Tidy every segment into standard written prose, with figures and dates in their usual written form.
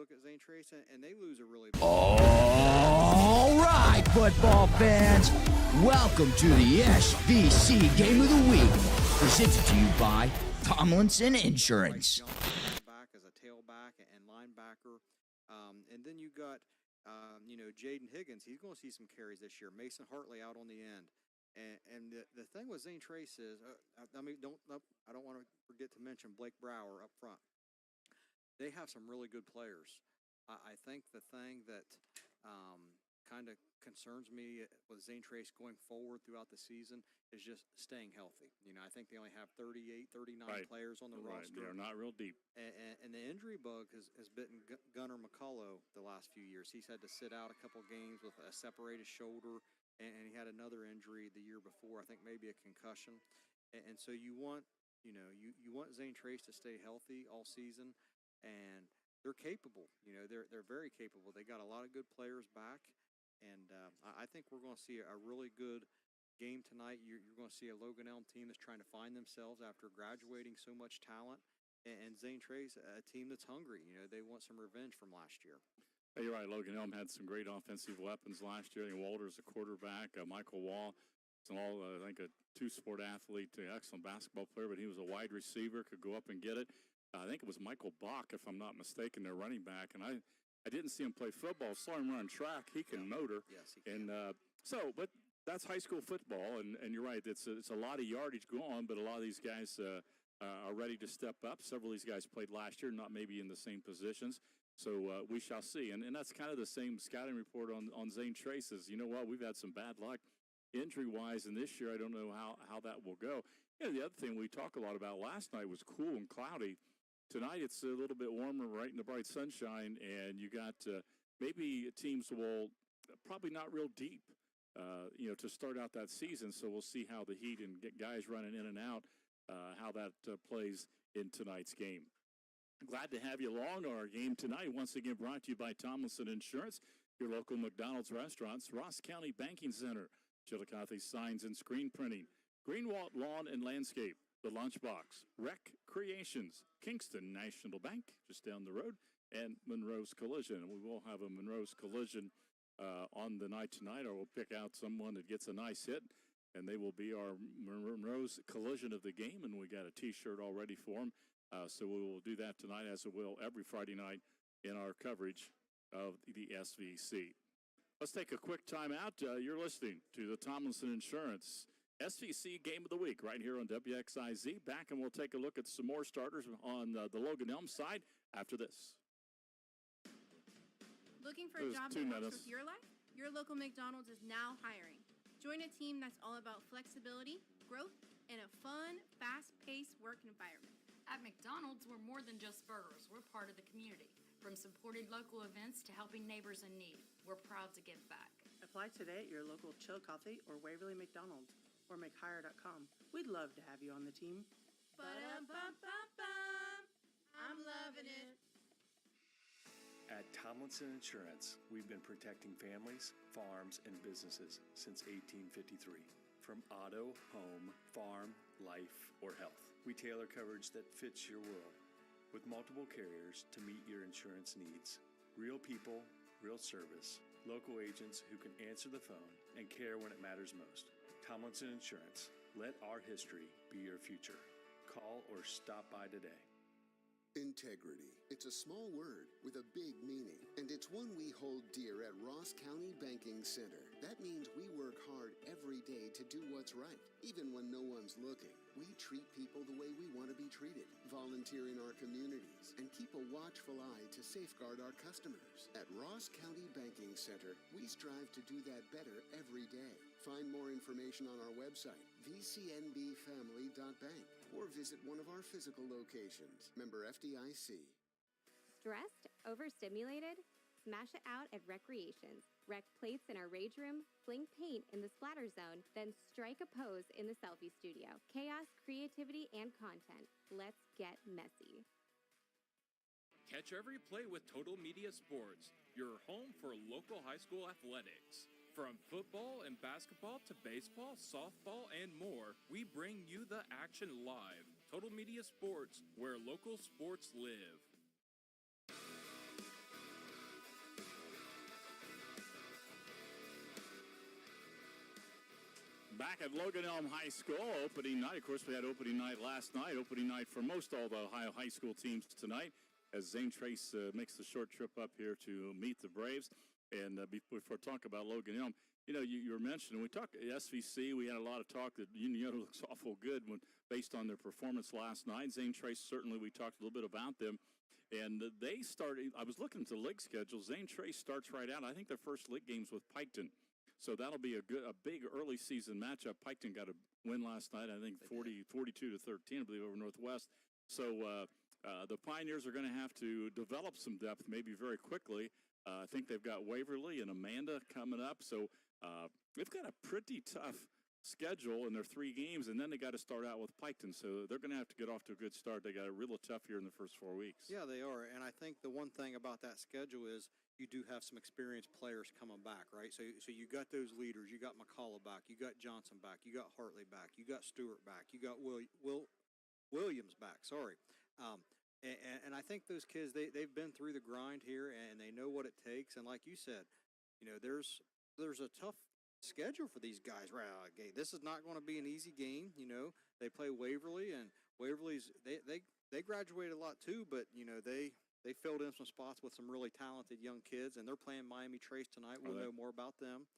look at Zane Trace, and they lose a really big All right, football fans, welcome to the SVC Game of the Week, presented to you by Tomlinson Insurance. Back as a tailback and linebacker, and then you got Jaden Higgins. He's going to see some carries this year. Mason Hartley out on the end, and the thing with Zane Trace is, I don't want to forget to mention Blake Brower up front. They have some really good players. I think the thing that kind of concerns me with Zane Trace going forward throughout the season is just staying healthy. I think they only have 38, 39 players on the roster. They're not real deep. And the injury bug has bitten Gunnar McCullough the last few years. He's had to sit out a couple games with a separated shoulder, and he had another injury the year before, I think maybe a concussion. And so you want Zane Trace to stay healthy all season, and they're capable. They're very capable. They got a lot of good players back, and I think we're going to see a really good game tonight. You're going to see a Logan Elm team that's trying to find themselves after graduating so much talent, and Zane Trace, a team that's hungry. They want some revenge from last year. Hey, you're right. Logan Elm had some great offensive weapons last year. Walter's a quarterback. Michael Wall is I think a two-sport athlete, excellent basketball player, but he was a wide receiver, could go up and get it. I think it was Michael Bach, if I'm not mistaken, their running back, and I didn't see him play football. Saw him run track. He can motor. Yes, he can. And but that's high school football, and you're right. It's a lot of yardage going, but a lot of these guys are ready to step up. Several of these guys played last year, not maybe in the same positions. So we shall see. And that's kind of the same scouting report on Zane Trace's. You know what? We've had some bad luck injury-wise, and this year I don't know how that will go. The other thing we talked a lot about last night was cool and cloudy. Tonight it's a little bit warmer, right in the bright sunshine, and you got maybe teams will probably not real deep, to start out that season. So we'll see how the Heat and get guys running in and out, how that plays in tonight's game. Glad to have you along our game tonight. Once again, brought to you by Tomlinson Insurance, your local McDonald's restaurants, Ross County Banking Center, Chillicothe Signs and Screen Printing, Greenwald Lawn and Landscape, The Lunchbox, Rec Creations, Kingston National Bank, just down the road, and Monroe's Collision. We will have a Monroe's Collision on the night tonight, or we'll pick out someone that gets a nice hit, and they will be our Monroe's Collision of the game, and we got a T-shirt already for them. So we will do that tonight, as it will every Friday night in our coverage of the SVC. Let's take a quick time out. You're listening to the Tomlinson Insurance SVC Game of the Week right here on WXIZ. Back, and we'll take a look at some more starters on the Logan Elm side after this. Looking for a job that helps with your life? Your local McDonald's is now hiring. Join a team that's all about flexibility, growth, and a fun, fast-paced work environment. At McDonald's, we're more than just burgers. We're part of the community. From supported local events to helping neighbors in need, we're proud to give back. Apply today at your local Chillicothe or Waverly McDonald's or McHire.com. We'd love to have you on the team. Ba-dum-bum-bum-bum. I'm loving it. At Tomlinson Insurance, we've been protecting families, farms, and businesses since 1853. From auto, home, farm, life, or health, we tailor coverage that fits your world with multiple carriers to meet your insurance needs. Real people, real service, local agents who can answer the phone and care when it matters most. Tomlinson Insurance. Let our history be your future. Call or stop by today. Integrity. It's a small word with a big meaning, and it's one we hold dear at Ross County Banking Center. That means we work hard every day to do what's right, even when no one's looking. We treat people the way we want to be treated, volunteer in our communities, and keep a watchful eye to safeguard our customers. At Ross County Banking Center, we strive to do that better every day. Find more information on our website, vcnbfamily.bank, or visit one of our physical locations. Member FDIC. Stressed? Overstimulated? Smash it out at Recreations. Rec plates in our rage room, fling paint in the splatter zone, then strike a pose in the selfie studio. Chaos, creativity, and content. Let's get messy. Catch every play with Total Media Sports, your home for local high school athletics. From football and basketball to baseball, softball, and more, we bring you the action live. Total Media Sports, where local sports live. Back at Logan Elm High School, opening night. Of course, we had opening night last night. Opening night for most all the Ohio high school teams tonight, as Zane Trace makes the short trip up here to meet the Braves. And before I talk about Logan Elm, you know, you were mentioning, we talked SVC, we had a lot of talk that Union looks awful good based on their performance last night. Zane Trace, certainly we talked a little bit about them. And they started, I was looking at the league schedule. Zane Trace starts right out. I think their first league game's with Piketon. So that'll be a big early season matchup. Piketon got a win last night, I think 42-13, I believe, over Northwest. So the Pioneers are going to have to develop some depth maybe very quickly. I think they've got Waverly and Amanda coming up. So they've got a pretty tough schedule in their 3 games, and then they got to start out with Piketon. So they're going to have to get off to a good start. They got it real tough here in the first 4 weeks. Yeah, they are. And I think the one thing about that schedule is you do have some experienced players coming back, right? So you got those leaders. You got McCullough back. You got Johnson back. You got Hartley back. You got Stewart back. You got Williams back. Sorry. And I think those kids, they've been through the grind here, and they know what it takes. And like you said, you know, there's a tough schedule for these guys right out of the gate. This is not going to be an easy game. You know, they play Waverly, and Waverly's they graduated a lot too, but you know they filled in some spots with some really talented young kids, and they're playing Miami Trace tonight. We'll know more about them.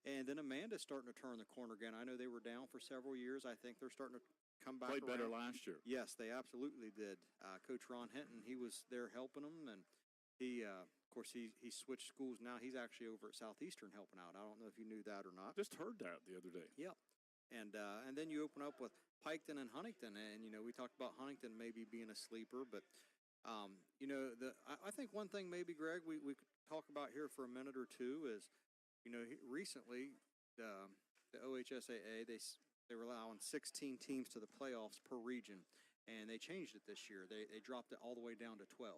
And then Amanda's starting to turn the corner again. I know they were down for several years. I think they're starting to come back. Played better last year. Yes, they absolutely did. Coach Ron Hinton, he was there helping them, and he of course, he switched schools now. He's actually over at Southeastern helping out. I don't know if you knew that or not. Just heard that the other day. Yep. And then you open up with Piketon and Huntington, and you know we talked about Huntington maybe being a sleeper, but you know I think one thing maybe Greg we could talk about here for a minute or two is you know recently the OHSAA they were allowing 16 teams to the playoffs per region, and they changed it this year. They dropped it all the way down to 12.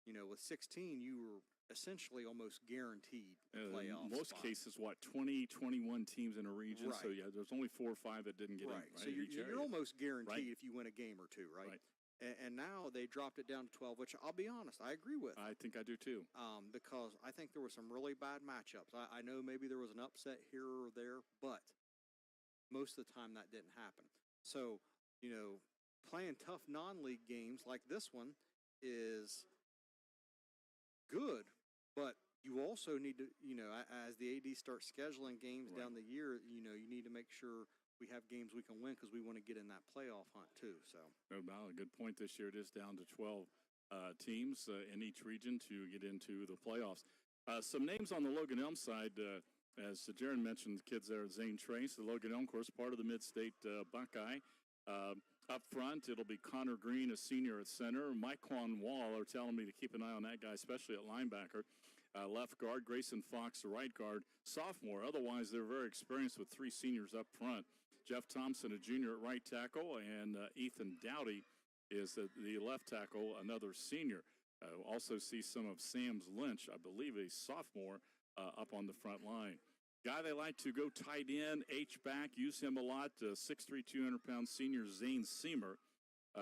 You know, with 16, you were essentially almost guaranteed playoffs. In most cases, 20, 21 teams in a region. Right. So, yeah, there's only 4 or 5 that didn't get in. Right. So you're almost guaranteed if you win a game or two, right? And now they dropped it down to 12, which I'll be honest, I agree with. I think I do too. Because I think there were some really bad matchups. I know maybe there was an upset here or there, but most of the time that didn't happen. So, you know, playing tough non-league games like this one is good, but you also need to, you know, as the AD starts scheduling games down the year, you know, you need to make sure we have games we can win because we want to get in that playoff hunt too. So, a good point this year. It is down to 12 teams in each region to get into the playoffs. Some names on the Logan Elm side, as Jaron mentioned, the kids there, Zane Trace, the Logan Elm, of course, part of the Mid-State Buckeye. Up front, it'll be Connor Green, a senior at center. Mike Quan Wall are telling me to keep an eye on that guy, especially at linebacker. Left guard, Grayson Fox, the right guard, sophomore. Otherwise, they're very experienced with 3 seniors up front. Jeff Thompson, a junior at right tackle, and Ethan Dowdy is the left tackle, another senior. Also see some of Sam's Lynch, I believe a sophomore, up on the front line. Guy they like to go tight end, H-back, use him a lot, 6'3", 200-pound senior Zane Seamer.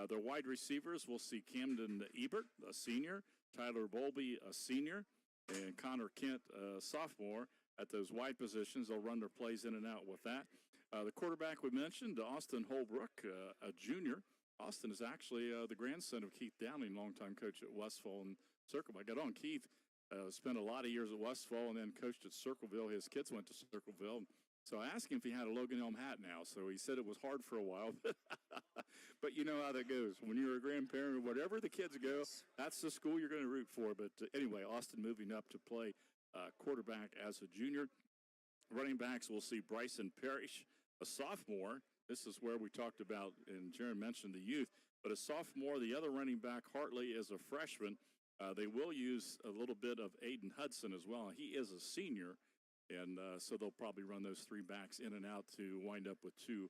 Their wide receivers, we'll see Camden Ebert, a senior, Tyler Bowlby, a senior, and Connor Kent, a sophomore. At those wide positions, they'll run their plays in and out with that. The quarterback we mentioned, Austin Holbrook, a junior. Austin is actually the grandson of Keith Downing, longtime coach at Westfall and Circle. I got on Keith. Spent a lot of years at Westfall and then coached at Circleville. His kids went to Circleville. So I asked him if he had a Logan Elm hat now. So he said it was hard for a while. But you know how that goes. When you're a grandparent, whatever the kids go, that's the school you're going to root for. But anyway, Austin moving up to play quarterback as a junior. Running backs, we'll see Bryson Parrish, a sophomore. This is where we talked about, and Jaron mentioned the youth. But a sophomore, the other running back, Hartley, is a freshman. They will use a little bit of Aiden Hudson as well. He is a senior, and so they'll probably run those 3 backs in and out to wind up with 2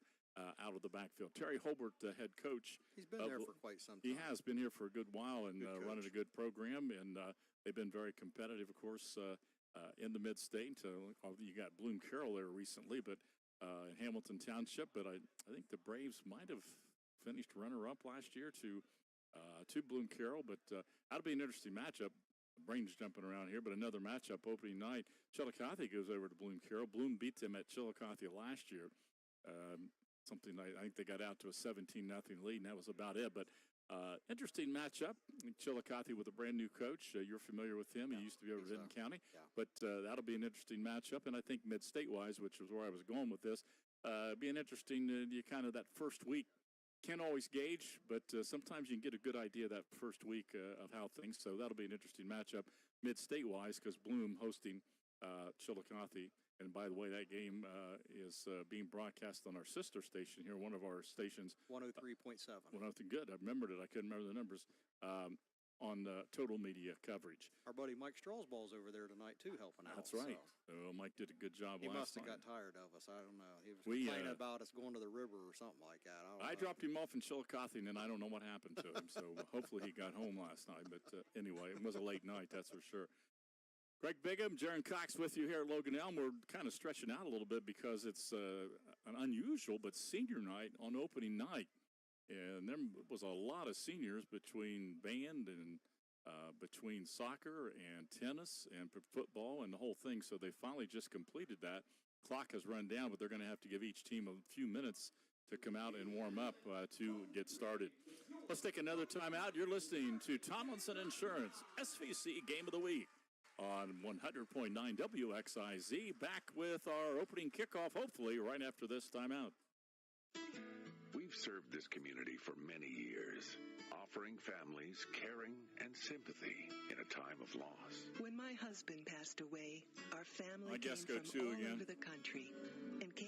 out of the backfield. Terry Holbert, the head coach. He's been there for quite some time. He has been here for a good while and running a good program, and they've been very competitive, of course, in the Mid-State. You got Bloom Carroll there recently, but in Hamilton Township. But I think the Braves might have finished runner-up last year to Bloom Carroll, but that'll be an interesting matchup. Brain's jumping around here, but another matchup opening night. Chillicothe goes over to Bloom Carroll. Bloom beat them at Chillicothe last year. Something I think they got out to a 17-0 lead, and that was about it. But interesting matchup. Chillicothe with a brand new coach. You're familiar with him. He used to be over Vinton County. Yeah. But that'll be an interesting matchup. And I think mid-state-wise, which is where I was going with this, being interesting. You kind of that first week can't always gauge, but sometimes you can get a good idea that first week of how things. So that'll be an interesting matchup mid-state-wise because Bloom hosting Chillicothe. And by the way, that game is being broadcast on our sister station here, one of our stations. 103.7. Good. I remembered it. I couldn't remember the numbers. On Total Media coverage. Our buddy Mike Strasball's over there tonight, too, helping out. That's right. Mike did a good job he last must have night. got tired of us. I don't know. He was complaining about us going to the river or something like that. I dropped him off in Chillicothe, and I don't know what happened to him. So hopefully he got home last night. But anyway, it was a late night, that's for sure. Greg Bigham, Jaron Cox with you here at Logan Elm. We're kind of stretching out a little bit because it's an unusual but senior night on opening night. And there was a lot of seniors between band and between soccer and tennis and football and the whole thing. So they finally just completed that. Clock has run down, but they're going to have to give each team a few minutes to come out and warm up to get started. Let's take another time out. You're listening to Tomlinson Insurance SVC Game of the Week on 100.9 WXIZ. Back with our opening kickoff, hopefully, right after this timeout. We've served this community for many years, offering families caring and sympathy in a time of loss. When my husband passed away, our family came guess go from two all again. over the country and came.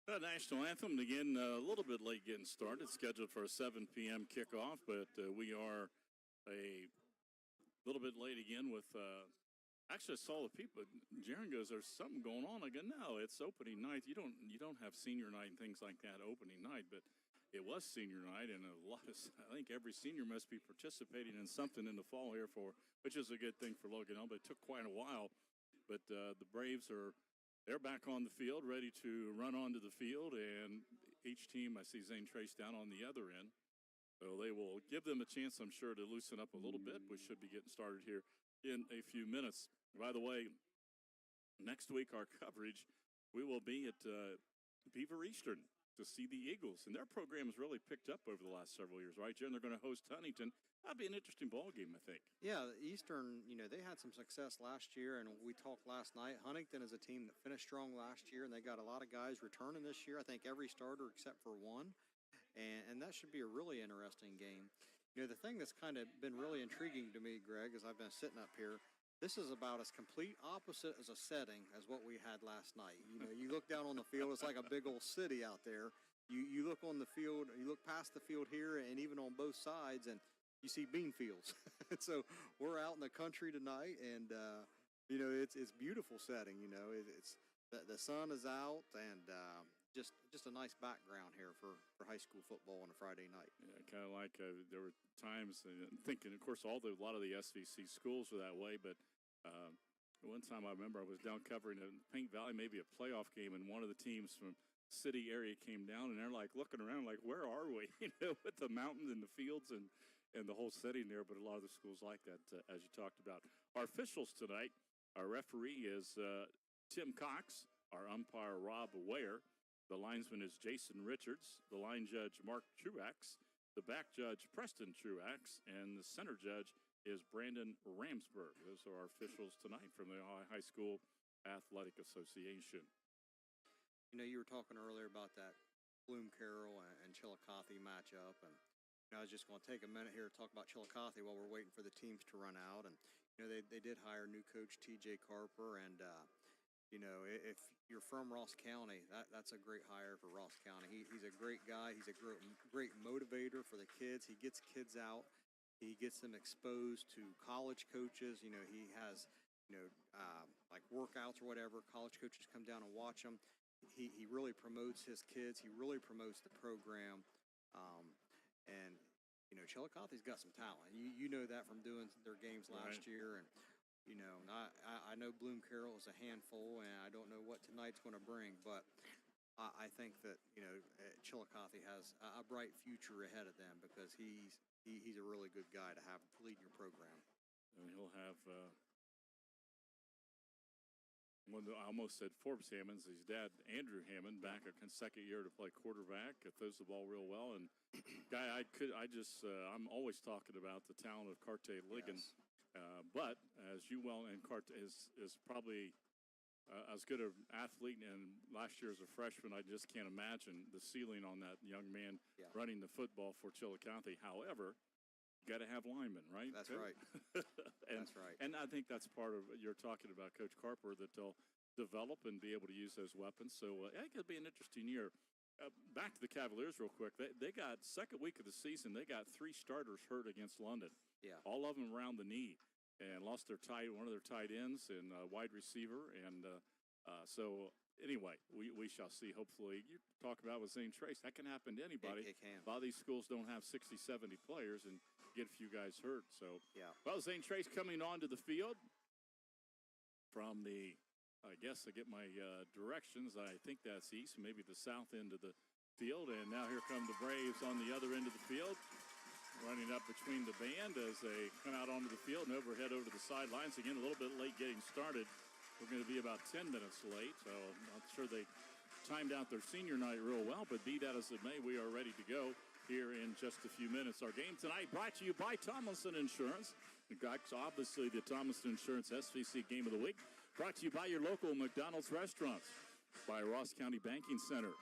The national anthem, again, a little bit late getting started, scheduled for a 7 p.m. kickoff, but we are a little bit late again with Actually, I saw the people. Jaron goes, "There's something going on." I go, "No, it's opening night. You don't have senior night and things like that opening night, but it was senior night, and I think every senior must be participating in something in the fall here which is a good thing for Logan Elm. But it took quite a while, but the Braves they're back on the field, ready to run onto the field, and each team, I see Zane Trace down on the other end, so they will give them a chance, I'm sure, to loosen up a little bit. We should be getting started here in a few minutes. By the way, next week our coverage, we will be at Beaver Eastern to see the Eagles, and their program has really picked up over the last several years, right, Jen? They're going to host Huntington. That'd be an interesting ball game, I think. Yeah, Eastern, they had some success last year, and we talked last night. Huntington is a team that finished strong last year, and they got a lot of guys returning this year. I think every starter except for one, and that should be a really interesting game. The thing that's kind of been really intriguing to me, Greg, as I've been sitting up here, this is about as complete opposite as a setting as what we had last night. You look down on the field, it's like a big old city out there. You look on the field, you look past the field here, and even on both sides, and you see bean fields. So we're out in the country tonight, and it's beautiful setting. It's the sun is out, and just a nice background here for high school football on a Friday night. Yeah, kind of like there were times thinking, of course, a lot of the SVC schools were that way, but one time I remember I was down covering in Paint Valley, maybe a playoff game, and one of the teams from city area came down, and they're like looking around like, where are we? With the mountains and the fields and the whole setting there, but a lot of the schools like that, as you talked about. Our officials tonight, our referee is Tim Cox, our umpire Rob Ware, the linesman is Jason Richards, the line judge Mark Truax, the back judge Preston Truax, and the center judge is Brandon Ramsberg. Those are our officials tonight from the Ohio High School Athletic Association. You were talking earlier about that Bloom Carroll and Chillicothe matchup, and I was just going to take a minute here to talk about Chillicothe while we're waiting for the teams to run out. And they did hire new coach T.J. Carper, and if you're from Ross County, that's a great hire for Ross County. He's a great guy. He's a great motivator for the kids. He gets kids out. He gets them exposed to college coaches. He has like workouts or whatever. College coaches come down and watch him. He really promotes his kids. He really promotes the program. And Chillicothe's got some talent. You know that from doing their games last year. And I know Bloom Carroll is a handful, and I don't know what tonight's going to bring, but I think that Chillicothe has a bright future ahead of them because he's a really good guy to have lead your program. And he'll have I almost said Forbes Hammonds, his dad Andrew Hammond, back a second year to play quarterback, throws the ball real well, and guy I'm always talking about the talent of Carte Liggins. Yes. But as you well, and Carte is probably as good an athlete, and last year as a freshman, I just can't imagine the ceiling on that young man running the football for Chillicothe. However, you got to have linemen, right? That's right. That's right. And I think that's part of you're talking about, Coach Carper, that they'll develop and be able to use those weapons. So I think it'll be an interesting year. Back to the Cavaliers real quick. They got second week of the season. They got 3 starters hurt against London. Yeah. All of them around the knee, and lost one of their tight ends and wide receiver. And so anyway, we shall see. Hopefully, you talk about with Zane Trace, that can happen to anybody. It can. A lot of these schools don't have 60, 70 players and get a few guys hurt. So yeah. Well, Zane Trace coming onto the field from the. I guess I get my directions. I think that's east, maybe the south end of the field. And now here come the Braves on the other end of the field, running up between the band as they come out onto the field and head over to the sidelines. Again, a little bit late getting started. We're going to be about 10 minutes late, so I'm not sure they timed out their senior night real well, but be that as it may, we are ready to go here in just a few minutes. Our game tonight brought to you by Tomlinson Insurance. Obviously, the Tomlinson Insurance SVC Game of the Week. Brought to you by your local McDonald's restaurants, by Ross County Banking Center,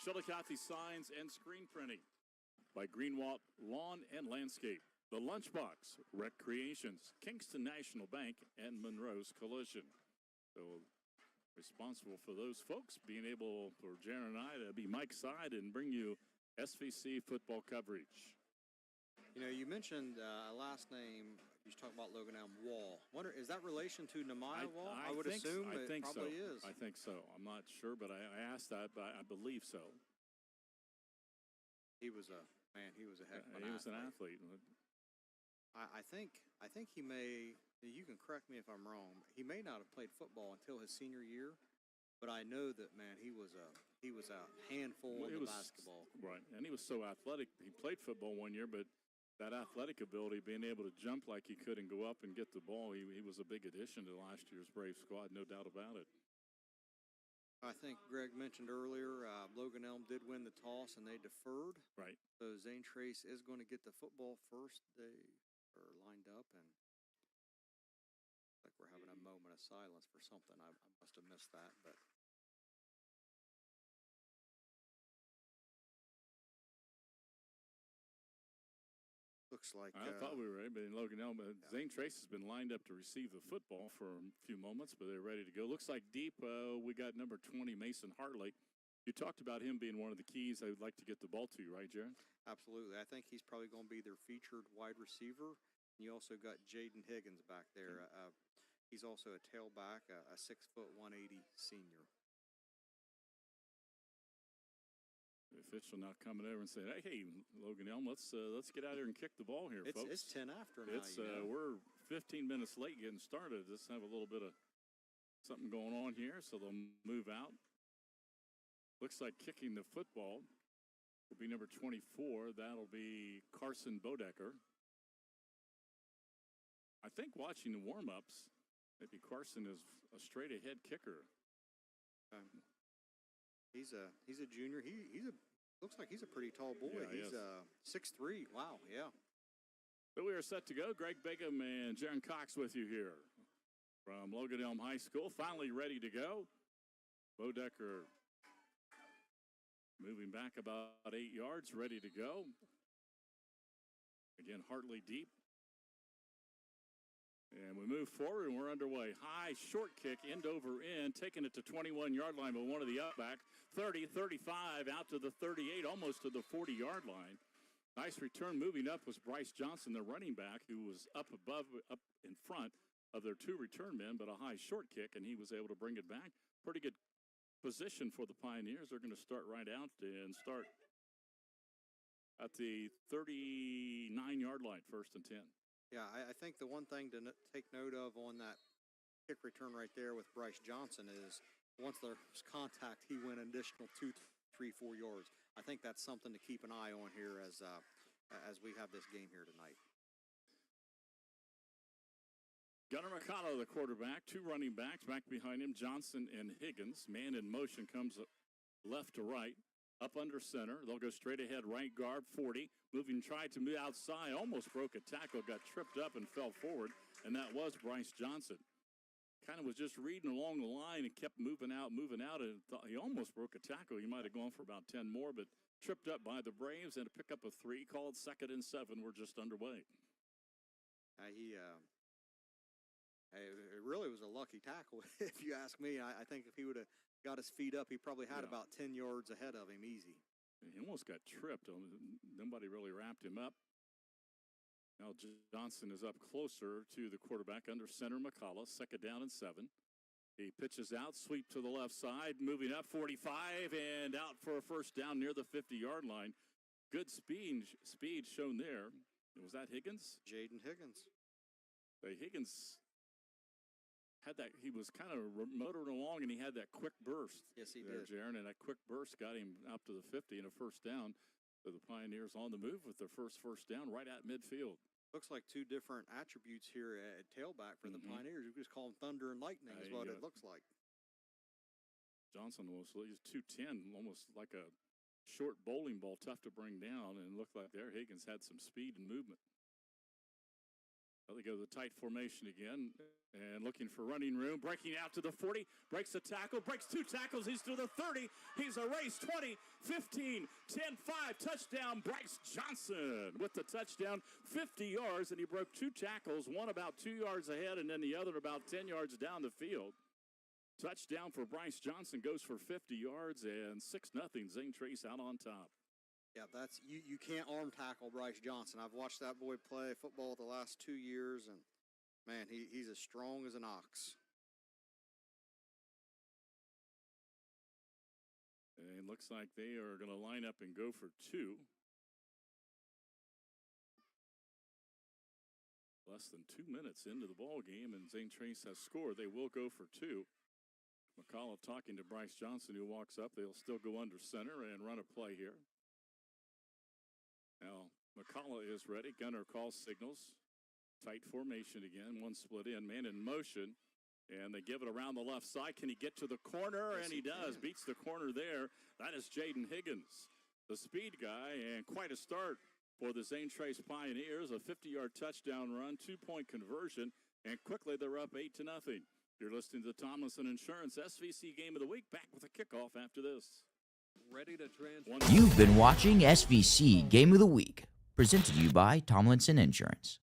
Chillicothe Signs and Screen Printing, by Greenwalt Lawn and Landscape, The Lunchbox, Recreations, Kingston National Bank, and Monroe's Collision. So responsible for those folks being able for Jaron and I to be Mike's side and bring you SVC football coverage. You know, you mentioned last name. You talking about Logan Elm Wall. Wonder, is that relation to Nehemiah Wall? I would assume it probably is. I think so. I'm not sure, but I asked that, but I believe so. He was a man. He was a heck of an athlete. He was an athlete. I think he may. You can correct me if I'm wrong. He may not have played football until his senior year, but I know that man, he was a handful in the basketball. Right, and he was so athletic. He played football one year, but that athletic ability, being able to jump like he could and go up and get the ball, he was a big addition to last year's Brave squad, no doubt about it. I think Greg mentioned earlier, Logan Elm did win the toss and they deferred. Right. So Zane Trace is going to get the football first. They are lined up, and like we're having a moment of silence for something. I must have missed that, but. Looks like I thought we were ready, but Logan Elm, Zane Trace has been lined up to receive the football for a few moments, but they're ready to go. Looks like deep, we got number 20, Mason Hartley. You talked about him being one of the keys I would like to get the ball to, right, Jaron? Absolutely. I think he's probably going to be their featured wide receiver. You also got Jaden Higgins back there. He's also a tailback, a 6'180" senior. The official now coming over and saying, "Hey, Logan Elm, let's get out here and kick the ball here, folks." It's 10 after now. We're 15 minutes late getting started. Let's have a little bit of something going on here, so they'll move out. Looks like kicking the football will be number 24. That'll be Carson Bodecker. I think watching the warm-ups, maybe Carson is a straight-ahead kicker. He's a junior. Looks like he's a pretty tall boy. Yeah, he's 6'3". Wow, yeah. But we are set to go. Greg Bigham and Jaron Cox with you here from Logan Elm High School. Finally ready to go. Bodecker moving back about 8 yards, ready to go. Again, Hartley deep. And we move forward, and we're underway. High, short kick, end over end, taking it to 21-yard line, but one of the upbacks. 30, 35, out to the 38, almost to the 40-yard line. Nice return. Moving up was Bryce Johnson, the running back, who was up in front of their two return men, but a high short kick, and he was able to bring it back. Pretty good position for the Pioneers. They're going to start right out and start at the 39-yard line, 1st and 10. Yeah, I think the one thing to take note of on that kick return right there with Bryce Johnson is once there's contact, he went an additional 2, 3, 4 yards. I think that's something to keep an eye on here as we have this game here tonight. Gunnar McConnell, the quarterback, two running backs back behind him, Johnson and Higgins. Man in motion comes left to right. Up under center. They'll go straight ahead, right guard, 40. Moving, tried to move outside, almost broke a tackle, got tripped up and fell forward, and that was Bryce Johnson. Kind of was just reading along the line and kept moving out, and thought he almost broke a tackle. He might have gone for about 10 more, but tripped up by the Braves and a pickup of 3, called 2nd and 7. We're just underway. It really was a lucky tackle, if you ask me. I think if he would have got his feet up, he probably had about 10 yards ahead of him easy. He almost got tripped. Nobody really wrapped him up. Now Johnson is up closer to the quarterback under center, McCullough, 2nd down and 7. He pitches out, sweep to the left side, moving up 45 and out for a 1st down near the 50-yard line. Good speed shown there. Was that Higgins? Jaden Higgins. Higgins had that. He was kind of motoring along, and he had that quick burst. Yes, he did, Jaron, and that quick burst got him up to the 50 and a 1st down. So the Pioneers on the move with their first down right at midfield. Looks like two different attributes here at tailback for the Pioneers. You just call them thunder and lightning is what it looks like. Johnson was 210, almost like a short bowling ball, tough to bring down, and looked like there Higgins had some speed and movement. Well, they go to the tight formation again and looking for running room. Breaking out to the 40, breaks a tackle, breaks 2 tackles. He's to the 30. He's erased 20, 15, 10, 5. Touchdown, Bryce Johnson with the touchdown, 50 yards, and he broke 2 tackles, one about 2 yards ahead and then the other about 10 yards down the field. Touchdown for Bryce Johnson, goes for 50 yards, and 6-0, Zane Trace out on top. Yeah, that's you can't arm tackle Bryce Johnson. I've watched that boy play football the last 2 years, and man, he's as strong as an ox. And it looks like they are going to line up and go for two. Less than 2 minutes into the ball game, and Zane Trace has scored. They will go for two. McCullough talking to Bryce Johnson, who walks up. They'll still go under center and run a play here. Now, McCullough is ready. Gunner calls signals. Tight formation again. One split in. Man in motion. And they give it around the left side. Can he get to the corner? Yes, and he does. Beats the corner there. That is Jaden Higgins, the speed guy, and quite a start for the Zane Trace Pioneers. A 50-yard touchdown run, 2-point conversion, and quickly they're up 8-0. You're listening to the Tomlinson Insurance SVC Game of the Week. Back with a kickoff after this. Ready to You've been watching SVC Game of the Week, presented to you by Tomlinson Insurance.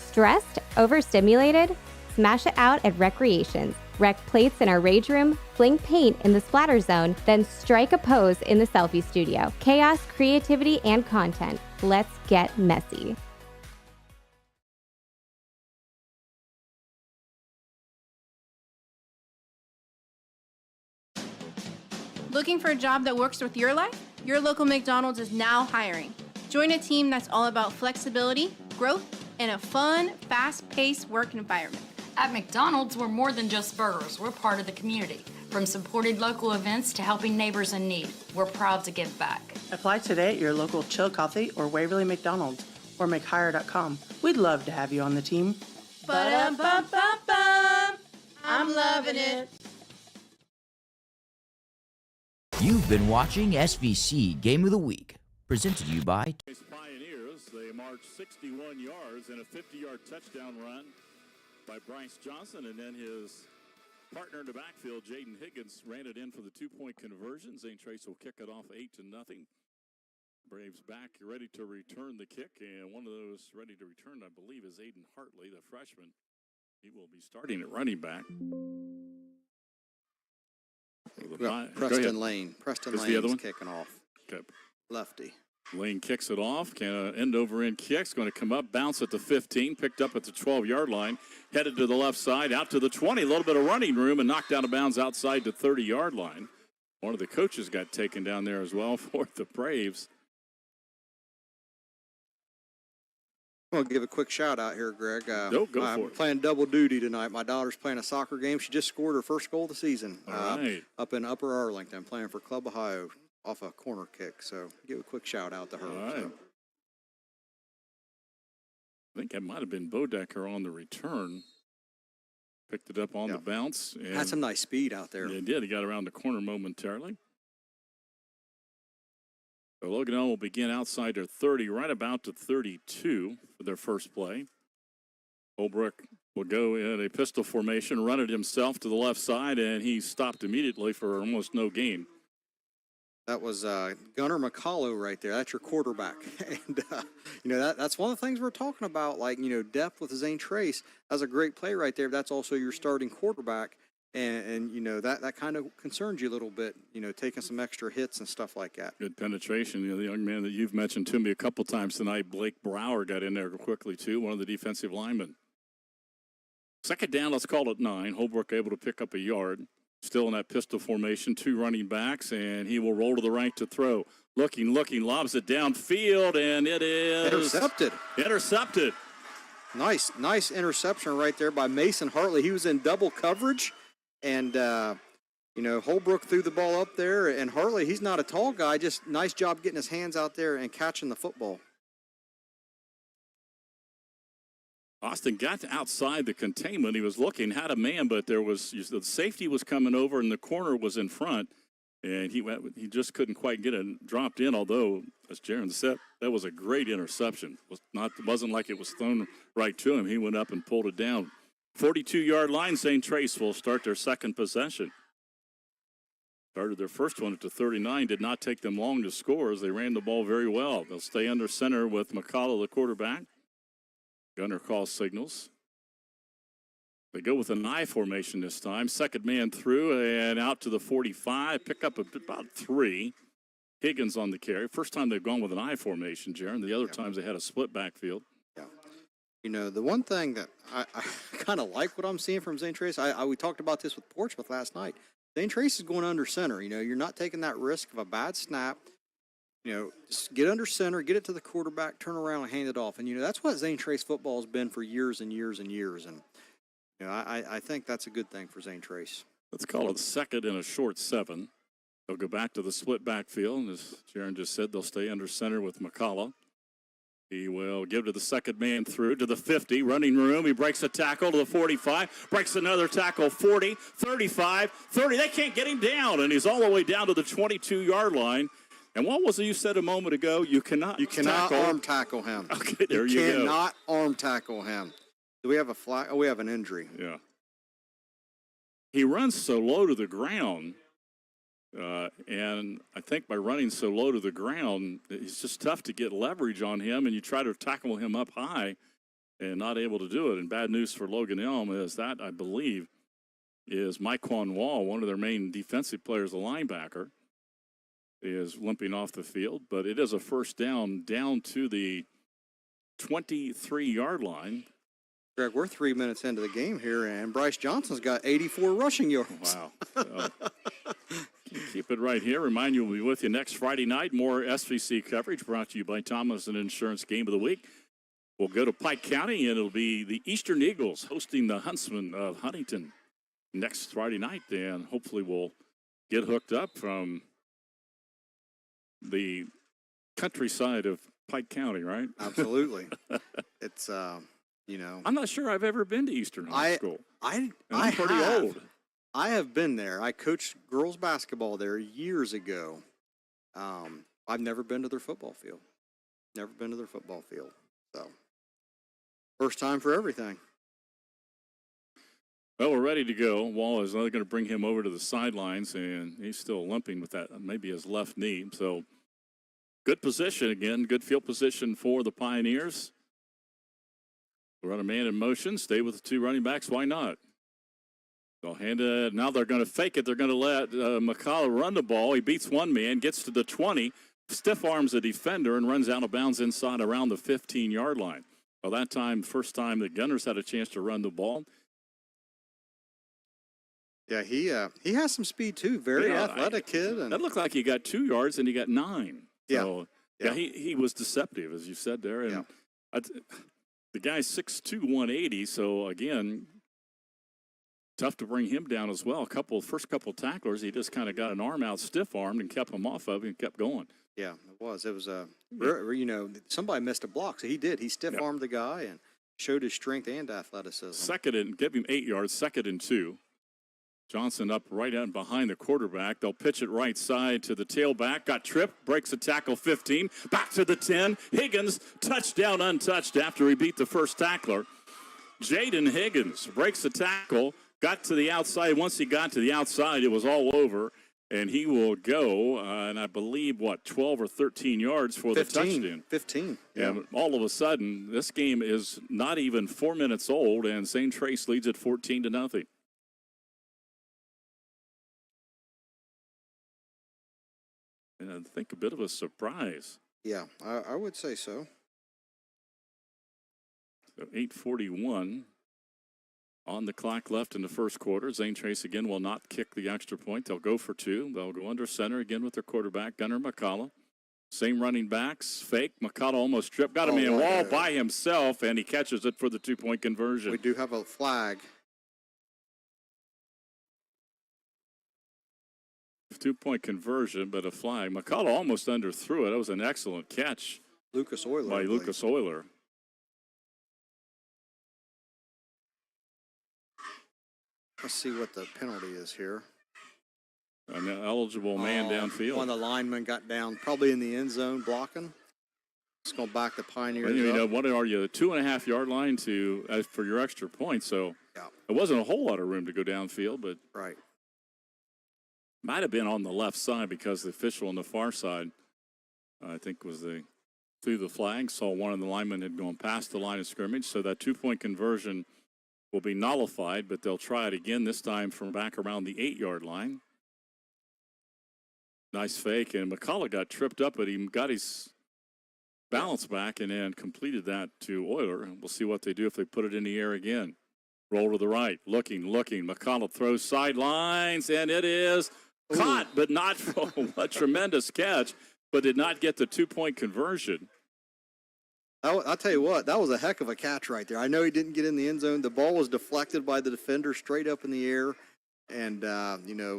Stressed? Overstimulated? Smash it out at Recreations. Rec plates in our rage room, fling paint in the splatter zone, then strike a pose in the selfie studio. Chaos, creativity, and content. Let's get messy. Looking for a job that works with your life? Your local McDonald's is now hiring. Join a team that's all about flexibility, growth, and a fun, fast-paced work environment. At McDonald's, we're more than just burgers. We're part of the community. From supported local events to helping neighbors in need, we're proud to give back. Apply today at your local Chill Coffee or Waverly McDonald's or makehire.com. We'd love to have you on the team. Ba-dum-bum-bum-bum. I'm loving it. You've been watching SVC Game of the Week, presented to you by Pioneers. They marched 61 yards and a 50-yard touchdown run by Bryce Johnson, and then his partner in the backfield, Jaden Higgins, ran it in for the 2-point conversion. Zane Trace will kick it off 8-0. Braves back, ready to return the kick, and one of those ready to return, I believe, is Aiden Hartley, the freshman. He will be starting at running back. Preston Lane. Preston Lane's kicking off. Okay. Lefty. Lane kicks it off. Can end over end kicks. Going to come up, bounce at the 15, picked up at the 12-yard line, headed to the left side, out to the 20. A little bit of running room and knocked out of bounds outside the 30-yard line. One of the coaches got taken down there as well for the Braves. I'm going to give a quick shout out here, Greg. Go for I'm it. playing double duty tonight. My daughter's playing a soccer game. She just scored her first goal of the season up in Upper Arlington, playing for Club Ohio off a corner kick. So give a quick shout out to her. All right. So. I think that might have been Bodecker on the return. Picked it up on the bounce. And had some nice speed out there. Yeah, he did. He got around the corner momentarily. So Logan Elm will begin outside their 30, right about to 32 for their first play. Holbrook will go in a pistol formation, run it himself to the left side, and he stopped immediately for almost no gain. That was Gunner McCullough right there. That's your quarterback. And, that's one of the things we're talking about, like, depth with Zane Trace. That's a great play right there. That's also your starting quarterback. And that kind of concerns you a little bit, taking some extra hits and stuff like that. Good penetration. The young man that you've mentioned to me a couple times tonight, Blake Brower, got in there quickly, too, one of the defensive linemen. Second down, let's call it 9. Holbrook able to pick up a yard. Still in that pistol formation, 2 running backs, and he will roll to the right to throw. Looking, lobs it downfield, and it is intercepted. Nice interception right there by Mason Hartley. He was in double coverage. And, Holbrook threw the ball up there, and Hartley, he's not a tall guy, just nice job getting his hands out there and catching the football. Austin got to outside the containment. He was looking, had a man, but the safety was coming over, and the corner was in front, and he just couldn't quite get it dropped in, although, as Jaron said, that was a great interception. It wasn't like it was thrown right to him. He went up and pulled it down. 42-yard line, Zane Trace will start their second possession. Started their first one at the 39. Did not take them long to score as they ran the ball very well. They'll stay under center with McCullough, the quarterback. Gunner calls signals. They go with an I formation this time. Second man through and out to the 45. Pick up about 3. Higgins on the carry. First time they've gone with an I formation, Jaron. The other times they had a split backfield. Yeah. You know, the one thing that I kind of like what I'm seeing from Zane Trace, we talked about this with Portsmouth last night. Zane Trace is going under center. You know, you're not taking that risk of a bad snap. You know, just get under center, get it to the quarterback, turn around and hand it off. And, you know, that's what Zane Trace football has been for years and years and years. And, you know, I think that's a good thing for Zane Trace. Let's call it second and a short 7. They'll go back to the split backfield. And as Jaron just said, they'll stay under center with McCullough. He will give to the second man through to the 50, running room. He breaks a tackle to the 45, breaks another tackle, 40, 35, 30. They can't get him down, and he's all the way down to the 22-yard line. And what was it you said a moment ago? You cannot arm tackle him. Okay, there you go. You cannot arm tackle him. Do we have a flag? Oh, we have an injury. Yeah. He runs so low to the ground. And I think by running so low to the ground, it's just tough to get leverage on him, and you try to tackle him up high and not able to do it. And bad news for Logan Elm is that, I believe, is Myquan Wall, one of their main defensive players, the linebacker, is limping off the field. But it is a first down to the 23-yard line. Greg, we're 3 minutes into the game here, and Bryce Johnson's got 84 rushing yards. Wow. Keep it right here. Remind you, we'll be with you next Friday night. More SVC coverage brought to you by Tomlinson Insurance Game of the Week. We'll go to Pike County, and it'll be the Eastern Eagles hosting the Huntsmen of Huntington next Friday night. And hopefully we'll get hooked up from the countryside of Pike County, right? Absolutely. It's, you know. I'm not sure I've ever been to Eastern High School. I'm pretty old. I have been there. I coached girls basketball there years ago. I've never been to their football field. Never been to their football field. So, first time for everything. Well, we're ready to go. Wall is going to bring him over to the sidelines, and he's still limping with that, maybe his left knee. So, good position again, good field position for the Pioneers. Run a man in motion, stay with the two running backs. Why not? They'll hand it. Now they're going to fake it. They're going to let McCullough run the ball. He beats one man, gets to the 20, stiff arms a defender, and runs out of bounds inside around the 15-yard line. Well, that time, first time the Gunners had a chance to run the ball. Yeah, he has some speed too. Very athletic kid. And that looked like he got 2 yards and he got 9. Yeah. So, yeah, he was deceptive, as you said there. And the guy's 6'2", 180. So again, tough to bring him down as well. First couple tacklers, he just kind of got an arm out, stiff-armed, and kept him off of him and kept going. Yeah, it was. It was you know, somebody missed a block, so he did. He stiff-armed the guy and showed his strength and athleticism. Give him 8 yards, 2nd and 2. Johnson up right out behind the quarterback. They'll pitch it right side to the tailback. Got tripped, breaks a tackle 15, back to the 10. Higgins, touchdown untouched after he beat the first tackler. Jaden Higgins breaks the tackle, got to the outside. Once he got to the outside, it was all over, and he will go, and I believe, 12 or 13 yards for 15, the touchdown. 15. Yeah. And all of a sudden, this game is not even 4 minutes old, and Zane Trace leads it 14-0. And I think a bit of a surprise. Yeah, I would say so. So 8:41 on the clock left in the first quarter. Zane Trace again will not kick the extra point. They'll go for 2. They'll go under center again with their quarterback, Gunnar McCullough. Same running backs. Fake. McCullough almost tripped. Got him in Wall by himself, and he catches it for the 2-point conversion. We do have a flag. 2-point conversion, but a flag. McCullough almost underthrew it. That was an excellent catch. Lucas Euler. By Lucas Euler. Let's see what the penalty is here. An eligible man downfield. One of the linemen got down, probably in the end zone blocking. It's going back to Pioneers. You know, what are you, the 2.5-yard line for your extra point? So it wasn't a whole lot of room to go downfield, but might have been on the left side because the official on the far side, I think, threw the flag, saw one of the linemen had gone past the line of scrimmage. So that 2-point conversion will be nullified, but they'll try it again, this time from back around the 8-yard line. Nice fake, and McCullough got tripped up, but he got his balance back and then completed that to Euler. And we'll see what they do if they put it in the air again. Roll to the right, looking. McCullough throws sidelines, and it is caught, but not a tremendous catch, but did not get the 2-point conversion. I'll tell you what, that was a heck of a catch right there. I know he didn't get in the end zone. The ball was deflected by the defender straight up in the air. And,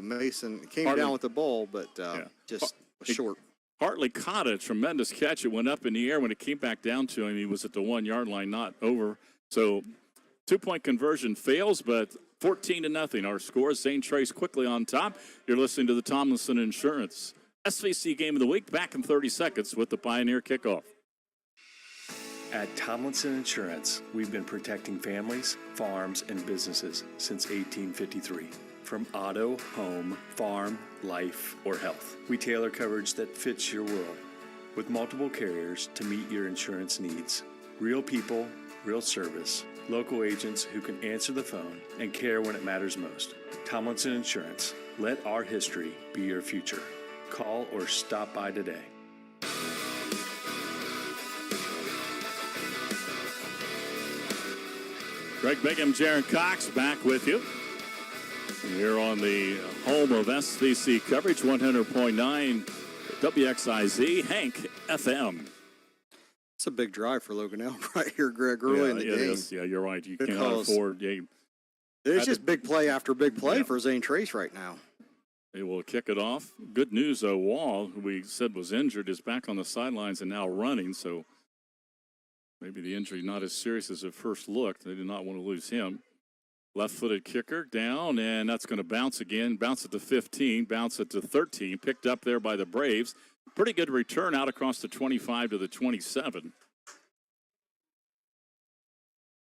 Mason came down with the ball, but just was short. Hartley caught a tremendous catch. It went up in the air. When it came back down to him, he was at the 1-yard line, not over. So 2-point conversion fails, but 14-0. Our score. Zane Trace quickly on top. You're listening to the Tomlinson Insurance SVC Game of the Week. Back in 30 seconds with the Pioneer Kickoff. At Tomlinson Insurance, we've been protecting families, farms, and businesses since 1853. From auto, home, farm, life, or health, we tailor coverage that fits your world with multiple carriers to meet your insurance needs. Real people, real service, local agents who can answer the phone and care when it matters most. Tomlinson Insurance. Let our history be your future. Call or stop by today. Greg Bigham, Jaron Cox back with you. Here on the home of SVC coverage, 100.9 WXIZ, Hank FM. It's a big drive for Logan Elm right here, Greg, early in the game. Is. Yeah, you're right. You cannot afford. It's just big play after big play for Zane Trace right now. They will kick it off. Good news, though, Wall, who we said was injured, is back on the sidelines and now running, so maybe the injury not as serious as it first looked. They did not want to lose him. Left-footed kicker down, and that's going to bounce again. Bounce it to 15, bounce it to 13. Picked up there by the Braves. Pretty good return out across the 25 to the 27.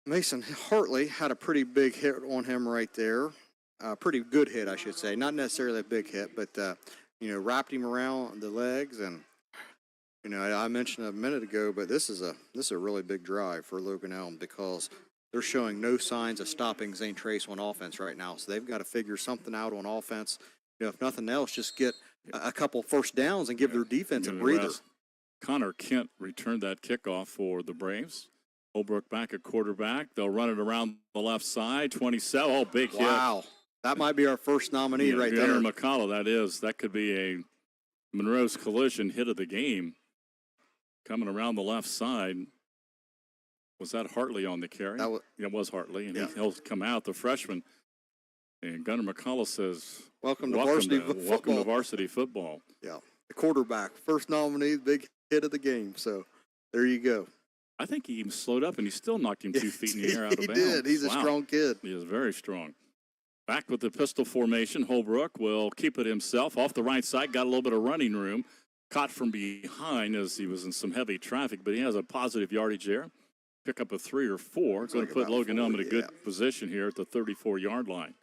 Mason Hartley had a pretty big hit on him right there. Pretty good hit, I should say. Not necessarily a big hit, but, wrapped him around the legs. And, I mentioned a minute ago, but this is a really big drive for Logan Elm because they're showing no signs of stopping Zane Trace on offense right now. So they've got to figure something out on offense. If nothing else, just get a couple first downs and give their defense a breather. Connor Kent returned that kickoff for the Braves. Holbrook back at quarterback. They'll run it around the left side. 27. Oh, big hit. Wow. That might be our first nominee right there. Gunnar McCullough, that is. That could be a Monroe's Collision hit of the game. Coming around the left side. Was that Hartley on the carry? It was Hartley, and he'll come out, the freshman. And Gunnar McCullough says, welcome to varsity football. Yeah, the quarterback, first nominee, big hit of the game. So there you go. I think he even slowed up, and he still knocked him 2 feet in the air out of bounds. He did. He's a strong kid. He is very strong. Back with the pistol formation. Holbrook will keep it himself. Off the right side, got a little bit of running room. Caught from behind as he was in some heavy traffic, but he has a positive yardage there. Pick up a 3 or 4. It's going to put Logan Elm in a good position here at the 34-yard line.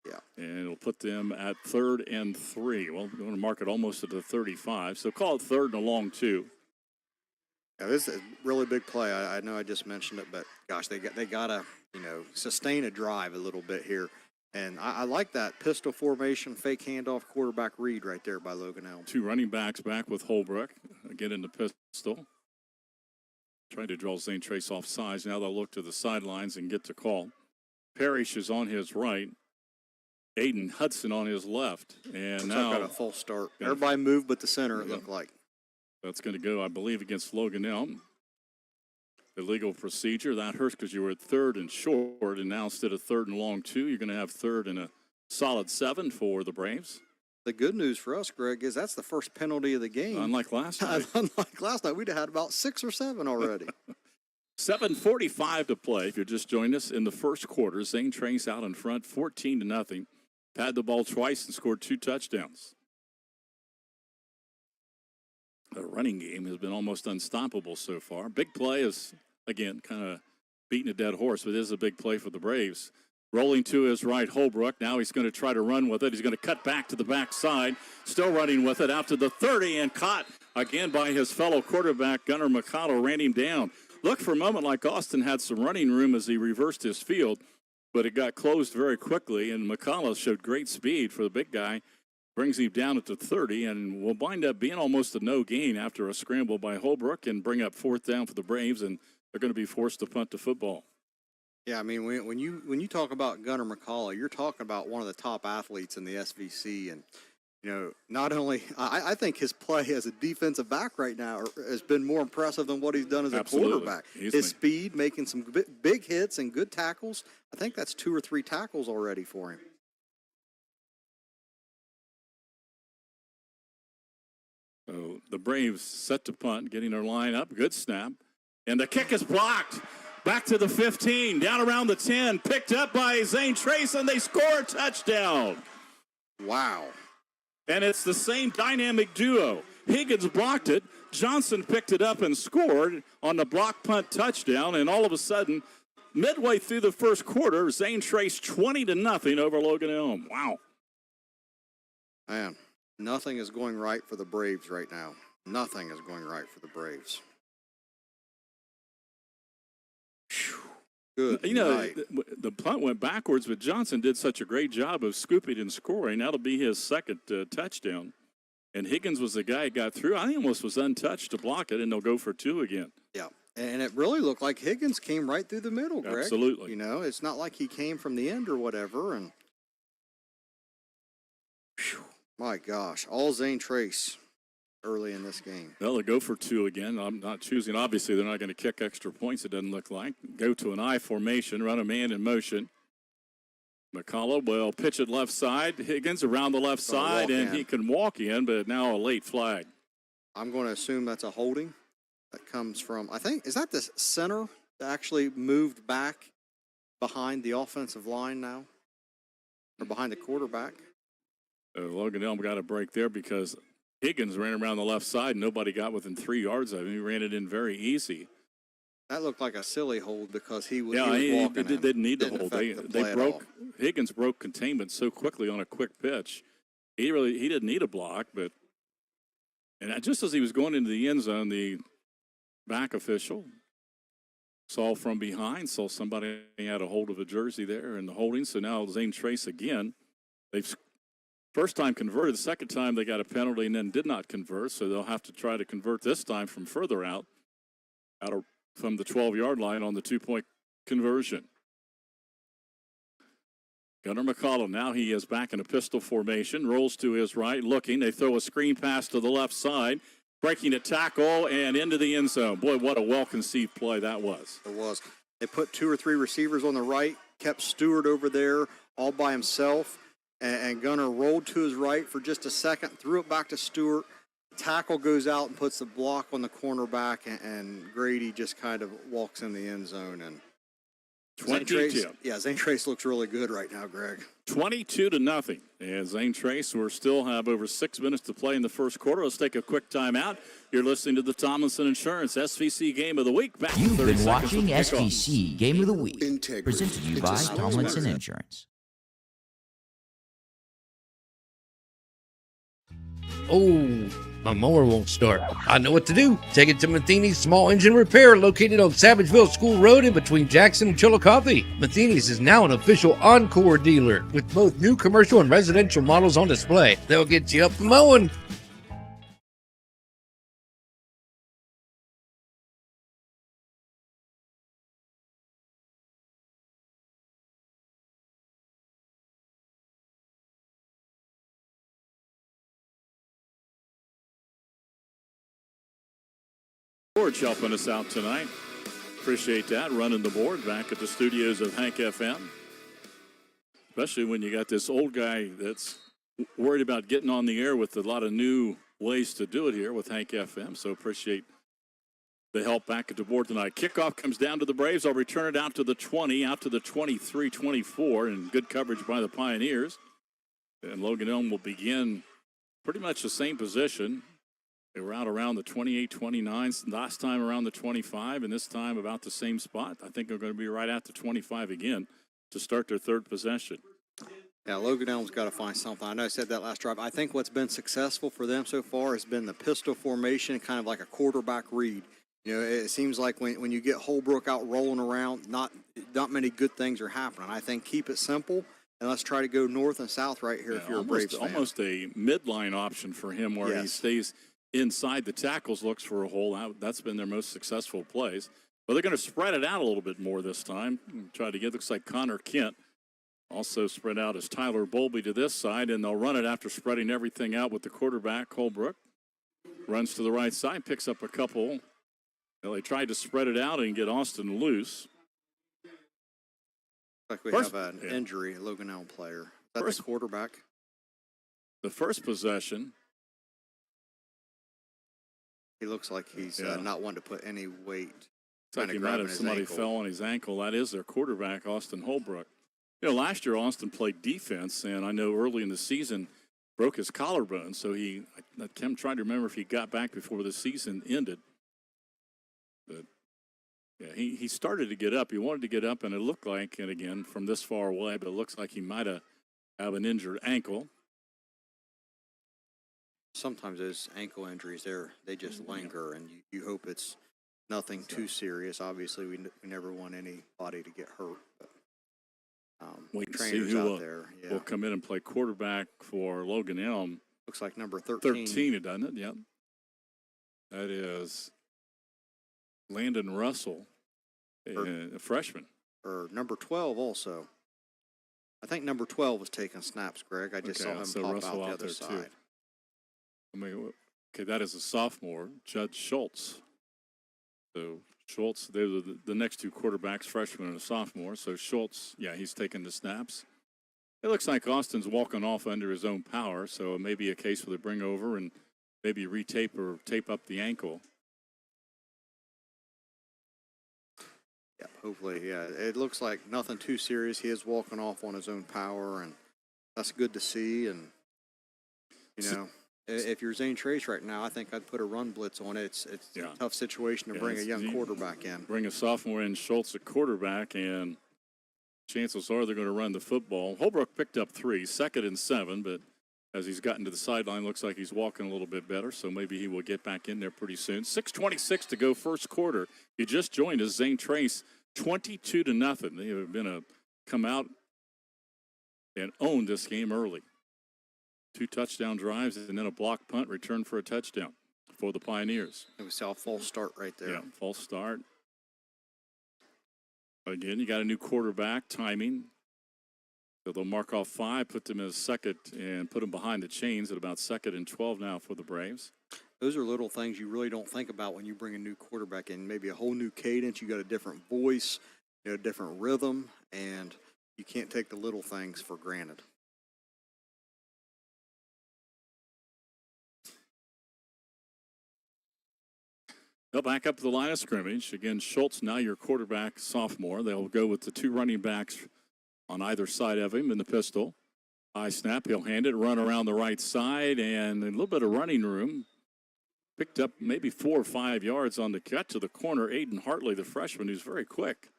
Yeah. And it'll put them at 3rd and 3. Well, we're going to mark it almost at the 35. So call it 3rd and a long 2. Yeah, this is a really big play. I know I just mentioned it, but gosh, they got to, sustain a drive a little bit here. And I like that pistol formation, fake handoff, quarterback read right there by Logan Elm. 2 running backs back with Holbrook. Again in the pistol. Trying to draw Zane Trace off sides. Now they'll look to the sidelines and get the call. Parrish is on his right. Aiden Hudson on his left. And now got a full start. Everybody moved but the center, it looked like. That's going to go, I believe, against Logan Elm. Illegal procedure. That hurts because you were at 3rd and short, and now instead of 3rd and long 2, you're going to have 3rd and a solid 7 for the Braves. The good news for us, Greg, is that's the first penalty of the game. Unlike last night. Unlike last night, we'd have had about 6 or 7 already. 7:45 to play. If you're just joining us in the first quarter, Zane Trace out in front, 14-0. Had the ball twice and scored 2 touchdowns. The running game has been almost unstoppable so far. Big play is, again, kind of beating a dead horse, but it is a big play for the Braves. Rolling to his right, Holbrook. Now he's going to try to run with it. He's going to cut back to the backside. Still running with it out to the 30 and caught again by his fellow quarterback, Gunnar McCullough, ran him down. Looked for a moment like Austin had some running room as he reversed his field, but it got closed very quickly, and McCullough showed great speed for the big guy. brings him down at the 30, and will wind up being almost a no gain after a scramble by Holbrook and bring up 4th down for the Braves, and they're going to be forced to punt the football. Yeah, I mean, when you talk about Gunnar McCullough, you're talking about one of the top athletes in the SVC, and not only I think his play as a defensive back right now has been more impressive than what he's done as a quarterback. His speed, making some big hits and good tackles. I think that's 2 or 3 tackles already for him. So the Braves set to punt, getting their line up. Good snap. And the kick is blocked. Back to the 15, down around the 10, picked up by Zane Trace, and they score a touchdown. Wow. And it's the same dynamic duo. Higgins blocked it. Johnson picked it up and scored on the block punt touchdown. And all of a sudden, midway through the first quarter, Zane Trace 20-0 over Logan Elm. Wow. Man, nothing is going right for the Braves right now. Nothing is going right for the Braves. Good night. The punt went backwards, but Johnson did such a great job of scooping and scoring. That'll be his second touchdown. And Higgins was the guy who got through. I think almost was untouched to block it, and they'll go for 2 again. Yeah, and it really looked like Higgins came right through the middle, Greg. Absolutely. It's not like he came from the end or whatever. And my gosh, all Zane Trace early in this game. Well, they go for 2 again. I'm not choosing. Obviously, they're not going to kick extra points, it doesn't look like. Go to an I formation, run a man in motion. McCullough will pitch it left side. Higgins around the left side, and he can walk in, but now a late flag. I'm going to assume that's a holding that comes from, I think, is that the center that actually moved back behind the offensive line now? Or behind the quarterback? Logan Elm got a break there because Higgins ran around the left side, and nobody got within 3 yards of him. He ran it in very easy. That looked like a silly hold because he was walking. They didn't need to hold. They broke. Higgins broke containment so quickly on a quick pitch. He didn't need a block, but just as he was going into the end zone, the back official saw from behind, saw somebody had a hold of a jersey there in the holding. So now Zane Trace again. They've first time converted. The second time they got a penalty and then did not convert. So they'll have to try to convert this time from further out from the 12-yard line on the 2-point conversion. Gunnar McCullough, now he is back in a pistol formation, rolls to his right, looking. They throw a screen pass to the left side, breaking a tackle and into the end zone. Boy, what a well-conceived play that was. It was. They put 2 or 3 receivers on the right, kept Stewart over there all by himself, and Gunnar rolled to his right for just a second, threw it back to Stewart. Tackle goes out and puts the block on the cornerback, and Grady just kind of walks in the end zone. And 22. Zane Trace looks really good right now, Greg. 22-0. And Zane Trace, we still have over 6 minutes to play in the first quarter. Let's take a quick timeout. You're listening to the Tomlinson Insurance SVC Game of the Week. Back You've to 30 been watching SVC Game of the Week, Integrity. presented to you by Tomlinson Insurance. Oh, my mower won't start. I know what to do. Take it to Matheny's Small Engine Repair, located on Savageville School Road in between Jackson and Chillicothe. Matheny's is now an official Encore dealer with both new commercial and residential models on display. They'll get you up mowing. George helping us out tonight. Appreciate that. Running the board back at the studios of Hank FM. Especially when you got this old guy that's worried about getting on the air with a lot of new ways to do it here with Hank FM. So appreciate the help back at the board tonight. Kickoff comes down to the Braves. I'll return it out to the 20, out to the 23-24, and good coverage by the Pioneers. And Logan Elm will begin pretty much the same position. They were out around the 28-29, last time around the 25, and this time about the same spot. I think they're going to be right at the 25 again to start their third possession. Yeah, Logan Elm's got to find something. I know I said that last drive. I think what's been successful for them so far has been the pistol formation, kind of like a quarterback read. It seems like when you get Holbrook out rolling around, not many good things are happening. I think keep it simple And let's try to go north and south right here if you're a Braves fan. Almost a midline option for him where he stays inside the tackles, looks for a hole. That's been their most successful plays. But they're going to spread it out a little bit more this time. Try to get, looks like Connor Kent also spread out as Tyler Bowlby to this side, and they'll run it after spreading everything out with the quarterback, Holbrook. Runs to the right side, picks up a couple. Well, they tried to spread it out and get Austin loose. Like we have an injury, a Logan Elm player. Is that the quarterback? The first possession. He looks like he's not one to put any weight. It's like he might have somebody fell on his ankle. That is their quarterback, Austin Holbrook. Last year Austin played defense, and I know early in the season broke his collarbone. So I'm trying to remember if he got back before the season ended. But yeah, he started to get up. He wanted to get up, and it looked like, and again from this far away, but it looks like he might have an injured ankle. Sometimes those ankle injuries, they just linger, and you hope it's nothing too serious. Obviously, we never want anybody to get hurt. But, wait to see who will come in and play quarterback for Logan Elm. Looks like number 13. 13, doesn't it? Yep. That is Landon Russell, a freshman. Or number 12 also. I think number 12 was taking snaps, Greg. I just saw him pop Russell out the other side. Too. That is a sophomore, Judd Schultz. So Schultz, they're the next two quarterbacks, freshman and a sophomore. So Schultz, he's taking the snaps. It looks like Austin's walking off under his own power, so it may be a case where they bring over and maybe retape or tape up the ankle. Yeah, hopefully, It looks like nothing too serious. He is walking off on his own power, and that's good to see. And, if you're Zane Trace right now, I think I'd put a run blitz on it. It's a tough situation to bring a young quarterback in. Bring a sophomore in, Schultz at quarterback, and chances are they're going to run the football. Holbrook picked up 3, 2nd and 7, but as he's gotten to the sideline, looks like he's walking a little bit better, so maybe he will get back in there pretty soon. 6:26 to go, first quarter. You just joined us, Zane Trace, 22-0. They have come out and owned this game early. 2 touchdown drives and then a block punt return for a touchdown for the Pioneers. We saw a false start right there. Yeah, false start. Again, you got a new quarterback, timing. So they'll mark off 5, put them as second, and put them behind the chains at about 2nd and 12 now for the Braves. Those are little things you really don't think about when you bring a new quarterback in. Maybe a whole new cadence. You got a different voice, a different rhythm, and you can't take the little things for granted. They'll back up to the line of scrimmage. Again, Schultz, now your quarterback, sophomore. They'll go with the 2 running backs on either side of him in the pistol. High snap, he'll hand it, run around the right side, and a little bit of running room. Picked up maybe 4 or 5 yards on the cut to the corner. Aiden Hartley, the freshman, who's very quick.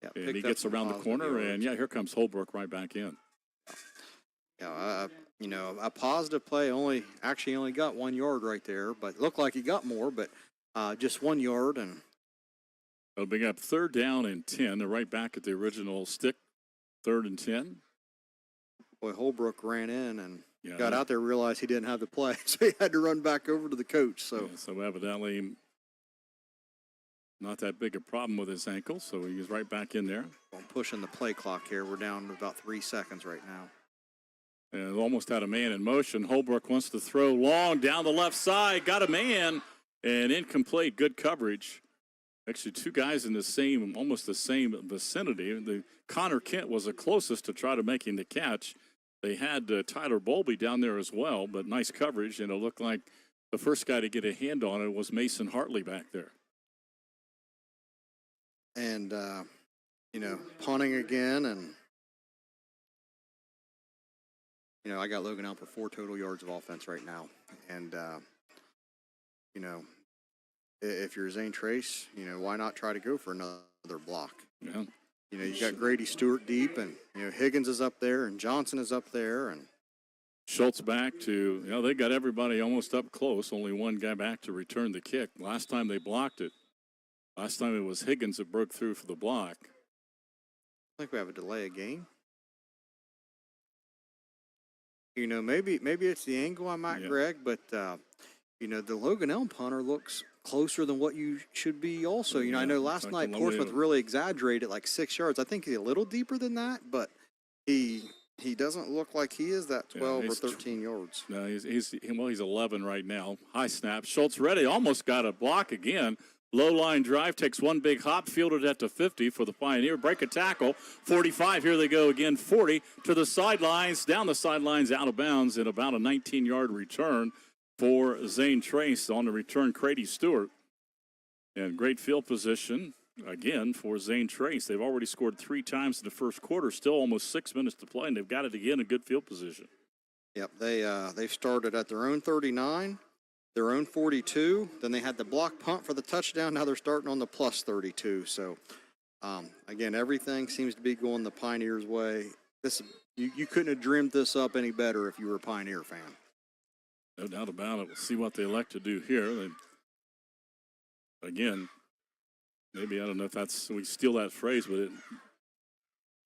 Yeah, and he gets around the corner, and here comes Holbrook right back in. Yeah, a positive play only got 1 yard right there, but looked like he got more, but just 1 yard. And they'll bring up 3rd down and 10. They're right back at the original stick, 3rd and 10. Boy, Holbrook ran in and got out there, realized he didn't have the play, so he had to run back over to the coach. So evidently not that big a problem with his ankle, so he was right back in there. I'm pushing the play clock here. We're down to about 3 seconds right now. And almost had a man in motion. Holbrook wants to throw long down the left side. Got a man and incomplete. Good coverage. Actually, 2 guys in almost the same vicinity. Connor Kent was the closest to try to making the catch. They had Tyler Bowlby down there as well, but nice coverage. And it looked like the first guy to get a hand on it was Mason Hartley back there. And, punting again and. I got Logan Elm for 4 total yards of offense right now. And, if you're Zane Trace, why not try to go for another block? Yeah. You got Grady Stewart deep, and, Higgins is up there, and Johnson is up there. And Schultz back to, they got everybody almost up close. Only 1 guy back to return the kick. Last time they blocked it. Last time it was Higgins that broke through for the block. I think we have a delay of game. You know, maybe it's the angle I'm at, Greg, but you know, the Logan Elm punter looks closer than what you should be also. You know, I know last night Portsmouth really exaggerated like 6 yards. I think he's a little deeper than that, but he doesn't look like he is that 12 or 13 yards. No, he's 11 right now. High snap. Schultz ready. Almost got a block again. Low line drive, takes one big hop, fielded at the 50 for the Pioneer. Break a tackle. 45, here they go again. 40 to the sidelines, down the sidelines, out of bounds, and about a 19-yard return for Zane Trace on the return, Crady Stewart. And great field position, again, for Zane Trace. They've already scored 3 times in the first quarter, still almost 6 minutes to play, and they've got it again in good field position. Yep, they've started at their own 39. Their own 42, then they had the block punt for the touchdown. Now they're starting on the plus 32. So, again, everything seems to be going the Pioneers' way. You couldn't have dreamed this up any better if you were a Pioneer fan. No doubt about it. We'll see what they elect to do here. Again, maybe, I don't know if we steal that phrase, but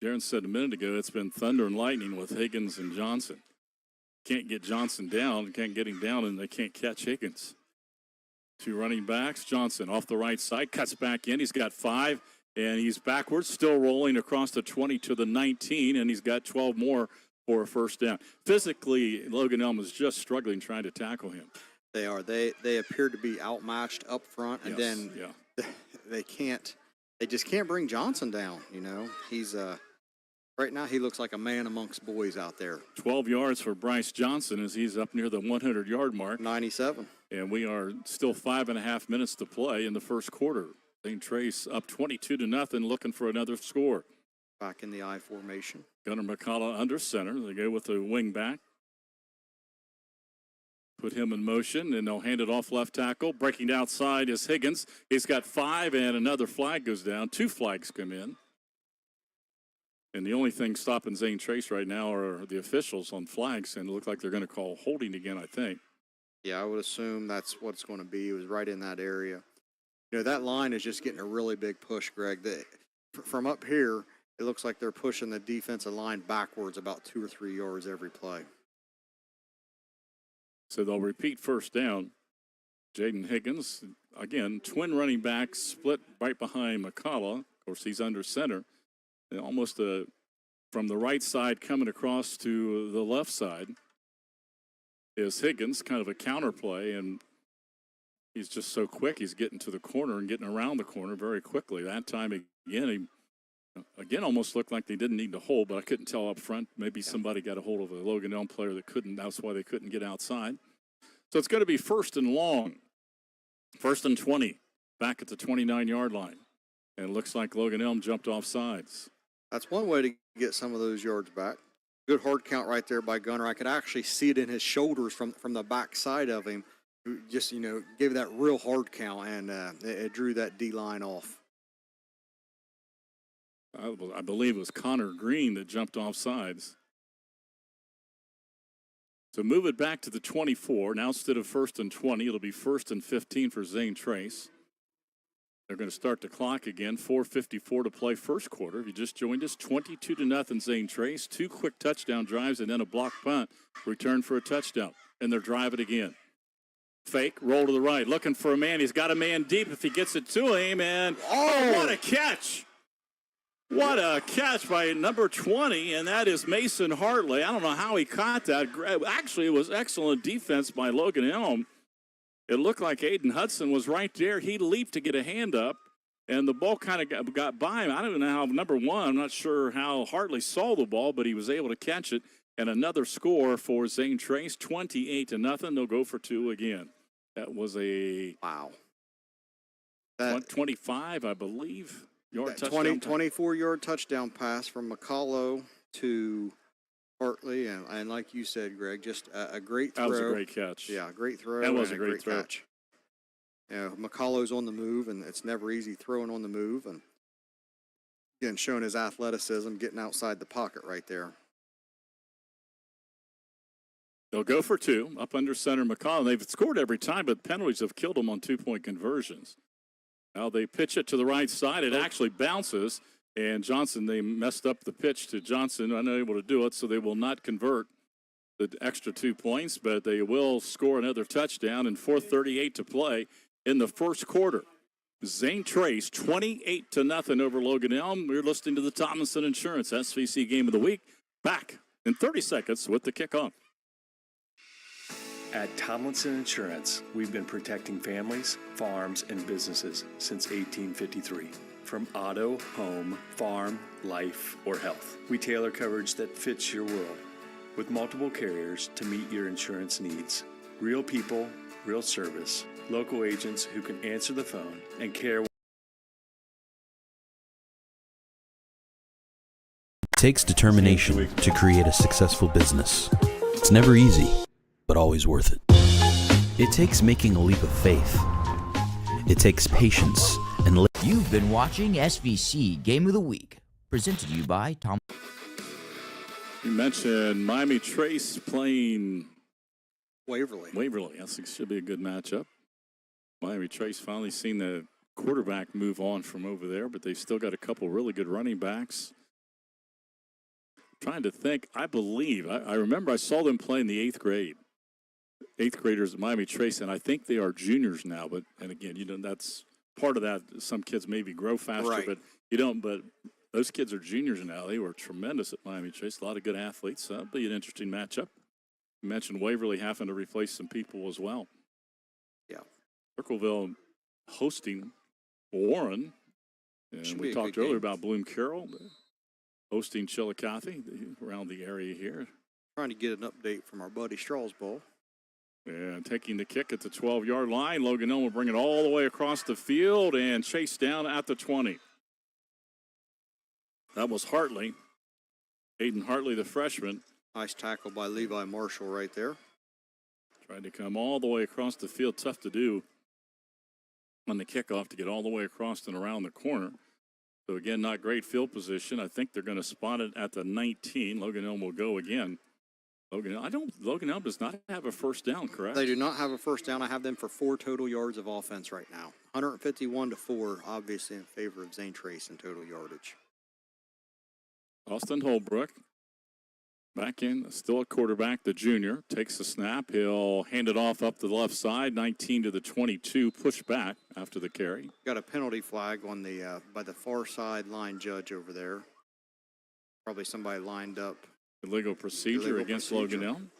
Darren said a minute ago, it's been thunder and lightning with Higgins and Johnson. Can't get Johnson down, can't get him down, and they can't catch Higgins. 2 running backs. Johnson off the right side, cuts back in. He's got 5, and he's backwards, still rolling across the 20 to the 19, and he's got 12 more for a first down. Physically, Logan Elm is just struggling trying to tackle him. They are. They appear to be outmatched up front, and then they just can't bring Johnson down, you know. He's right now, he looks like a man amongst boys out there. 12 yards for Bryce Johnson as he's up near the 100-yard mark. 97. And we are still 5.5 minutes to play in the first quarter. Zane Trace up 22-0, looking for another score. Back in the I formation. Gunnar McCullough under center. They go with the wing back. Put him in motion, and they'll hand it off left tackle. Breaking outside is Higgins. He's got 5, and another flag goes down. 2 flags come in. And the only thing stopping Zane Trace right now are the officials on flags, and it looks like they're going to call holding again, I think. Yeah, I would assume that's what it's going to be. It was right in that area. You know, that line is just getting a really big push, Greg. From up here, it looks like they're pushing the defensive line backwards about 2 or 3 yards every play. So they'll repeat first down. Jaden Higgins, again, twin running backs split right behind McCullough. Of course, he's under center. And almost from the right side coming across to the left side is Higgins, kind of a counter play, and he's just so quick. He's getting to the corner and getting around the corner very quickly. That time again, he almost looked like they didn't need to hold, but I couldn't tell up front. Maybe somebody got a hold of a Logan Elm player that couldn't. That's why they couldn't get outside. So it's going to be 1st and long. 1st and 20, back at the 29-yard line. And it looks like Logan Elm jumped off sides. That's one way to get some of those yards back. Good hard count right there by Gunnar. I could actually see it in his shoulders from the back side of him. Just, you know, gave that real hard count, and it drew that D-line off. I believe it was Connor Green that jumped off sides. So move it back to the 24. Now instead of 1st and 20, it'll be 1st and 15 for Zane Trace. They're going to start the clock again. 4:54 to play first quarter. If you just joined us, 22-0 Zane Trace. 2 quick touchdown drives and then a block punt. Return for a touchdown. And they're driving again. Fake, roll to the right. Looking for a man. He's got a man deep if he gets it to him. And what a catch. What a catch by number 20, and that is Mason Hartley. I don't know how he caught that. Actually, it was excellent defense by Logan Elm. It looked like Aiden Hudson was right there. He leaped to get a hand up, and the ball kind of got by him. I don't even know how, number 1, I'm not sure how Hartley saw the ball, but he was able to catch it. And another score for Zane Trace, 28-0. They'll go for 2 again. That was a 25, I believe. 24-yard touchdown pass from McCullough to Hartley, and like you said, Greg, just a great throw. That was a great catch. Yeah, great throw. That was a great throw. Catch. You know, McCullough's on the move, and it's never easy throwing on the move, and again, showing his athleticism, getting outside the pocket right there. They'll go for 2, up under center McCullough. They've scored every time, but penalties have killed them on 2-point conversions. Now they pitch it to the right side. It actually bounces, and Johnson, they messed up the pitch to Johnson, unable to do it, so they will not convert. the extra 2 points, but they will score another touchdown and 4:38 to play in the first quarter. Zane Trace, 28-0 over Logan Elm. We're listening to the Tomlinson Insurance SVC Game of the Week. Back in 30 seconds with the kickoff. At Tomlinson Insurance, we've been protecting families, farms, and businesses since 1853. From auto, home, farm, life, or health, we tailor coverage that fits your world with multiple carriers to meet your insurance needs. Real people, real service, local agents who can answer the phone and care. It takes determination to create a successful business. It's never easy, but always worth it. It takes making a leap of faith. It takes patience and You've been watching SVC Game of the Week, presented to you by Tom. You mentioned Miami Trace playing Waverly. Yes, it should be a good matchup. Miami Trace finally seen the quarterback move on from over there, but they've still got a couple really good running backs. Trying to think, I remember I saw them play in the 8th grade. 8th graders at Miami Trace, and I think they are juniors now. But and again, that's part of that. Some kids maybe grow faster, right. But you don't. But those kids are juniors now. They were tremendous at Miami Trace. A lot of good athletes. That'll be an interesting matchup. You mentioned Waverly having to replace some people as well. Yeah. Circleville hosting Warren. And we talked earlier about Bloom Carroll hosting Chillicothe around the area here. Trying to get an update from our buddy Strasbourg. And taking the kick at the 12-yard line. Logan Elm will bring it all the way across the field and chase down at the 20. That was Hartley. Aiden Hartley, the freshman. Nice tackle by Levi Marshall right there. Tried to come all the way across the field. Tough to do on the kickoff to get all the way across and around the corner. So, again, not great field position. I think they're going to spot it at the 19. Logan Elm will go again. Logan Elm does not have a first down, correct? They do not have a first down. I have them for 4 total yards of offense right now. 151-4, obviously in favor of Zane Trace in total yardage. Austin Holbrook back in, still a quarterback, the junior, takes the snap. He'll hand it off up to the left side, 19 to the 22, push back after the carry. Got a penalty flag on the by the far side line judge over there. Probably somebody lined up. Illegal procedure against Logan Elm.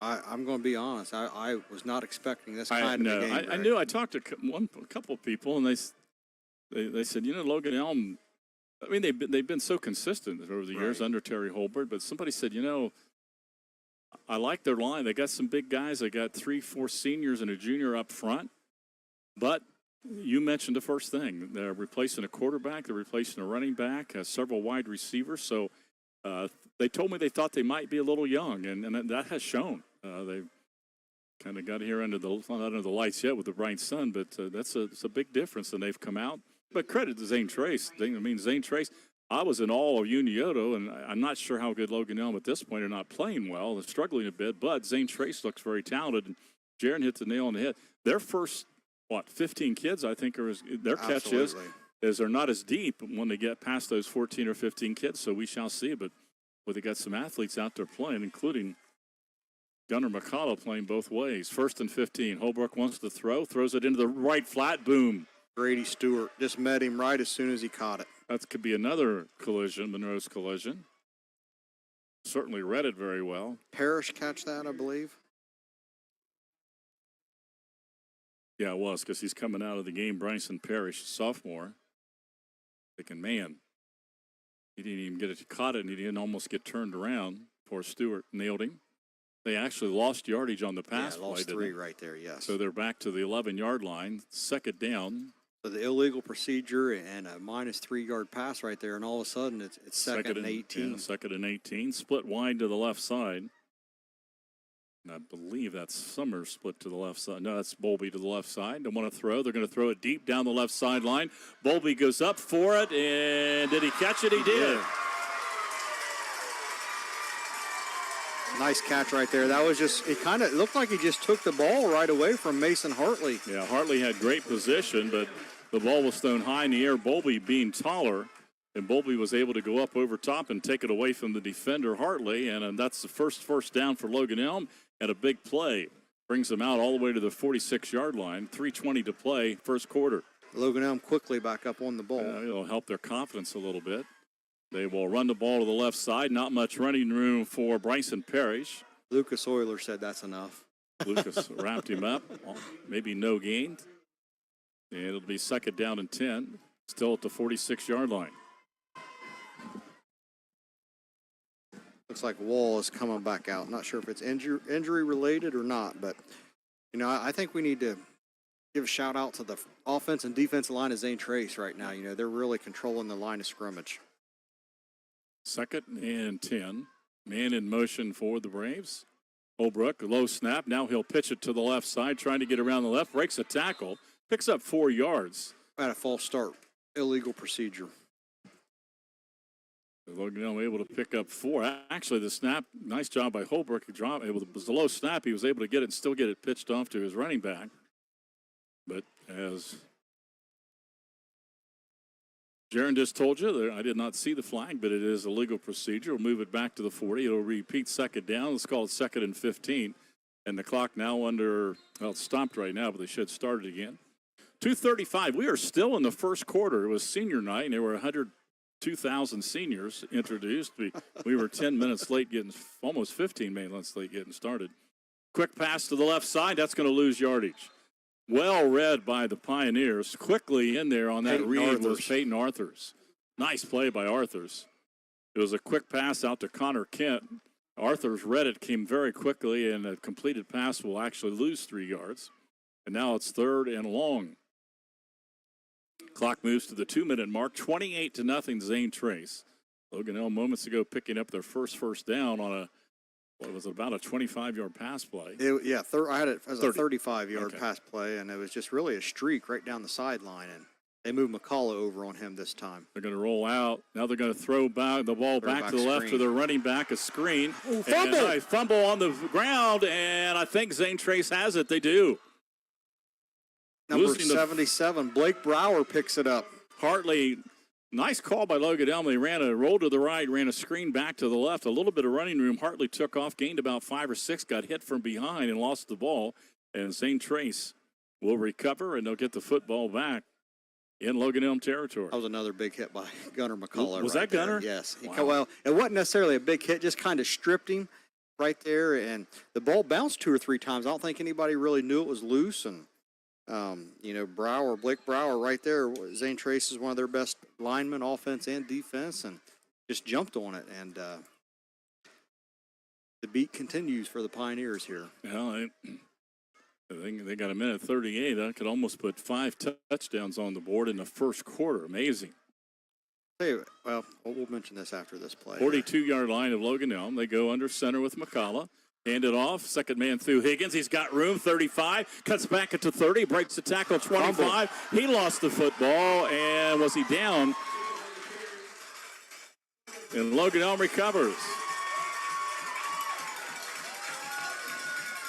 I'm going to be honest. I was not expecting this kind of a game. I knew. I talked to a couple of people, and they said, Logan Elm. I mean, they've been so consistent over the years under Terry Holbert. But somebody said, I like their line. They got some big guys. They got 3-4 seniors and a junior up front. But you mentioned the first thing. They're replacing a quarterback. They're replacing a running back, several wide receivers. So they told me they thought they might be a little young, and that has shown. They kind of got here not under the lights yet with the bright sun, but it's a big difference, and they've come out. But credit to Zane Trace. Zane Trace, I was in awe of Unioto, and I'm not sure how good Logan Elm at this point are not playing well. They're struggling a bit, but Zane Trace looks very talented. And Jaron hit the nail on the head. Their first 15 kids, I think, their catch is they're not as deep when they get past those 14 or 15 kids, so we shall see. But they got some athletes out there playing, including Gunnar McCullough playing both ways. 1st and 15. Holbrook wants to throws it into the right flat, boom. Grady Stewart just met him right as soon as he caught it. That could be another collision, Monroe's collision. Certainly read it very well. Parrish catch that, I believe. Yeah, it was, because he's coming out of the game. Bryson Parrish, sophomore. Thinking, man, he didn't even get it, caught it, and he didn't almost get turned around. Poor Stewart nailed him. They actually lost yardage on the pass play. Lost 3 right there, yes. So they're back to the 11-yard line, 2nd down. So the illegal procedure and a minus 3-yard pass right there, and all of a sudden it's 2nd and 18. Yeah, 2nd and 18, split wide to the left side. And I believe that's Summers split to the left side. No, that's Bowlby to the left side. They want to throw. They're going to throw it deep down the left sideline. Bowlby goes up for it, and did he catch it? He did. Nice catch right there. That was it kind of looked like he just took the ball right away from Mason Hartley. Yeah, Hartley had great position, but the ball was thrown high in the air. Bowlby, being taller, and Bowlby was able to go up over top and take it away from the defender, Hartley, and that's the first down for Logan Elm, and a big play. Brings them out all the way to the 46-yard line, 3:20 to play, first quarter. Logan Elm quickly back up on the ball. It'll help their confidence a little bit. They will run the ball to the left side. Not much running room for Bryson Parrish. Lucas Euler said that's enough. Lucas wrapped him up. Maybe no gain. And it'll be second down and 10. Still at the 46-yard line. Looks like Wall is coming back out. Not sure if it's injury related or not, but, you know, I think we need to give a shout out to the offense and defensive line of Zane Trace right now. You know, they're really controlling the line of scrimmage. Second and 10. Man in motion for the Braves. Holbrook, a low snap. Now he'll pitch it to the left side, trying to get around the left. Breaks a tackle. Picks up 4 yards. At a false start. Illegal procedure. Logan Elm able to pick up 4. Actually, the snap, nice job by Holbrook. It was a low snap. He was able to get it and still get it pitched off to his running back. But as Jaron just told you, I did not see the flag, but it is a legal procedure. We'll move it back to the 40. It'll repeat second down. Let's call it second and 15. And the clock now it's stopped right now, but they should start it again. 2:35. We are still in the first quarter. It was senior night, and there were 102,000 seniors introduced. We were 10 minutes late almost 15 minutes late getting started. Quick pass to the left side. That's going to lose yardage. Well read by the Pioneers. Quickly in there on that read was Peyton Arthurs. Nice play by Arthurs. It was a quick pass out to Connor Kent. Arthurs read it, came very quickly, and a completed pass will actually lose 3 yards. And now it's third and long. Clock moves to the 2-minute mark. 28-0 Zane Trace. Logan Elm moments ago picking up their first down on about a 25-yard pass play. I had it as a 35-yard pass play, and it was just really a streak right down the sideline, and they moved McCullough over on him this time. They're going to roll out. Now they're going to throw the ball back to the left to their running back, a screen. Fumble! And a fumble on the ground, and I think Zane Trace has it. They do. Number 77, Blake Brower picks it up. Hartley, nice call by Logan Elm. They ran a roll to the right, ran a screen back to the left. A little bit of running room. Hartley took off, gained about 5 or 6, got hit from behind and lost the ball. And Zane Trace will recover, and they'll get the football back in Logan Elm territory. That was another big hit by Gunnar McCullough. Was that Gunnar? Yes. Wow. Well, it wasn't necessarily a big hit, just kind of stripped him right there, and the ball bounced 2 or 3 times. I don't think anybody really knew it was loose, and Blake Brower right there, Zane Trace is one of their best linemen, offense and defense, and just jumped on it. And the beat continues for the Pioneers here. Well, I think they got a minute 38. That could almost put 5 touchdowns on the board in the first quarter. Amazing. Hey, well, we'll mention this after this play. 42-yard line of Logan Elm. They go under center with McCullough. Hand it off. Second man through Higgins. He's got room. 35. Cuts back into 30. Breaks the tackle. 25. He lost the football. And was he down? And Logan Elm recovers.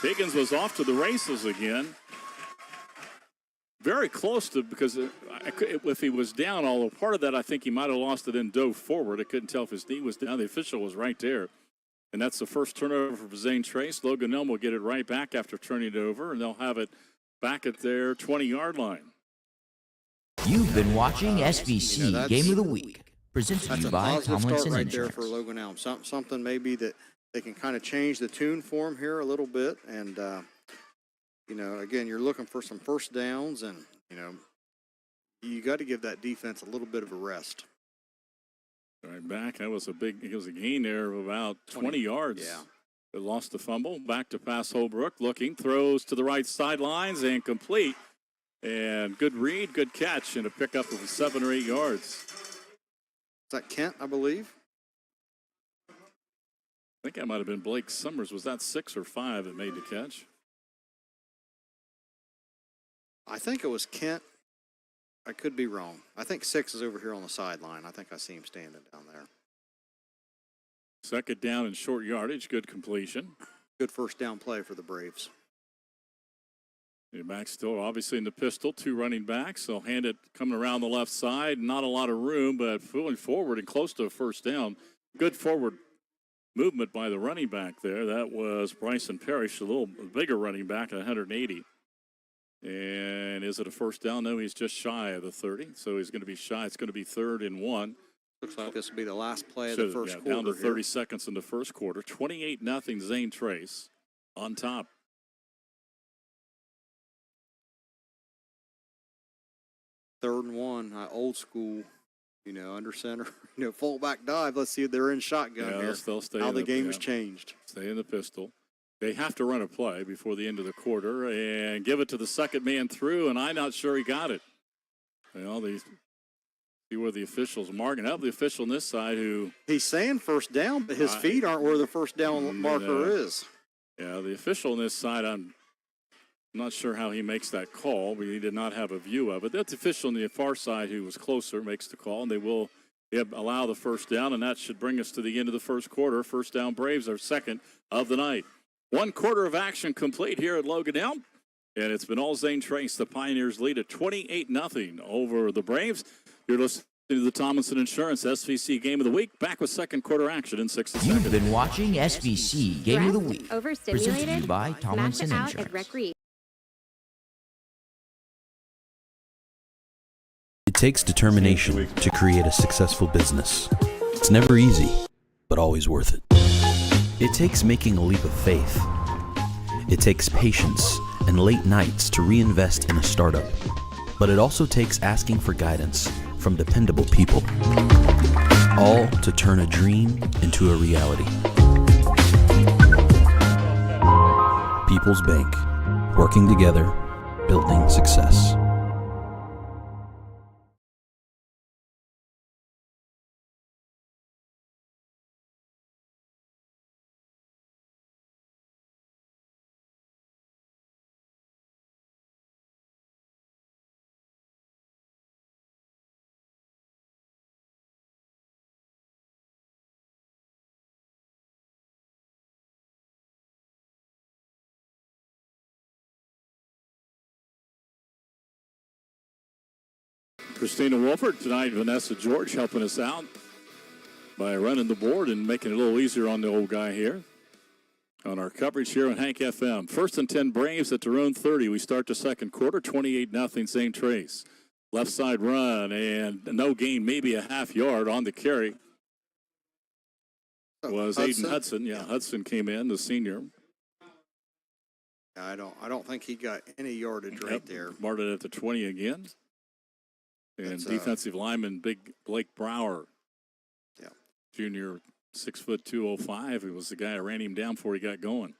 Higgins was off to the races again. Very close to, because if he was down, although part of that I think he might have lost it and dove forward. I couldn't tell if his knee was down. The official was right there. And that's the first turnover for Zane Trace. Logan Elm will get it right back after turning it over, and they'll have it back at their 20-yard line. You've been watching SBC Game of the Week, presented to you by Tomlinson start right Insurance. there for Logan Elm. Something maybe that they can kind of change the tune for him here a little bit. And, again, you're looking for some first downs, and, you got to give that defense a little bit of a rest. Right back. It was a gain there of about 20 yards. Yeah. They lost the fumble. Back to pass Holbrook. Looking. Throws to the right sidelines and complete. And good read, good catch, and a pickup of 7 or 8 yards. Is that Kent, I believe? I think that might have been Blake Summers. Was that 6 or 5 that made the catch? I think it was Kent. I could be wrong. I think 6 is over here on the sideline. I think I see him standing down there. Second down and short yardage. Good completion. Good first down play for the Braves. Back still obviously in the pistol, 2 running backs. They'll hand it coming around the left side. Not a lot of room, but going forward and close to a first down. Good forward movement by the running back there. That was Bryson Parrish, a little bigger running back at 180. And is it a first down? No, he's just shy of the 30. So he's going to be shy. It's going to be 3rd and 1. Looks like this will be the last play of the first quarter. Down to 30 seconds in the first quarter. 28-0 Zane Trace on top. Third and 1, old school, under center, fullback dive. Let's see if they're in shotgun here. They'll stay how the game has changed. Stay in the pistol. They have to run a play before the end of the quarter and give it to the second man through, and I'm not sure he got it. They see where the official's marking up. The official on this side who... He's saying first down, but his feet aren't where the first down marker is. Yeah, the official on this side, I'm not sure how he makes that call, but he did not have a view of it. That's the official on the far side who was closer makes the call, and they will allow the first down, and that should bring us to the end of the first quarter. First down Braves are second of the night. 1 quarter of action complete here at Logan Elm, and it's been all Zane Trace. The Pioneers lead at 28-0 over the Braves. You're listening to the Tomlinson Insurance SVC Game of the Week. Back with second quarter action in 60 seconds. You've been watching SVC Game of the Week. Presented to you by Tomlinson Insurance. It takes determination to create a successful business. It's never easy, but always worth it. It takes making a leap of faith. It takes patience and late nights to reinvest in a startup. But it also takes asking for guidance from dependable people. All to turn a dream into a reality. People's Bank. Working together, building success. Christina Wolford tonight, Vanessa George helping us out by running the board and making it a little easier on the old guy here on our coverage here on Hank FM. 1st and 10 Braves at their own 30. We start the second quarter, 28-0 Zane Trace. Left side run and no gain, maybe a half yard on the carry. Was Aiden Hudson. Yeah, Hudson came in, the senior. I don't think he got any yardage right there. Marked it at the 20 again. And defensive lineman, big Blake Brower. Yeah. Junior, 6'2", 205. He was the guy who ran him down before he got going.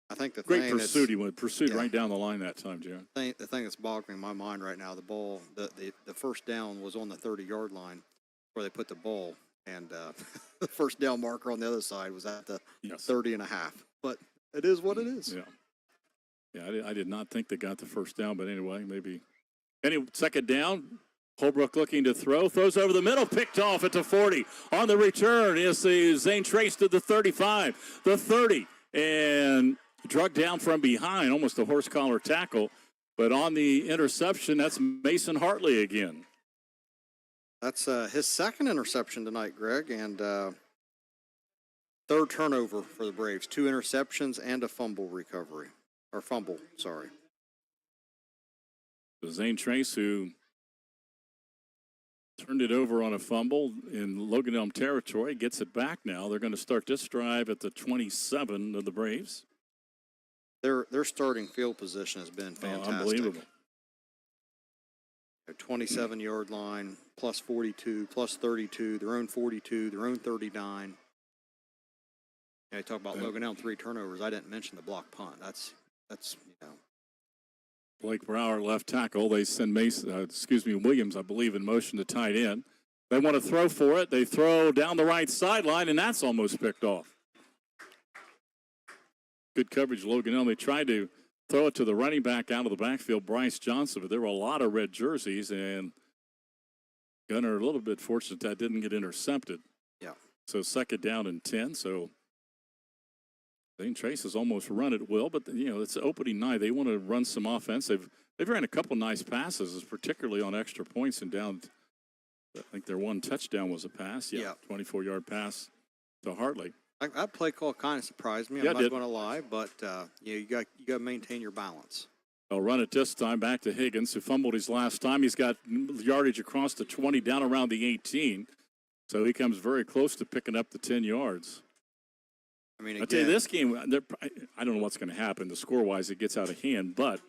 I think the great pursuit. He went right down the line that time, Jaron. The thing that's boggling my mind right now, the ball, the first down was on the 30-yard line where they put the ball, and the first down marker on the other side was at the 30 and a half. But it is what it is. Yeah, I did not think they got the first down, but anyway, maybe. Second down. Holbrook looking to throw, throws over the middle, picked off at the 40. On the return is the Zane Trace to the 35, the 30, and drugged down from behind, almost a horse collar tackle. But on the interception, that's Mason Hartley again. That's his second interception tonight, Greg, and third turnover for the Braves. 2 interceptions and a fumble recovery. Or fumble, sorry. The Zane Trace, who turned it over on a fumble in Logan Elm territory, gets it back now. They're going to start this drive at the 27 of the Braves. Their starting field position has been fantastic. Unbelievable. A 27-yard line, plus 42, plus 32, their own 42, their own 39. You talk about Logan Elm, 3 turnovers. I didn't mention the block punt. That's Blake Brower, left tackle. They send Williams, I believe, in motion to tight end. They want to throw for it. They throw down the right sideline, and that's almost picked off. Good coverage, Logan Elm. They tried to throw it to the running back out of the backfield, Bryce Johnson, but there were a lot of red jerseys, and Gunner a little bit fortunate that didn't get intercepted. Yeah. So second down and 10, so Zane Trace has almost run at will, but it's opening night. They want to run some offense. They've ran a couple nice passes, particularly on extra points and down. I think their one touchdown was a pass. 24-yard pass to Hartley. That play call kind of surprised me. I'm not going to lie, but you got to maintain your balance. They'll run it this time back to Higgins, who fumbled his last time. He's got yardage across the 20, down around the 18. So he comes very close to picking up the 10 yards. I mean, I'll tell you, this game, I don't know what's going to happen. The score-wise, it gets out of hand. But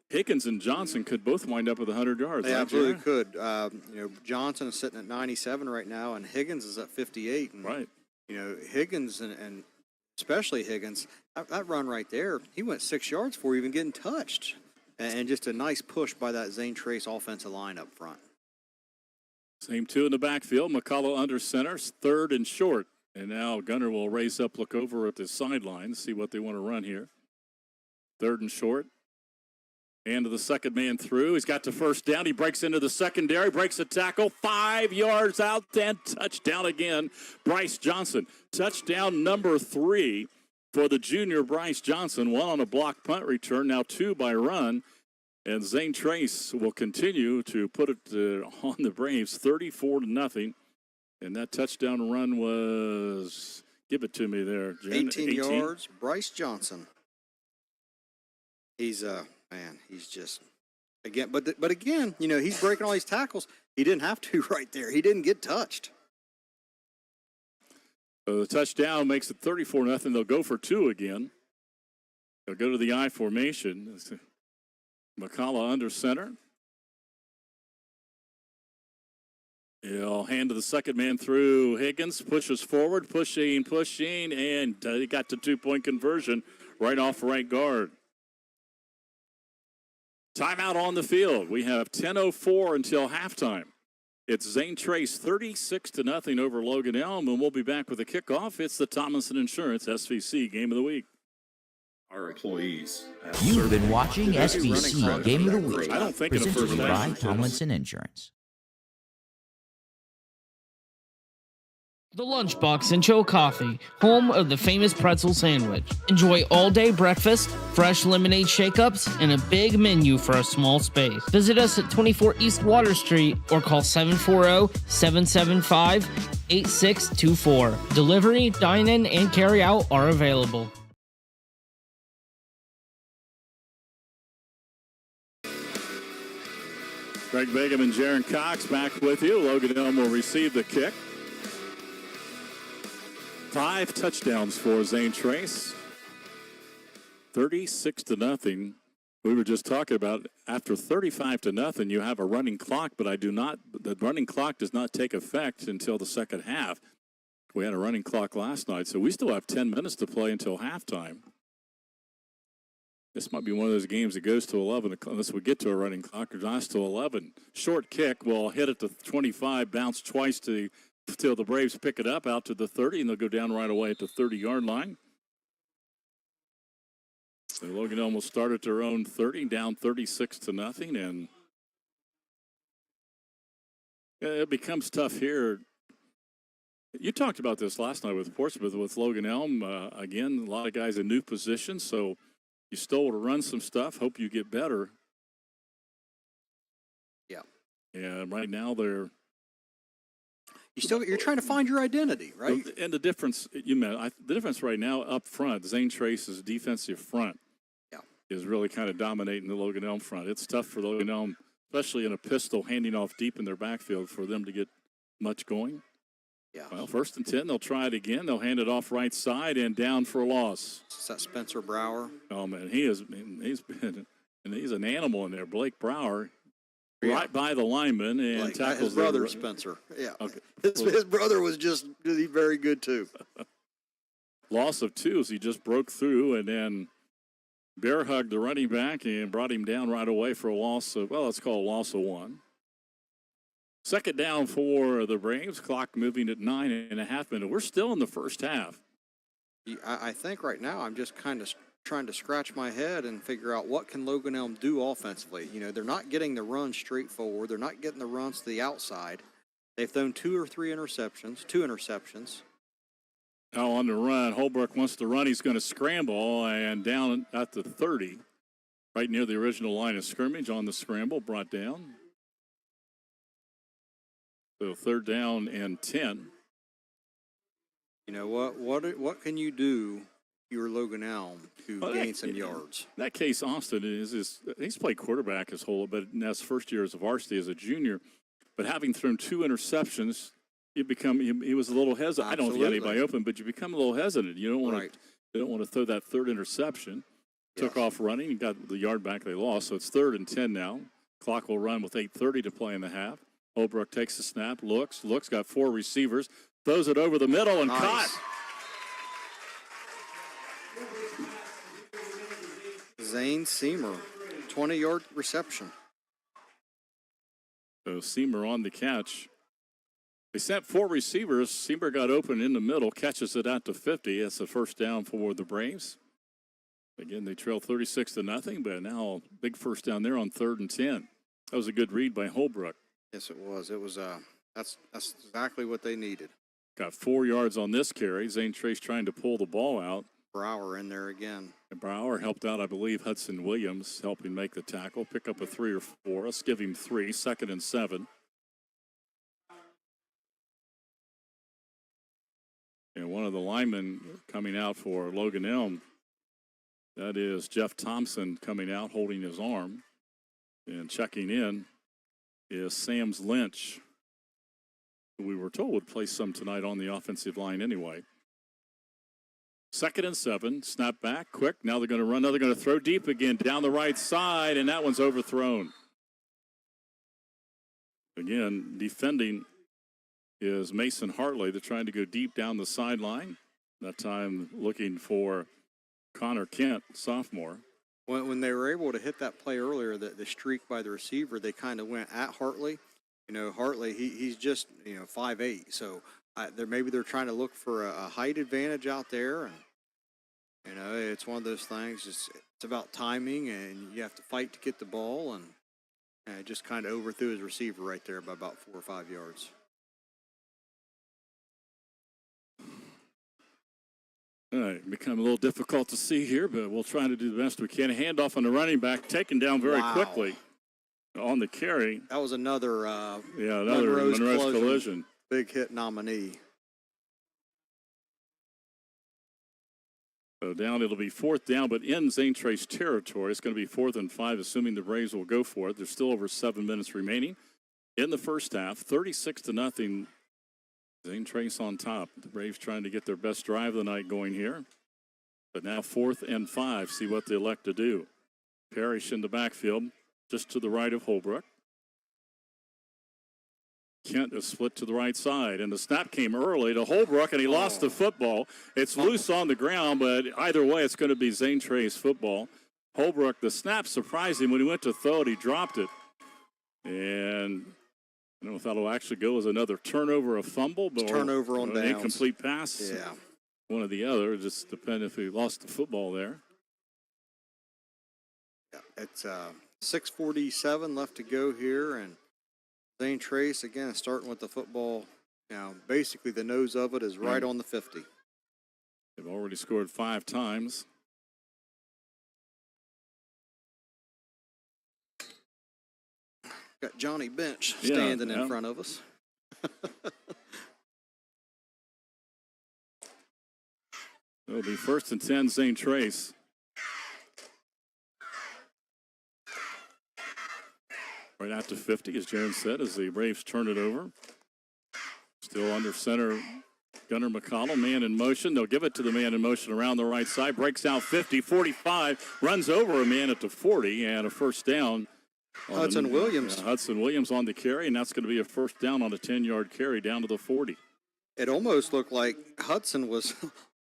Higgins and Johnson could both wind up with 100 yards. They absolutely could. Johnson is sitting at 97 right now, and Higgins is at 58. And, right. Higgins and especially Higgins, that run right there, he went 6 yards before even getting touched. And just a nice push by that Zane Trace offensive line up front. Same two in the backfield. McCullough under center, 3rd and short. And now Gunner will raise up, look over at the sideline, see what they want to run here. 3rd and short. And to the second man through. He's got the first down. He breaks into the secondary, breaks a tackle, 5 yards out, and touchdown again. Bryce Johnson. Touchdown number 3 for the junior Bryce Johnson. 1 on a block punt return, now 2 by run. And Zane Trace will continue to put it on the Braves, 34-0. And that touchdown run was, give it to me there, Jen. 18 yards, Bryce Johnson. He's he's just, again, but again, he's breaking all these tackles. He didn't have to right there. He didn't get touched. So the touchdown makes it 34-0. They'll go for 2 again. They'll go to the I formation. McCullough under center. He'll hand to the second man through. Higgins pushes forward, pushing, and he got the 2-point conversion right off right guard. Timeout on the field. We have 10:04 until halftime. It's Zane Trace 36-0 over Logan Elm, and we'll be back with a kickoff. It's the Tomlinson Insurance SVC Game of the Week. Our employees. You've been watching SVC Game of the Week. I don't think presented to you by Tomlinson Insurance. The Lunchbox and Chill Coffee, home of the famous pretzel sandwich. Enjoy all-day breakfast, fresh lemonade shake-ups, and a big menu for a small space. Visit us at 24 East Water Street or call 740-775-8624. Delivery, dine-in, and carry-out are available. Greg Begum and Jaron Cox back with you. Logan Elm will receive the kick. 5 touchdowns for Zane Trace. 36-0. We were just talking about after 35-0, you have a running clock, but the running clock does not take effect until the second half. We had a running clock last night, so we still have 10 minutes to play until halftime. This might be one of those games that goes to 11 unless we get to a running clock. It lasts to 11. Short kick will hit at the 25, bounce twice till the Braves pick it up out to the 30, and they'll go down right away at the 30-yard line. So Logan Elm will start at their own 30, down 36-0, and it becomes tough here. You talked about this last night with Portsmouth, with Logan Elm. Again, a lot of guys in new positions, so you still want to run some stuff, hope you get better. Yeah. And right now you're trying to find your identity, right? And the difference the difference right now up front, Zane Trace's defensive front is really kind of dominating the Logan Elm front. It's tough for Logan Elm, especially in a pistol, handing off deep in their backfield for them to get much going. Yeah. Well, 1st and 10, they'll try it again. They'll hand it off right side and down for a loss. Is that Spencer Brower? Oh, man, he's an animal in there. Blake Brower. Right by the lineman and tackles his brother, Spencer. Yeah. Okay. His brother was just very good, too. Loss of 2 as he just broke through and then bear hugged the running back and brought him down right away for a loss of, let's call a loss of 1. Second down for the Braves. Clock moving at 9.5 minutes. We're still in the first half. I think right now I'm just kind of trying to scratch my head and figure out what can Logan Elm do offensively. They're not getting the run straight forward. They're not getting the runs to the outside. They've thrown 2 or 3 interceptions, 2 interceptions. Now on the run, Holbrook wants to run. He's going to scramble, and down at the 30, right near the original line of scrimmage on the scramble, brought down. So 3rd down and 10. You know, what can you do if you're Logan Elm to gain some yards? In that case, Austin he's played quarterback his whole, but in his first year as a varsity as a junior. But having thrown 2 interceptions, he was a little hesitant. I don't know if you got anybody open, but you become a little hesitant. You don't want to throw that 3rd interception. Took off running and got the yard back they lost. So it's 3rd and 10 now. Clock will run with 8:30 to play in the half. Holbrook takes the snap, looks, got 4 receivers, throws it over the middle and caught. Zane Seymour, 20-yard reception. So Seymour on the catch. They sent 4 receivers. Seymour got open in the middle, catches it out to 50. That's the first down for the Braves. Again, they trail 36-0, but now big first down there on 3rd and 10. That was a good read by Holbrook. Yes, it was. It was. That's exactly what they needed. Got 4 yards on this carry. Zane Trace trying to pull the ball out. Brower in there again. And Brower helped out, I believe, Hudson Williams, helping make the tackle. Pick up a 3 or 4. Let's give him 3. 2nd and 7. And one of the linemen coming out for Logan Elm, that is Jeff Thompson coming out holding his arm. And checking in is Sams Lynch, who we were told would play some tonight on the offensive line anyway. 2nd and 7, snap back, quick. Now they're going to run. Now they're going to throw deep again down the right side, and that one's overthrown. Again, defending is Mason Hartley. They're trying to go deep down the sideline. That time looking for Connor Kent, sophomore. When they were able to hit that play earlier, the streak by the receiver, they kind of went at Hartley. You know, Hartley, he's just, 5'8". So maybe they're trying to look for a height advantage out there. And, it's one of those things. It's about timing, and you have to fight to get the ball. And just kind of overthrew his receiver right there by about 4 or 5 yards. All right, become a little difficult to see here, but we'll try to do the best we can. A handoff on the running back, taken down very quickly on the carry. That was another Monroe's collision. Big hit nominee. So down, it'll be 4th down, but in Zane Trace territory. It's going to be 4th and 5, assuming the Braves will go for it. There's still over 7 minutes remaining in the first half, 36-0. Zane Trace on top. The Braves trying to get their best drive of the night going here. But now 4th and 5. See what they elect to do. Parrish in the backfield, just to the right of Holbrook. Kent is split to the right side, and the snap came early to Holbrook, and he lost the football. It's loose on the ground, but either way, it's going to be Zane Trace football. Holbrook, the snap surprised him when he went to throw it. He dropped it. And I don't know if that'll actually go as another turnover, a fumble, but turnover on downs. Incomplete pass. Yeah. One or the other, just depend if he lost the football there. Yeah, it's 6:47 left to go here, and Zane Trace, again, starting with the football. Now, basically, the nose of it is right on the 50. They've already scored 5 times. Got Johnny Bench standing in front of us. It'll be 1st and 10, Zane Trace. Right out to 50, as Jaron said, as the Braves turn it over. Still under center, Gunnar McConnell, man in motion. They'll give it to the man in motion around the right side. Breaks out 50, 45, runs over a man at the 40, and a first down. Hudson Williams. Hudson Williams on the carry, and that's going to be a first down on a 10-yard carry down to the 40. It almost looked like Hudson was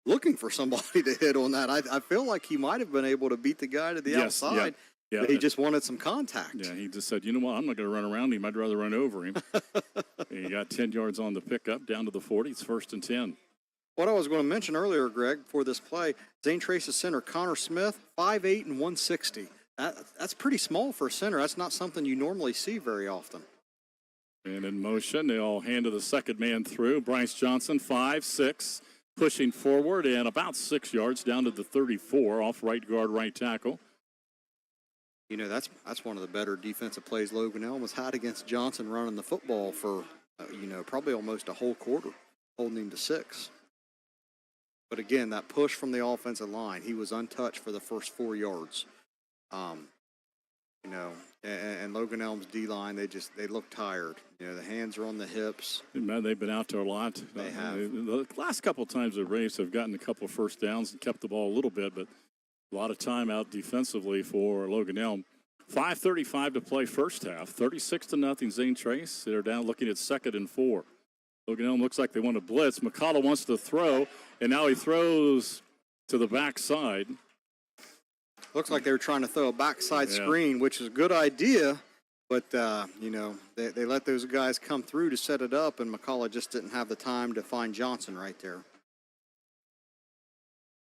looking for somebody to hit on that. I feel like he might have been able to beat the guy to the outside. Yeah. But he just wanted some contact. Yeah, he just said, you know what, I'm not going to run around him. I'd rather run over him. He got 10 yards on the pickup, down to the 40. It's 1st and 10. What I was going to mention earlier, Greg, for this play, Zane Trace's center, Connor Smith, 5'8" and 160. That's pretty small for a center. That's not something you normally see very often. And in motion, they all hand to the second man through. Bryce Johnson, 5'6", pushing forward and about 6 yards down to the 34 off right guard, right tackle. You know, that's one of the better defensive plays Logan Elm has had against Johnson running the football for, probably almost a whole quarter, holding him to 6. But again, that push from the offensive line, he was untouched for the first 4 yards. And Logan Elm's D-line, they look tired. You know, the hands are on the hips. Man, they've been out there a lot. They have. The last couple of times the Braves have gotten a couple of first downs and kept the ball a little bit, but a lot of time out defensively for Logan Elm. 5:35 to play first half. 36-0 Zane Trace. They're down looking at 2nd and 4. Logan Elm looks like they want to blitz. McCullough wants to throw, and now he throws to the backside. Looks like they were trying to throw a backside screen, which is a good idea, but, they let those guys come through to set it up, and McCullough just didn't have the time to find Johnson right there.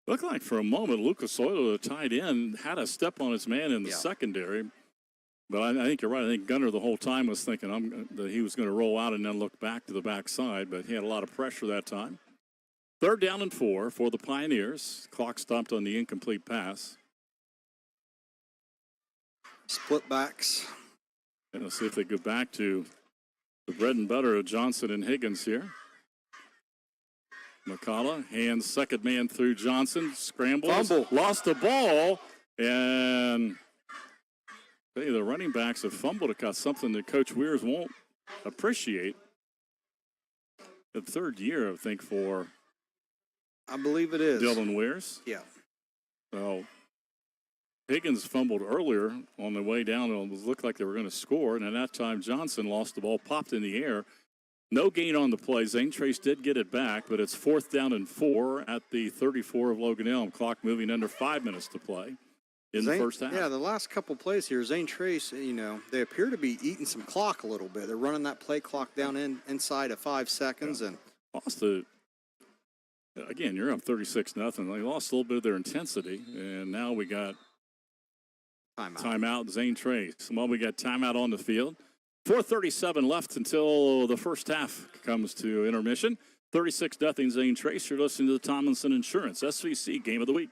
Looked like for a moment Lucas Oilo, the tight end, had a step on his man in the secondary. But I think you're right. I think Gunner the whole time was thinking that he was going to roll out and then look back to the backside, but he had a lot of pressure that time. 3rd down and 4 for the Pioneers. Clock stopped on the incomplete pass. Split backs. And let's see if they go back to the bread and butter of Johnson and Higgins here. McCullough hands second man through Johnson, scrambles, lost the ball, and the running backs have fumbled. It got something that Coach Weirs won't appreciate. The 3rd year, I think, for I believe it is Dylan Weirs. Yeah. So Higgins fumbled earlier on the way down. It looked like they were going to score, and at that time Johnson lost the ball, popped in the air. No gain on the play. Zane Trace did get it back, but it's 4th down and 4 at the 34 of Logan Elm. Clock moving under 5 minutes to play in the first half. Yeah, the last couple plays here, Zane Trace, they appear to be eating some clock a little bit. They're running that play clock down inside of 5 seconds. And lost the, again, you're up 36-0. They lost a little bit of their intensity, and now we got timeout, Zane Trace. Well, we got timeout on the field. 4:37 left until the first half comes to intermission. 36-0 Zane Trace. You're listening to the Tomlinson Insurance SVC Game of the Week.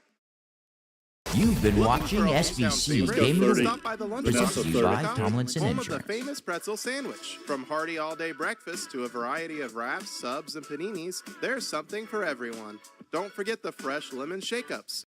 You've been watching SVC Game of the Week, presented to you by Tomlinson home Insurance. of the famous pretzel sandwich. From hearty all-day breakfast to a variety of wraps, subs, and paninis, there's something for everyone. Don't forget the fresh lemon shake-ups.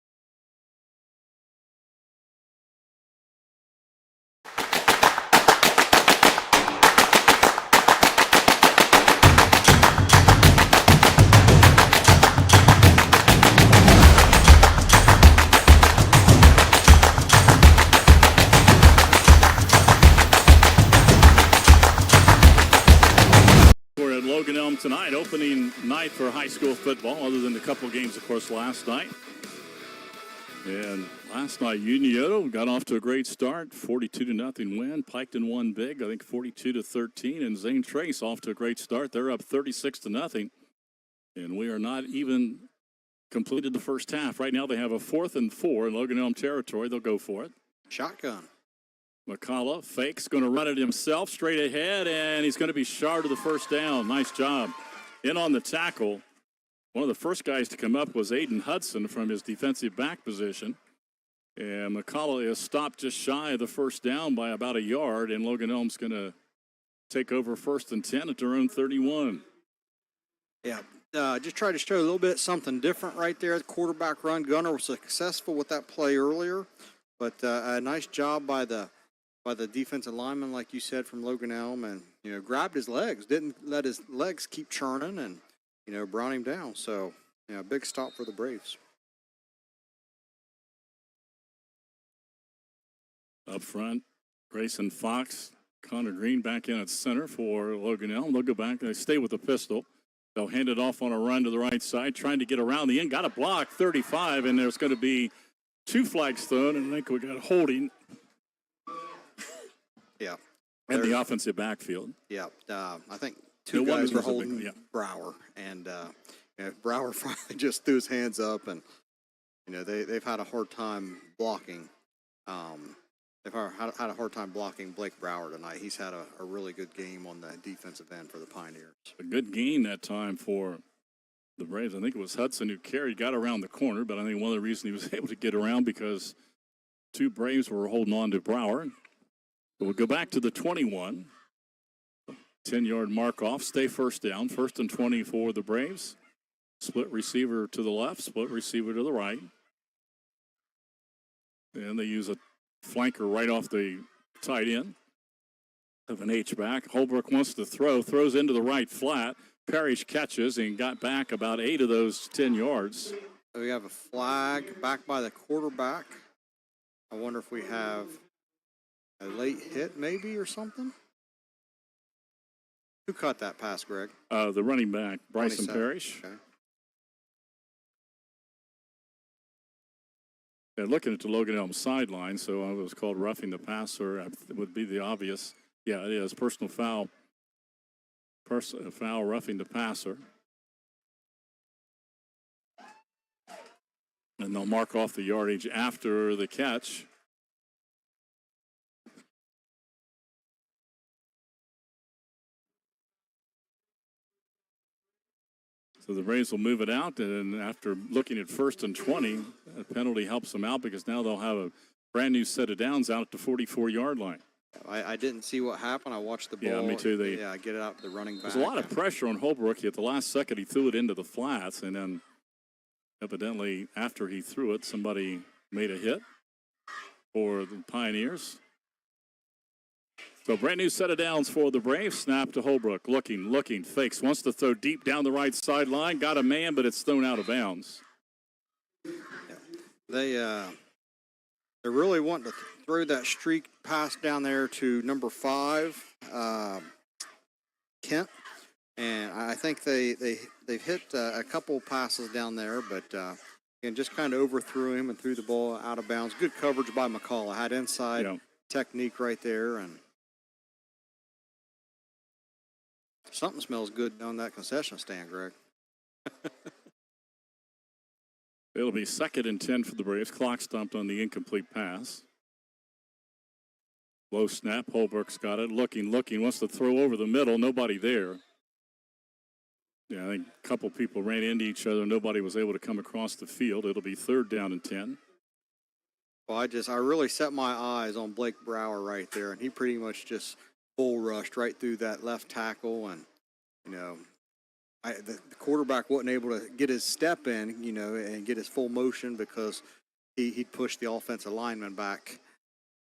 Logan Elm tonight, opening night for high school football, other than a couple games, of course, last night. And last night, Unioto got off to a great start, 42-0 win. Piketon won big, I think 42-13. And Zane Trace off to a great start. They're up 36-0. And we are not even completed the first half. Right now, they have a 4th and 4 in Logan Elm territory. They'll go for it. Shotgun. McCullough fakes, going to run it himself straight ahead, and he's going to be shard of the first down. Nice job. In on the tackle. One of the first guys to come up was Aiden Hudson from his defensive back position. And McCullough is stopped just shy of the first down by about a yard, and Logan Elm's going to take over 1st and 10 at their own 31. Yeah, just try to show a little bit something different right there. The quarterback run. Gunner was successful with that play earlier, but a nice job by the defensive lineman, like you said, from Logan Elm, and, grabbed his legs, didn't let his legs keep churning, and, brought him down. So, big stop for the Braves. Up front, Grayson Fox, Connor Green back in at center for Logan Elm. They'll go back. They stay with the pistol. They'll hand it off on a run to the right side, trying to get around the end. Got a block, 35, and there's going to be 2 flags thrown, and I think we got a holding. Yeah. And the offensive backfield. Yeah. I think 2 guys were holding Brower. And Brower finally just threw his hands up, and, they've had a hard time blocking. They've had a hard time blocking Blake Brower tonight. He's had a really good game on the defensive end for the Pioneers. A good gain that time for the Braves. I think it was Hudson who carried, got around the corner, but I think one of the reasons he was able to get around because two Braves were holding on to Brower. So we'll go back to the 21. 10-yard mark off, stay first down. 1st and 20 for the Braves. Split receiver to the left, split receiver to the right. And they use a flanker right off the tight end of an H-back. Holbrook wants to throw, throws into the right flat. Parrish catches and got back about 8 of those 10 yards. We have a flag back by the quarterback. I wonder if we have a late hit maybe or something. Who caught that pass, Greg? The running back, Bryson Parrish. Okay. Yeah, looking at the Logan Elm sideline, so it was called roughing the passer. It would be the obvious. Yeah, it is. Personal foul. Foul roughing the passer. And they'll mark off the yardage after the catch. So the Braves will move it out, and after looking at 1st and 20, a penalty helps them out because now they'll have a brand new set of downs out at the 44-yard line. I didn't see what happened. I watched the ball. Yeah, me too. Get it out to the running back. There's a lot of pressure on Holbrook. At the last second, he threw it into the flats, and then evidently after he threw it, somebody made a hit for the Pioneers. So brand new set of downs for the Braves. Snap to Holbrook. Looking, fakes. Wants to throw deep down the right sideline. Got a man, but it's thrown out of bounds. Yeah. They're really wanting to throw that streak pass down there to number 5, Kent. And I think they've hit a couple passes down there, but and just kind of overthrew him and threw the ball out of bounds. Good coverage by McCullough. Had inside technique right there, and something smells good on that concession stand, Greg. It'll be 2nd and 10 for the Braves. Clock stopped on the incomplete pass. Low snap. Holbrook's got it. Looking. Wants to throw over the middle. Nobody there. Yeah, I think a couple people ran into each other. Nobody was able to come across the field. It'll be 3rd down and 10. Well, I really set my eyes on Blake Brower right there, and he pretty much just bull rushed right through that left tackle, and the quarterback wasn't able to get his step in, and get his full motion because he'd pushed the offensive lineman back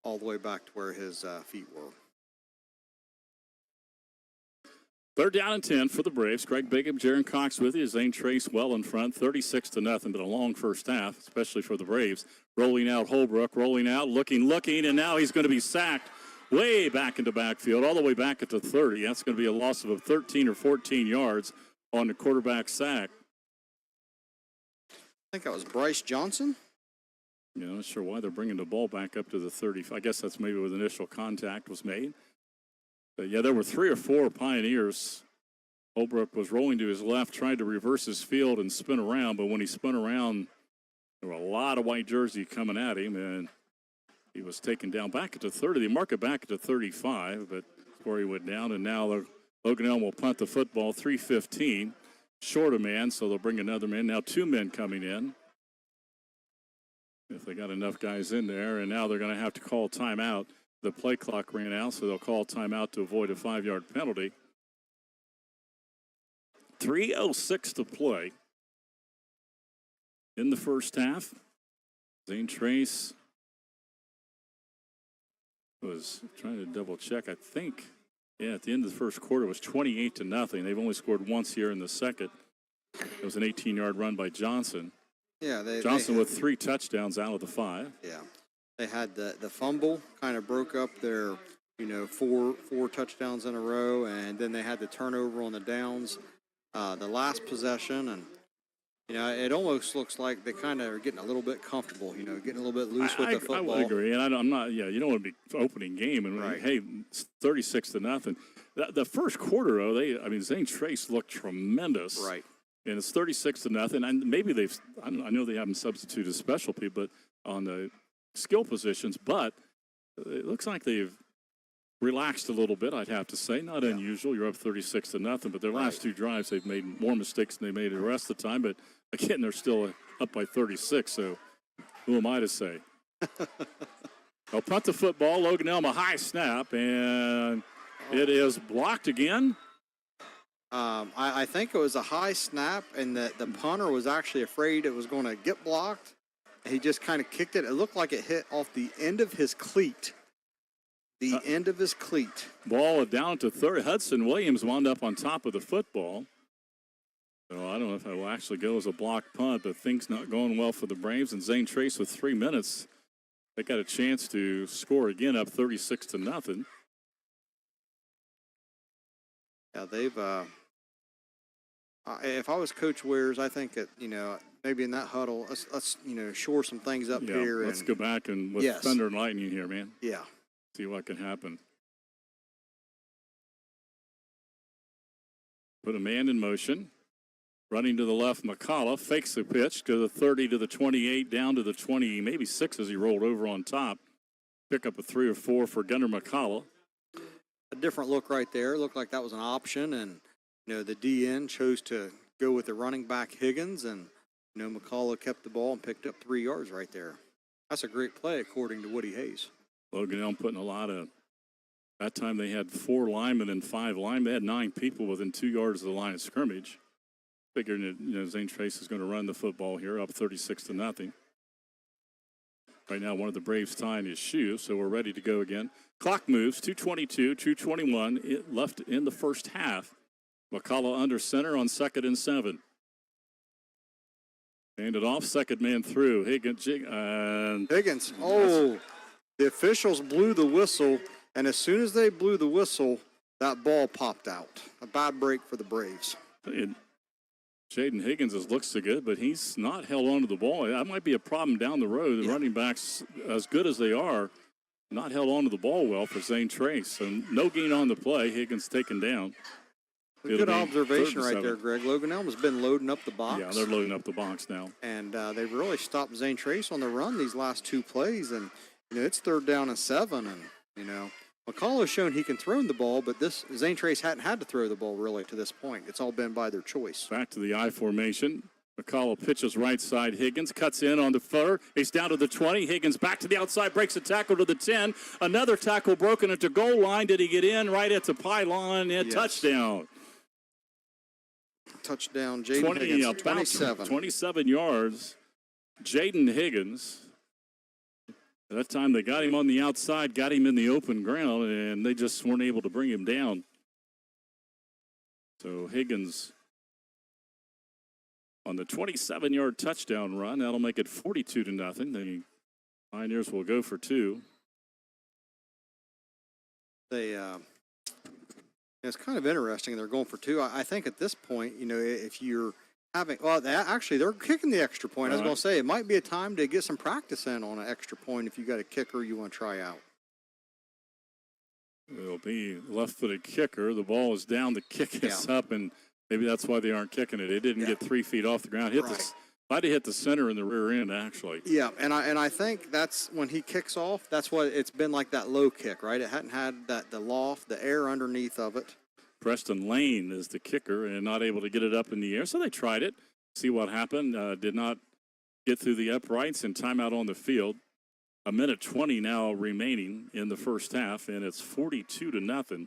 all the way back to where his feet were. 3rd down and 10 for the Braves. Greg Bigham, Jaron Cox with you. Zane Trace well in front, 36-0, but a long first half, especially for the Braves. Rolling out Holbrook, looking, and now he's going to be sacked way back into backfield, all the way back at the 30. That's going to be a loss of 13 or 14 yards on the quarterback sack. I think that was Bryce Johnson. Yeah, I'm not sure why they're bringing the ball back up to the 30. I guess that's maybe where the initial contact was made. But, yeah, there were 3 or 4 Pioneers. Holbrook was rolling to his left, tried to reverse his field and spin around, but when he spun around, there were a lot of white jersey coming at him, and he was taken down back at the 30. They mark it back at the 35, but where he went down, and now Logan Elm will punt the football, 3:15. Short a man, so they'll bring another man. Now 2 men coming in. If they got enough guys in there, and now they're going to have to call timeout. The play clock ran out, so they'll call timeout to avoid a 5-yard penalty. 3:06 to play in the first half. Zane Trace was trying to double check. I think, at the end of the first quarter, it was 28-0. They've only scored once here in the second. It was an 18-yard run by Johnson. Yeah, Johnson with 3 touchdowns out of the 5. Yeah, they had the fumble, kind of broke up their, 4 touchdowns in a row, and then they had the turnover on the downs, the last possession, and it almost looks like they kind of are getting a little bit comfortable, getting a little bit loose with the football. I would agree, and I'm not. Yeah, you don't want to be opening game, and right. Hey, it's 36-0. The first quarter, though, Zane Trace looked tremendous. Right. And it's 36-0, and maybe I know they haven't substituted special people, but on the skill positions, but it looks like they've relaxed a little bit, I'd have to say. Not unusual. You're up 36-0, but their last two drives, they've made more mistakes than they made the rest of the time. But, again, they're still up by 36, so who am I to say? They'll punt the football. Logan Elm, a high snap, and it is blocked again. I think it was a high snap, and the punter was actually afraid it was going to get blocked. He just kind of kicked it. It looked like it hit off the end of his cleat. The end of his cleat. Ball down to third. Hudson Williams wound up on top of the football. So I don't know if it will actually go as a blocked punt, but things not going well for the Braves. And Zane Trace with 3 minutes. They got a chance to score again, up 36-0. Yeah, they've. If I was Coach Wares, I think that maybe in that huddle, let's shore some things up here. Let's go back and with thunder and lightning here, man. Yeah. See what can happen. Put a man in motion. Running to the left, McCullough fakes the pitch to the 30 to the 28, down to the 20, maybe 6 as he rolled over on top. Pick up a 3 or 4 for Gunnar McCullough. A different look right there. Looked like that was an option, and the DN chose to go with the running back Higgins, and McCullough kept the ball and picked up 3 yards right there. That's a great play according to Woody Hayes. Logan Elm putting a lot of. That time they had 4 linemen and 5 linemen. They had 9 people within 2 yards of the line of scrimmage. Figuring that Zane Trace is going to run the football here, up 36-0. Right now, one of the Braves tying his shoe, so we're ready to go again. Clock moves, 2:22, 2:21 left in the first half. McCullough under center on 2nd and 7. Hand it off, second man through. Higgins. Oh, the officials blew the whistle, and as soon as they blew the whistle, that ball popped out. A bad break for the Braves. Jaden Higgins looks so good, but he's not held on to the ball. That might be a problem down the road. The running backs, as good as they are, not held on to the ball well for Zane Trace. So no gain on the play. Higgins taken down. Good observation right there, Greg. Logan Elm has been loading up the box. Yeah, they're loading up the box now. And they've really stopped Zane Trace on the run these last 2 plays. And, it's 3rd down and 7. And, McCullough's shown he can throw the ball, but Zane Trace hadn't had to throw the ball really to this point. It's all been by their choice. Back to the I formation. McCullough pitches right side. Higgins cuts in on the 4. He's down to the 20. Higgins back to the outside, breaks a tackle to the 10. Another tackle broken at the goal line. Did he get in right at the pylon? And touchdown. Touchdown, Jaden Higgins, 27. 27 yards. Jaden Higgins. That time they got him on the outside, got him in the open ground, and they just weren't able to bring him down. So Higgins on the 27-yard touchdown run. That'll make it 42-0. The Pioneers will go for 2. It's kind of interesting. They're going for 2. I think at this point, if you're they're kicking the extra point. I was going to say, it might be a time to get some practice in on an extra point if you got a kicker you want to try out. It'll be left-footed kicker. The ball is down. The kick is up, and maybe that's why they aren't kicking it. It didn't get 3 feet off the ground. Might have hit the center in the rear end, actually. Yeah, and I think that's when he kicks off. That's what it's been like, that low kick, right? It hadn't had the loft, the air underneath of it. Preston Lane is the kicker and not able to get it up in the air. So they tried it, see what happened. Did not get through the uprights, and timeout on the field. 1:20 now remaining in the first half, and it's 42-0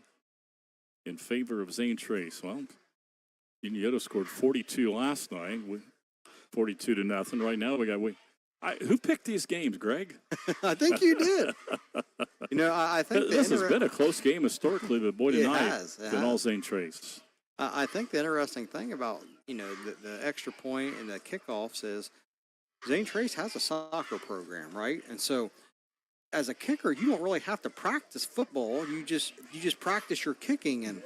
in favor of Zane Trace. Well, Unioto scored 42 last night, 42-0. Right now we got who picked these games, Greg? I think you did. I think this has been a close game historically, but boy, tonight it's been all Zane Trace. I think the interesting thing about the extra point and the kickoffs is Zane Trace has a soccer program, right? And so, as a kicker, you don't really have to practice football. You just practice your kicking, and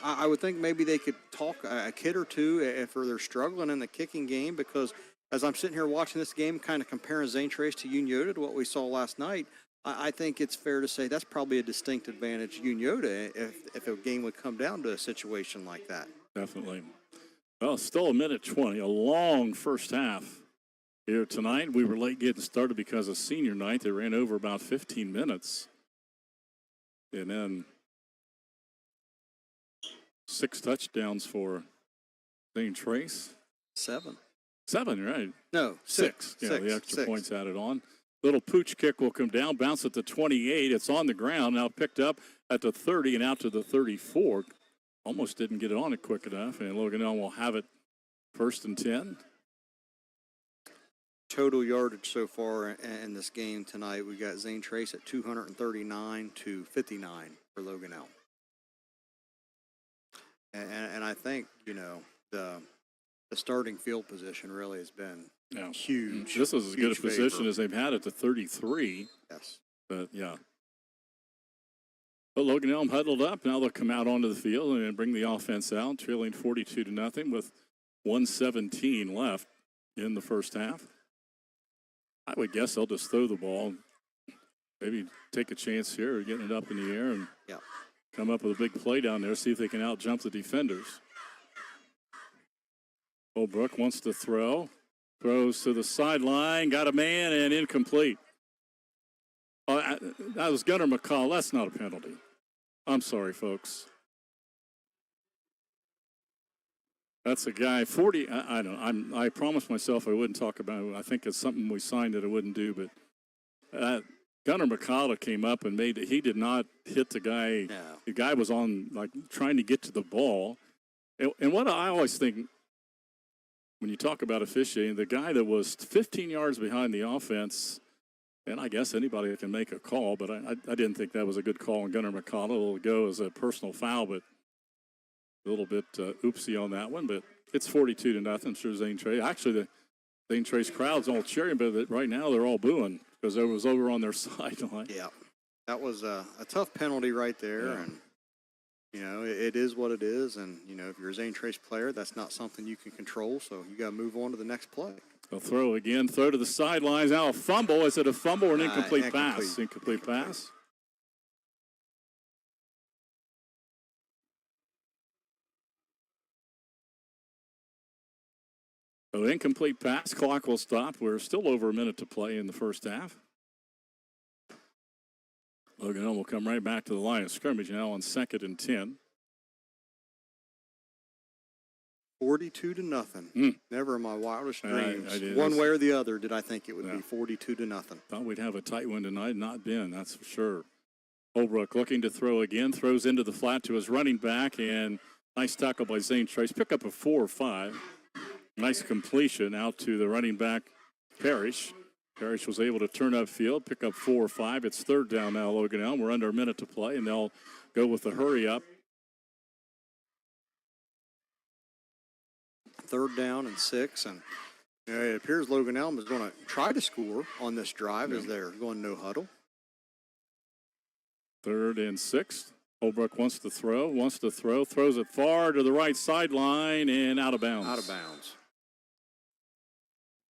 I would think maybe they could talk a kid or two if they're struggling in the kicking game, because as I'm sitting here watching this game, kind of comparing Zane Trace to Unioto to what we saw last night, I think it's fair to say that's probably a distinct advantage Unioto if a game would come down to a situation like that. Definitely. Well, still 1:20, a long first half here tonight. We were late getting started because of senior night. They ran over about 15 minutes. And then 6 touchdowns for Zane Trace. 7. 7, right? No, 6. Yeah, the extra 6. points added on. Little pooch kick will come down, bounce at the 28. It's on the ground, now picked up at the 30 and out to the 34. Almost didn't get it on it quick enough, and Logan Elm will have it 1st and 10. Total yardage so far in this game tonight, we got Zane Trace at 239 to 59 for Logan Elm. And I think, the starting field position really has been huge. This is as good a favor. position as they've had at the 33. Yes. But, yeah. But Logan Elm huddled up. Now they'll come out onto the field and bring the offense out, trailing 42-0 with 1:17 left in the first half. I would guess they'll just throw the ball, maybe take a chance here of getting it up in the air and come up with a big play down there, see if they can out-jump the defenders. Holbrook wants to throw. Throws to the sideline, got a man, and incomplete. Oh, that was Gunnar McCall. That's not a penalty. I'm sorry, folks. That's a guy, 40. I promised myself I wouldn't talk about it. I think it's something we signed that I wouldn't do, but Gunnar McCall came up and he did not hit the guy. No. The guy was on, trying to get to the ball. And what I always think, when you talk about officiating, the guy that was 15 yards behind the offense, and I guess anybody can make a call, but I didn't think that was a good call on Gunnar McCall. It'll go as a personal foul, but a little bit oopsie on that one. But it's 42-0. I'm sure Zane Trace. Actually, the Zane Trace crowd's all cheering, but right now they're all booing because it was over on their sideline. Yeah, that was a tough penalty right there, and it is what it is. And if you're a Zane Trace player, that's not something you can control. So you got to move on to the next play. They'll throw again. Throw to the sidelines. Now a fumble. Is it a fumble or an incomplete pass? Incomplete pass. So incomplete pass. Clock will stop. We're still over a minute to play in the first half. Logan Elm will come right back to the line of scrimmage now on 2nd and 10. 42-0. Never in my wildest dreams, one way or the other, did I think it would be 42-0. Thought we'd have a tight one tonight. Not been, that's for sure. Holbrook looking to throw again. Throws into the flat to his running back, and nice tackle by Zane Trace. Pick up a 4 or 5. Nice completion out to the running back, Parrish. Parrish was able to turn upfield, pick up 4 or 5. It's 3rd down now, Logan Elm. We're under a minute to play, and they'll go with the hurry up. 3rd down and 6, and it appears Logan Elm is going to try to score on this drive as they're going no huddle. 3rd and 6. Holbrook wants to throw, throws it far to the right sideline and out of bounds. Out of bounds.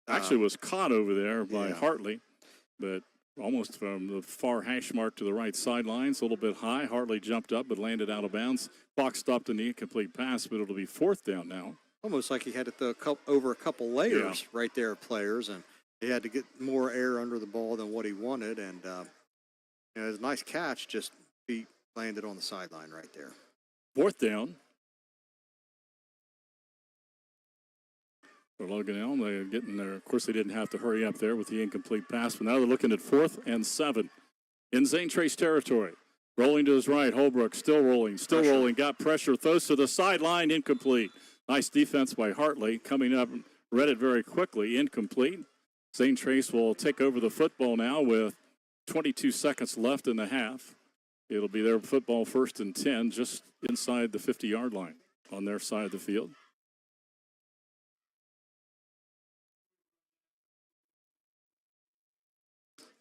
Actually was caught over there by Hartley, but almost from the far hash mark to the right sideline. It's a little bit high. Hartley jumped up but landed out of bounds. Clock stopped in the incomplete pass, but it'll be 4th down now. Almost like he had to throw over a couple layers right there of players, and he had to get more air under the ball than what he wanted. And it was a nice catch, just feet landed on the sideline right there. 4th down. For Logan Elm, they're getting there. Of course, they didn't have to hurry up there with the incomplete pass, but now they're looking at 4th and 7 in Zane Trace territory. Rolling to his right, Holbrook still rolling, got pressure, throws to the sideline, incomplete. Nice defense by Hartley, coming up, read it very quickly, incomplete. Zane Trace will take over the football now with 22 seconds left in the half. It'll be their football 1st and 10, just inside the 50-yard line on their side of the field.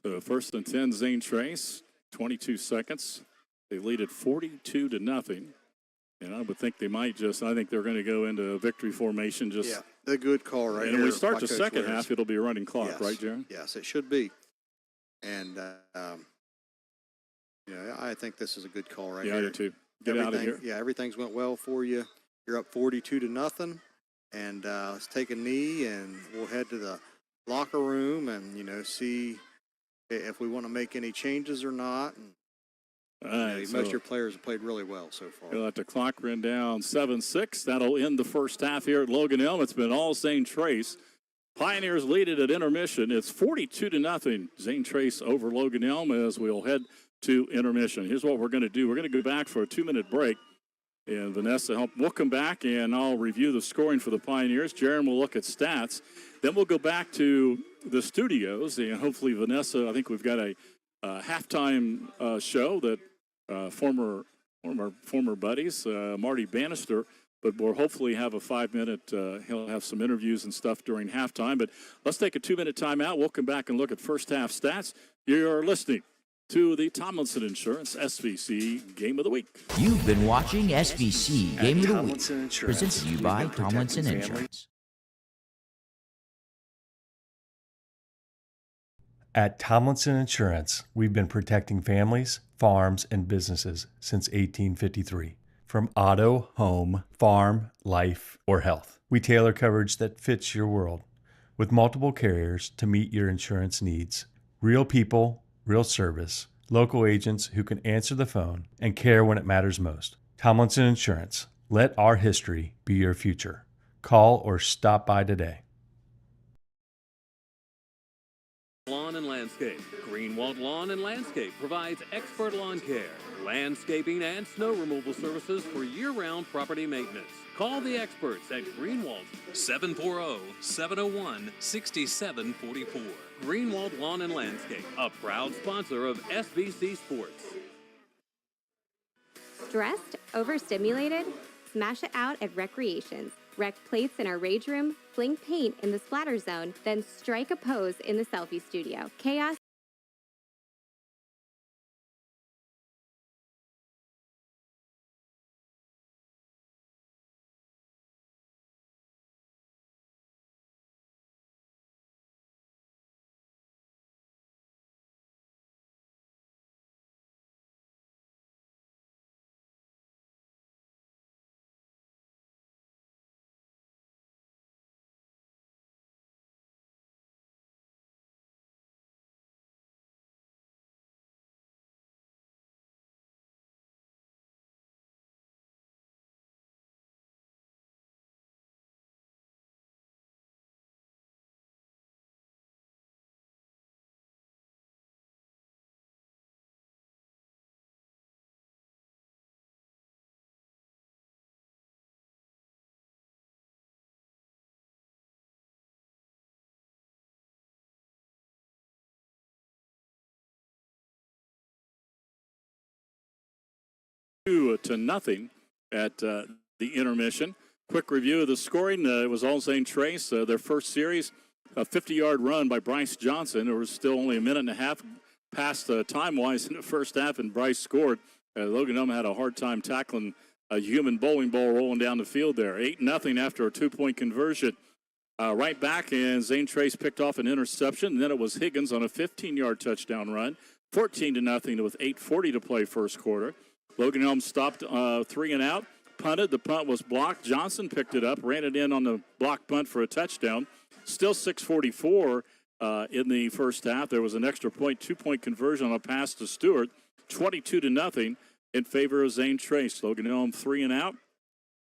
So 1st and 10, Zane Trace, 22 seconds. They lead it 42-0. And I would think they might I think they're going to go into victory formation. A good call right here. And when we start the second half, it'll be a running clock, right, Jaron? Yes, it should be. And, I think this is a good call right here. Yeah, I do too. Get out of here. Yeah, everything's went well for you. You're up 42-0. And let's take a knee, and we'll head to the locker room and, see if we want to make any changes or not. And, All right, Most of your players have played really well so far. We'll let the clock run down 7-6. That'll end the first half here at Logan Elm. It's been all Zane Trace. Pioneers lead it at intermission. It's 42-0. Zane Trace over Logan Elm as we'll head to intermission. Here's what we're going to do. We're going to go back for a 2-minute break. And Vanessa, we'll come back and I'll review the scoring for the Pioneers. Jaron will look at stats. Then we'll go back to the studios. And hopefully, Vanessa, I think we've got a halftime show that one of our former buddies, Marty Bannister, but we'll hopefully have a 5-minute, he'll have some interviews and stuff during halftime. But let's take a 2-minute timeout. We'll come back and look at first half stats. You're listening to the Tomlinson Insurance SVC Game of the Week. You've been watching SVC Game of the Week, presented to you by Tomlinson Insurance. At Tomlinson Insurance, we've been protecting families, farms, and businesses since 1853. From auto, home, farm, life, or health, we tailor coverage that fits your world. With multiple carriers to meet your insurance needs. Real people, real service, local agents who can answer the phone and care when it matters most. Tomlinson Insurance. Let our history be your future. Call or stop by today. Lawn and Landscape. Greenwald Lawn and Landscape provides expert lawn care, landscaping, and snow removal services for year-round property maintenance. Call the experts at Greenwald, 740-701-6744. Greenwald Lawn and Landscape, a proud sponsor of SVC Sports. Stressed? Overstimulated? Smash it out at Recreations. Rec plates in our rage room, fling paint in the splatter zone, then strike a pose in the selfie studio. Chaos. To nothing at the intermission. Quick review of the scoring. It was all Zane Trace. Their first series, a 50-yard run by Bryce Johnson. There was still only a minute and a half past time-wise in the first half, and Bryce scored. Logan Elm had a hard time tackling a human bowling ball rolling down the field there. 8-0 after a 2-point conversion. Right back, and Zane Trace picked off an interception. And then it was Higgins on a 15-yard touchdown run. 14-0 with 8:40 to play first quarter. Logan Elm stopped 3 and out, punted. The punt was blocked. Johnson picked it up, ran it in on the block punt for a touchdown. Still 6:44 in the first half. There was an extra point, 2-point conversion on a pass to Stewart, 22-0 in favor of Zane Trace. Logan Elm 3 and out.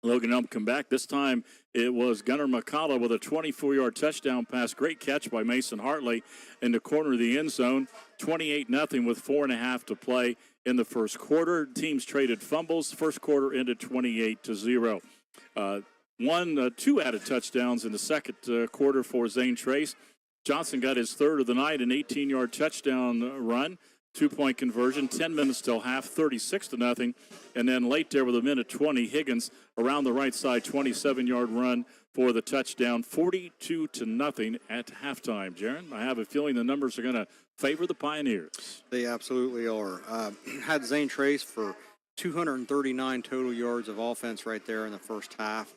Logan Elm come back. This time it was Gunnar McCullough with a 24-yard touchdown pass. Great catch by Mason Hartley in the corner of the end zone. 28-0 with 4.5 to play in the first quarter. Teams traded fumbles. First quarter ended 28-0. Two added touchdowns in the second quarter for Zane Trace. Johnson got his third of the night, an 18-yard touchdown run. 2-point conversion, 10 minutes till half, 36-0. And then late there with a minute 20, Higgins around the right side, 27-yard run for the touchdown, 42-0 at halftime. Jaron, I have a feeling the numbers are going to favor the Pioneers. They absolutely are. Had Zane Trace for 239 total yards of offense right there in the first half.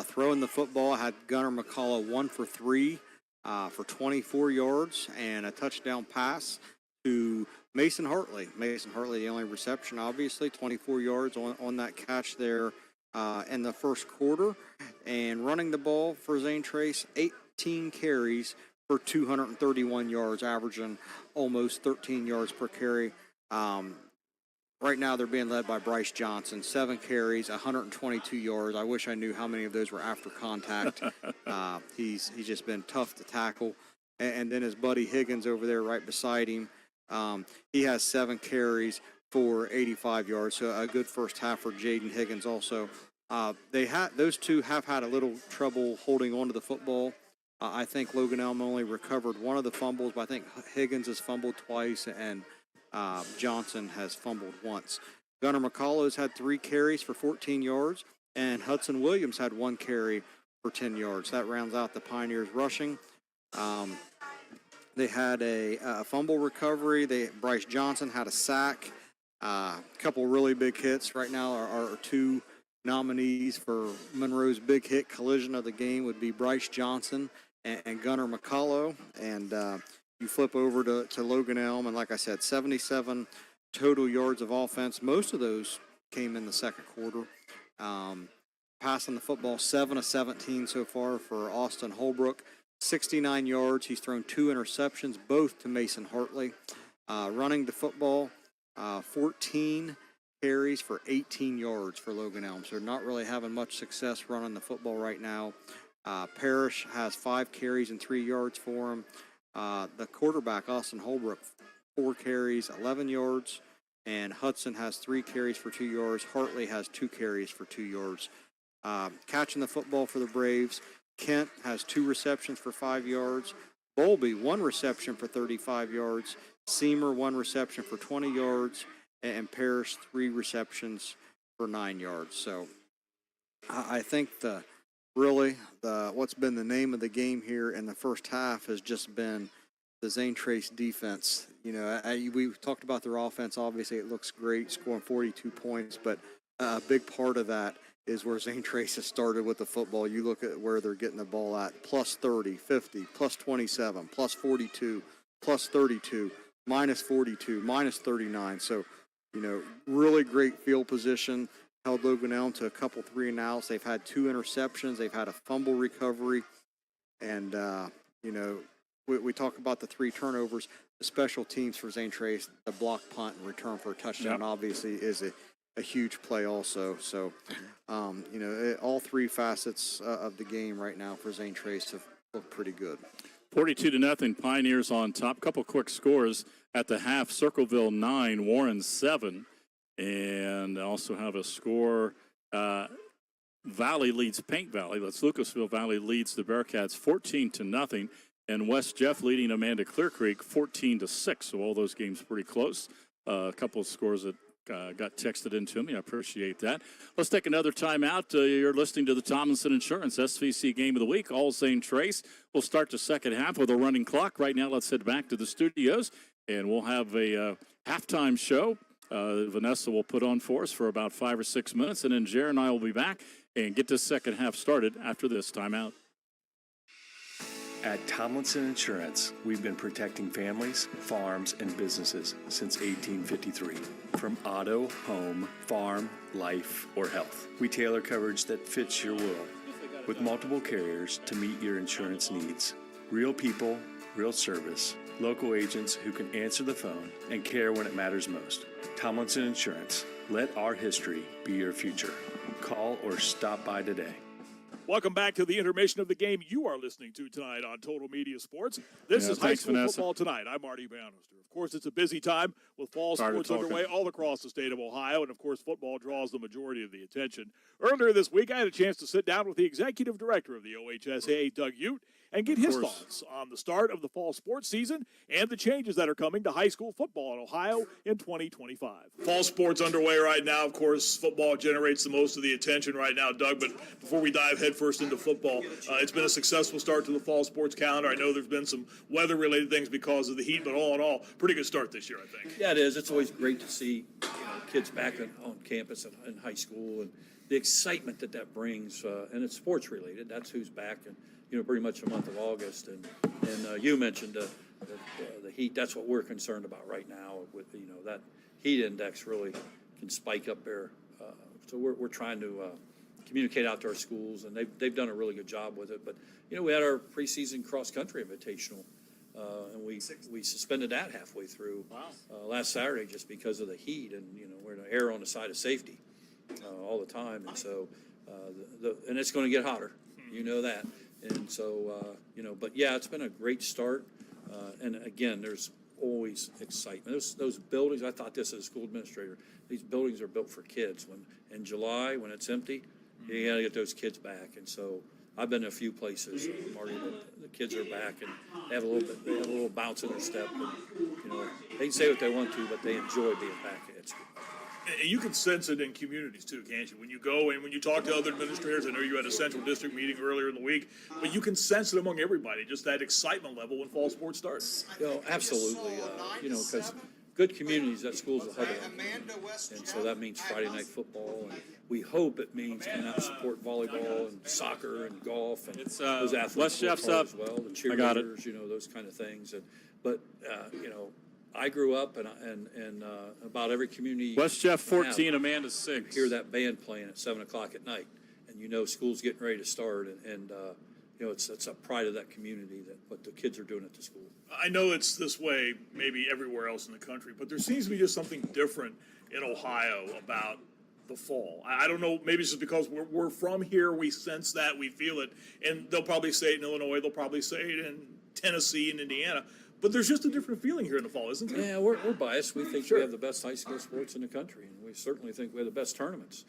Throwing the football, had Gunnar McCullough 1 for 3 for 24 yards and a touchdown pass to Mason Hartley. Mason Hartley, the only reception, obviously, 24 yards on that catch there in the first quarter. And running the ball for Zane Trace, 18 carries for 231 yards, averaging almost 13 yards per carry. right now they're being led by Bryce Johnson, 7 carries, 122 yards. I wish I knew how many of those were after contact. He's just been tough to tackle. And then his buddy Higgins over there right beside him, he has 7 carries for 85 yards. So a good first half for Jaden Higgins also. Those two have had a little trouble holding on to the football. I think Logan Elm only recovered one of the fumbles, but I think Higgins has fumbled twice and Johnson has fumbled once. Gunnar McCullough's had 3 carries for 14 yards, and Hudson Williams had 1 carry for 10 yards. That rounds out the Pioneers rushing. They had a fumble recovery. Bryce Johnson had a sack. A couple really big hits. Right now are 2 nominees for Monroe's big hit collision of the game would be Bryce Johnson and Gunnar McCullough. And you flip over to Logan Elm, and like I said, 77 total yards of offense. Most of those came in the second quarter. Passing the football, 7 of 17 so far for Austin Holbrook. 69 yards. He's thrown 2 interceptions, both to Mason Hartley. Running the football, 14 carries for 18 yards for Logan Elm. So they're not really having much success running the football right now. Parrish has 5 carries and 3 yards for him. The quarterback, Austin Holbrook, 4 carries, 11 yards. And Hudson has 3 carries for 2 yards. Hartley has 2 carries for 2 yards. Catching the football for the Braves, Kent has 2 receptions for 5 yards. Bowlby, 1 reception for 35 yards. Seamer, 1 reception for 20 yards. And Parrish, 3 receptions for 9 yards. So I think what's been the name of the game here in the first half has just been the Zane Trace defense. You know, we talked about their offense. Obviously, it looks great, scoring 42 points, but a big part of that is where Zane Trace has started with the football. You look at where they're getting the ball at, plus 30, 50, plus 27, plus 42, plus 32, minus 42, minus 39. So, you know, really great field position. Held Logan Elm to a couple 3-and-outs. They've had 2 interceptions. They've had a fumble recovery. And, you know, we talk about the 3 turnovers. The special teams for Zane Trace, the block punt and return for a touchdown, obviously is a huge play also. So, you know, all 3 facets of the game right now for Zane Trace have looked pretty good. 42-0, Pioneers on top. Couple quick scores at the half. Circleville 9, Warren 7. And also have a score. Valley leads Paint Valley. That's Lucasville Valley leads the Bearcats 14-0. And West Jeff leading Amanda Clear Creek 14-6. So all those games pretty close. A couple of scores that got texted into me. I appreciate that. Let's take another time out. You're listening to the Tomlinson Insurance SVC Game of the Week. All Zane Trace. We'll start the second half with a running clock. Right now, let's head back to the studios, and we'll have a halftime show. Vanessa will put on for us for about 5 or 6 minutes, and then Jared and I will be back and get this second half started after this timeout. At Tomlinson Insurance, we've been protecting families, farms, and businesses since 1853. From auto, home, farm, life, or health, we tailor coverage that fits your world with multiple carriers to meet your insurance needs. Real people, real service, local agents who can answer the phone and care when it matters most. Tomlinson Insurance. Let our history be your future. Call or stop by today. Welcome back to the intermission of the game you are listening to tonight on Total Media Sports. This is high school football tonight. I'm Marty Bannister. Of course, it's a busy time with fall sports underway all across the state of Ohio, and of course, football draws the majority of the attention. Earlier this week, I had a chance to sit down with the executive director of the OHSAA, Doug Ute, and get his thoughts on the start of the fall sports season and the changes that are coming to high school football in Ohio in 2025. Fall sports underway right now. Of course, football generates the most of the attention right now, Doug, but before we dive headfirst into football, it's been a successful start to the fall sports calendar. I know there's been some weather-related things because of the heat, but all in all, pretty good start this year, I think. Yeah, it is. It's always great to see kids back on campus and in high school, and the excitement that brings, and it's sports-related. That's who's back, and pretty much the month of August, and you mentioned the heat. That's what we're concerned about right now. With that heat index really can spike up there. So we're trying to communicate out to our schools, and they've done a really good job with it. But we had our preseason cross country invitational and we suspended that halfway through last Saturday just because of the heat, and we're going to err on the side of safety all the time, and so and it's going to get hotter, that, and so but yeah, it's been a great start, and again, there's always excitement. Those buildings, I thought this as a school administrator, these buildings are built for kids. When in July, when it's empty, you got to get those kids back, and so I've been to a few places, Marty, that the kids are back and they have a little bounce in their step. And, they can say what they want to, but they enjoy being back at school. And you can sense it in communities too, can't you? When you go and when you talk to other administrators, I know you had a central district meeting earlier in the week, but you can sense it among everybody, just that excitement level when fall sports starts. Absolutely. Because good communities, that school's a hub of and so that means Friday night football, and we hope it means coming out and support volleyball and soccer and golf, and those athletes West Jeff's up as well, the cheerleaders, those kind of things. But I grew up and about every community. West Jeff 14, Amanda 6. You hear that band playing at 7:00 at night, and school's getting ready to start, and it's a pride of that community that what the kids are doing at the school. I know it's this way maybe everywhere else in the country, but there seems to be just something different in Ohio about the fall. I don't know, maybe it's just because we're from here, we sense that, we feel it, and they'll probably say it in Illinois, they'll probably say it in Tennessee and Indiana, but there's just a different feeling here in the fall, isn't there? Yeah, we're biased. We think we have the best high school sports in the country, and we certainly think we have the best tournaments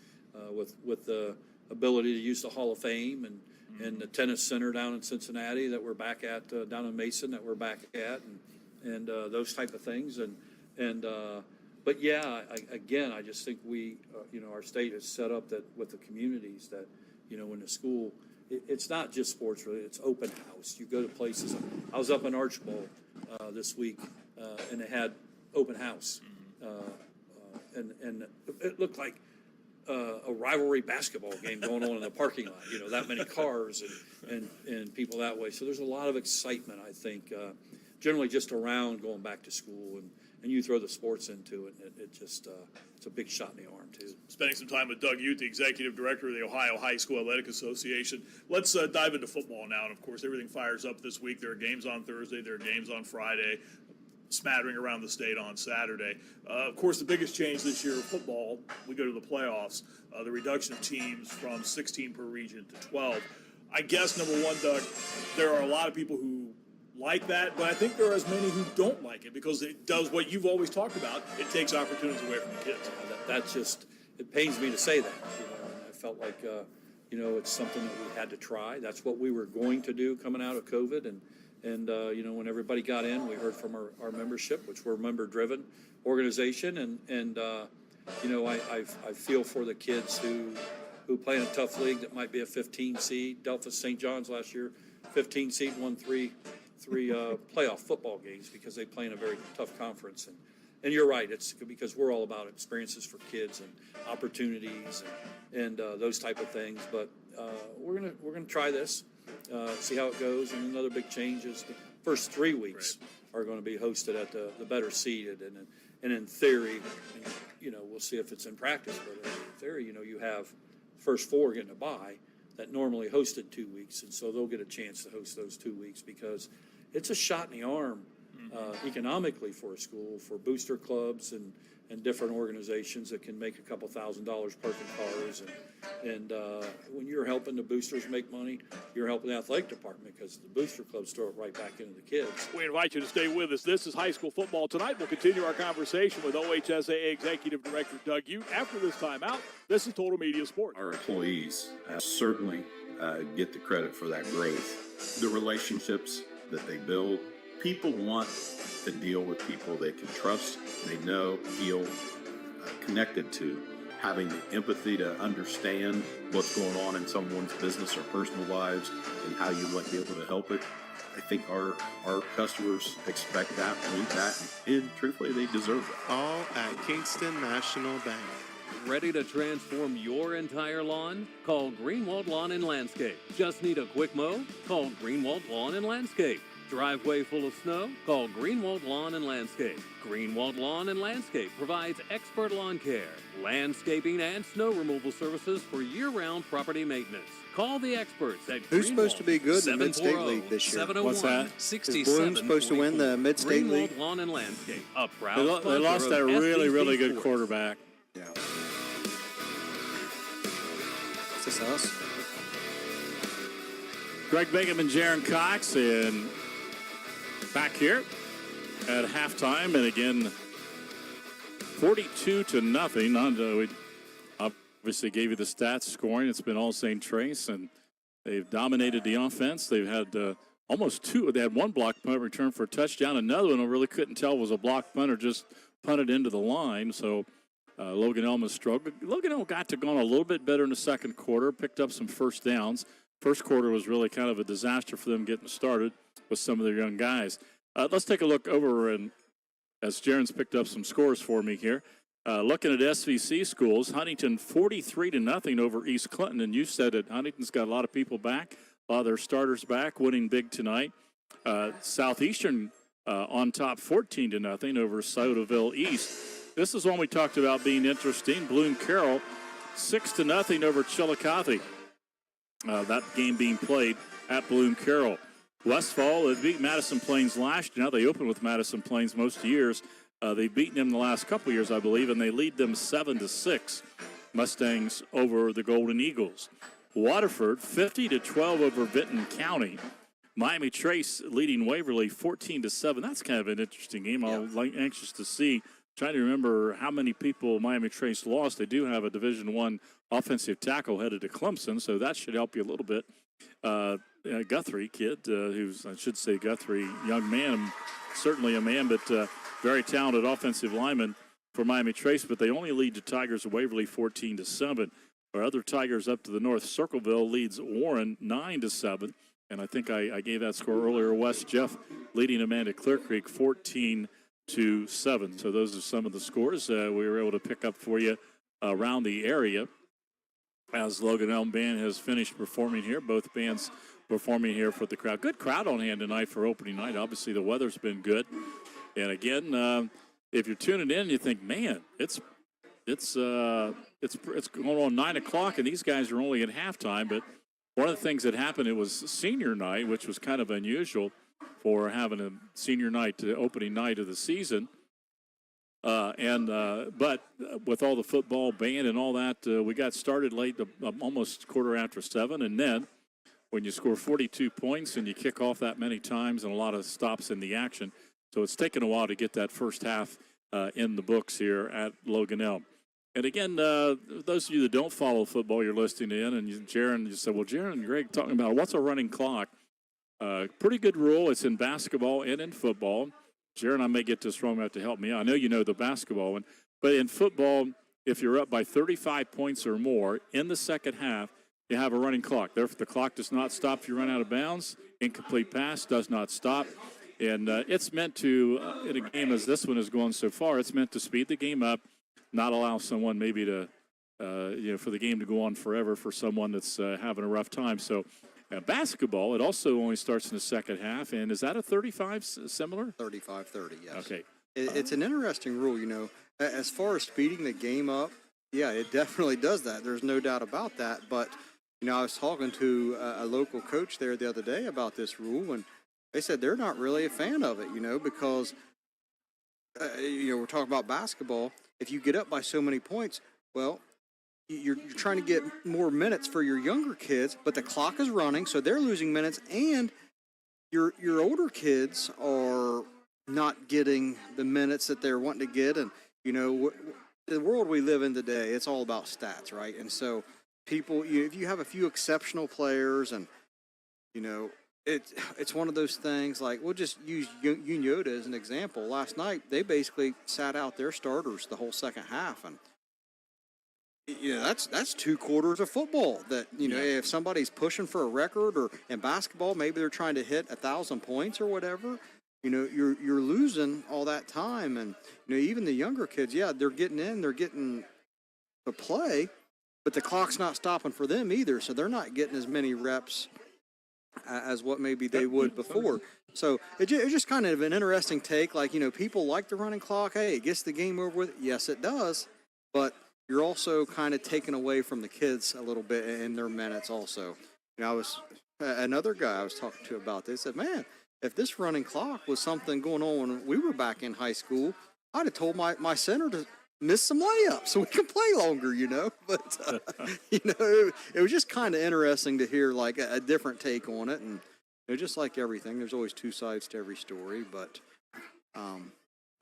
with the ability to use the Hall of Fame and the tennis center down in Cincinnati that we're back at, down in Mason that we're back at, and those type of things. But yeah, I just think we, our state is set up that with the communities that, when the school, it's not just sports really, it's open house. You go to places. I was up in Archbold this week, and they had open house, and it looked like a rivalry basketball game going on in the parking lot. That many cars and people that way. So there's a lot of excitement, I think, generally just around going back to school, and you throw the sports into it, and it just it's a big shot in the arm too. Spending some time with Doug Youth, the executive director of the Ohio High School Athletic Association. Let's dive into football now, and of course everything fires up this week. There are games on Thursday, there are games on Friday, smattering around the state on Saturday. Of course, the biggest change this year of football, we go to the playoffs, the reduction of teams from 16 per region to 12. I guess, number one, Doug, there are a lot of people who like that, but I think there are as many who don't like it because it does what you've always talked about. It takes opportunities away from the kids. That just, it pains me to say that. I felt like, it's something that we had to try. That's what we were going to do coming out of COVID, and when everybody got in, we heard from our membership, which we're a member-driven organization, and I feel for the kids who play in a tough league that might be a 15 seed. Delphus St. John's last year, 15 seed, won three playoff football games because they play in a very tough conference. And you're right, it's because we're all about experiences for kids and opportunities and those type of things. But we're gonna try this. See how it goes, and another big change is the first 3 weeks are going to be hosted at the better seeded, and in theory, we'll see if it's in practice, but in theory, you have first 4 getting a bye that normally hosted 2 weeks, and so they'll get a chance to host those 2 weeks because it's a shot in the arm economically for a school, for booster clubs and different organizations that can make a couple $1,000 parking cars. And when you're helping the boosters make money, you're helping the athletic department because the booster clubs throw it right back into the kids. We invite you to stay with us. This is High School Football Tonight. We'll continue our conversation with OHSAA Executive Director Doug Youth after this timeout. This is Total Media Sports. Our employees certainly get the credit for that growth. The relationships that they build, people want to deal with people they can trust, they know, feel connected to. Having the empathy to understand what's going on in someone's business or personal lives and how you might be able to help it. I think our customers expect that, need that, and truthfully, they deserve it. All at Kingston National Bank. Ready to transform your entire lawn? Call Greenwald Lawn and Landscape. Just need a quick mow? Call Greenwald Lawn and Landscape. driveway full of snow? Call Greenwald Lawn and Landscape. Greenwald Lawn and Landscape provides expert lawn care, landscaping, and snow removal services for year-round property maintenance. Call the experts at Who's supposed to be good in the Mid-State League this year? What's that? Is Bloom supposed to win the Mid-State League? Greenwald Lawn and Landscape, a proud They lost sponsor that of really, SVC really good Sports. quarterback. Yeah. Is this us? Greg Bingham and Jaron Cox in back here at halftime, and again, 42-0. We obviously gave you the stats scoring. It's been all Zane Trace, and they've dominated the offense. They've had almost two. They had one block punt return for a touchdown. Another one I really couldn't tell was a block punt or just punted into the line. So Logan Elm has struggled. Logan Elm got to go on a little bit better in the second quarter, picked up some first downs. First quarter was really kind of a disaster for them getting started with some of their young guys. Let's take a look over, and as Jaron's picked up some scores for me here. Looking at SVC schools, Huntington 43-0 over East Clinton, and you said that Huntington's got a lot of people back, a lot of their starters back, winning big tonight. Southeastern on top 14-0 over Sodaville East. This is one we talked about being interesting. Bloom Carroll 6-0 over Chillicothe. That game being played at Bloom Carroll. Westfall beat Madison Plains last year. Now they open with Madison Plains most years. They've beaten them the last couple years, I believe, and they lead them 7-6. Mustangs over the Golden Eagles. Waterford 50-12 over Benton County. Miami Trace leading Waverly 14-7. That's kind of an interesting game. I'm anxious to see. Trying to remember how many people Miami Trace lost. They do have a Division I offensive tackle headed to Clemson, so that should help you a little bit. Guthrie kid, who's, I should say Guthrie, young man, certainly a man, but very talented offensive lineman for Miami Trace, but they only lead the Tigers of Waverly 14-7. Our other Tigers up to the north, Circleville leads Warren 9-7, and I think I gave that score earlier. West Jeff leading Amanda Clear Creek 14-7. So those are some of the scores we were able to pick up for you around the area as Logan Elm Band has finished performing here. Both bands performing here for the crowd. Good crowd on hand tonight for opening night. Obviously, the weather's been good. And again, if you're tuning in, you think, man, it's going on 9 o'clock, and these guys are only at halftime. But one of the things that happened, it was senior night, which was kind of unusual for having a senior night to opening night of the season. But with all the football band and all that, we got started late, almost 7:15, and then when you score 42 points and you kick off that many times and a lot of stops in the action, so it's taken a while to get that first half in the books here at Logan Elm. And again, those of you that don't follow football, you're listening in, and Jaron, you said, well, Jaron and Greg talking about what's a running clock. Pretty good rule. It's in basketball and in football. Jaron, I may get this wrong. You have to help me out. I know you know the basketball one. But in football, if you're up by 35 points or more in the second half, you have a running clock. Therefore, the clock does not stop if you run out of bounds. Incomplete pass does not stop. And it's meant to, in a game as this one is going so far, it's meant to speed the game up, not allow someone maybe to, for the game to go on forever for someone that's having a rough time. So basketball, it also only starts in the second half. And is that a 35 similar? 35-30, yes. Okay. It's an interesting rule, as far as speeding the game up, yeah, it definitely does that. There's no doubt about that. But, I was talking to a local coach there the other day about this rule, and they said they're not really a fan of it, because, we're talking about basketball. If you get up by so many points, well, you're trying to get more minutes for your younger kids, but the clock is running, so they're losing minutes, and your older kids are not getting the minutes that they're wanting to get. And, the world we live in today, it's all about stats, right? And so people, if you have a few exceptional players and, it's one of those things like, we'll just use Unyoda as an example. Last night, they basically sat out their starters the whole second half. And, that's 2 quarters of football that, if somebody's pushing for a record, or in basketball, maybe they're trying to hit 1,000 points or whatever, you're losing all that time. And, even the younger kids, yeah, they're getting in, they're getting to play, but the clock's not stopping for them either. So they're not getting as many reps as what maybe they would before. So it's just kind of an interesting take. Like, people like the running clock. Hey, it gets the game over with. Yes, it does. But you're also kind of taking away from the kids a little bit in their minutes also. Another guy I was talking to about this said, man, if this running clock was something going on when we were back in high school, I'd have told my center to miss some layups so we can play longer, But, it was just kind of interesting to hear, like, a different take on it. And, just like everything, there's always two sides to every story. But,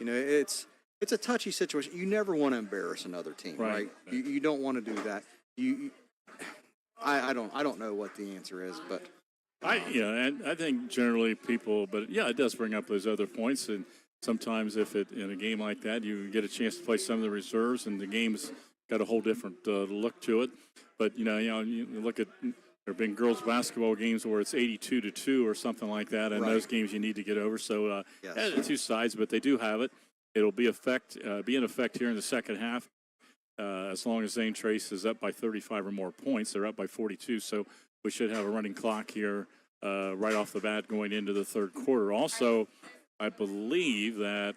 it's a touchy situation. You never want to embarrass another team, right? You don't want to do that. I don't know what the answer is, but and I think generally people, but yeah, it does bring up those other points. And sometimes if in a game like that, you get a chance to play some of the reserves, and the game's got a whole different look to it. But you look at, there have been girls basketball games where it's 82-2 or something like that, and those games you need to get over. So the two sides, but they do have it. It'll be in effect here in the second half. As long as Zane Trace is up by 35 or more points, they're up by 42. So we should have a running clock here right off the bat going into the third quarter. Also, I believe that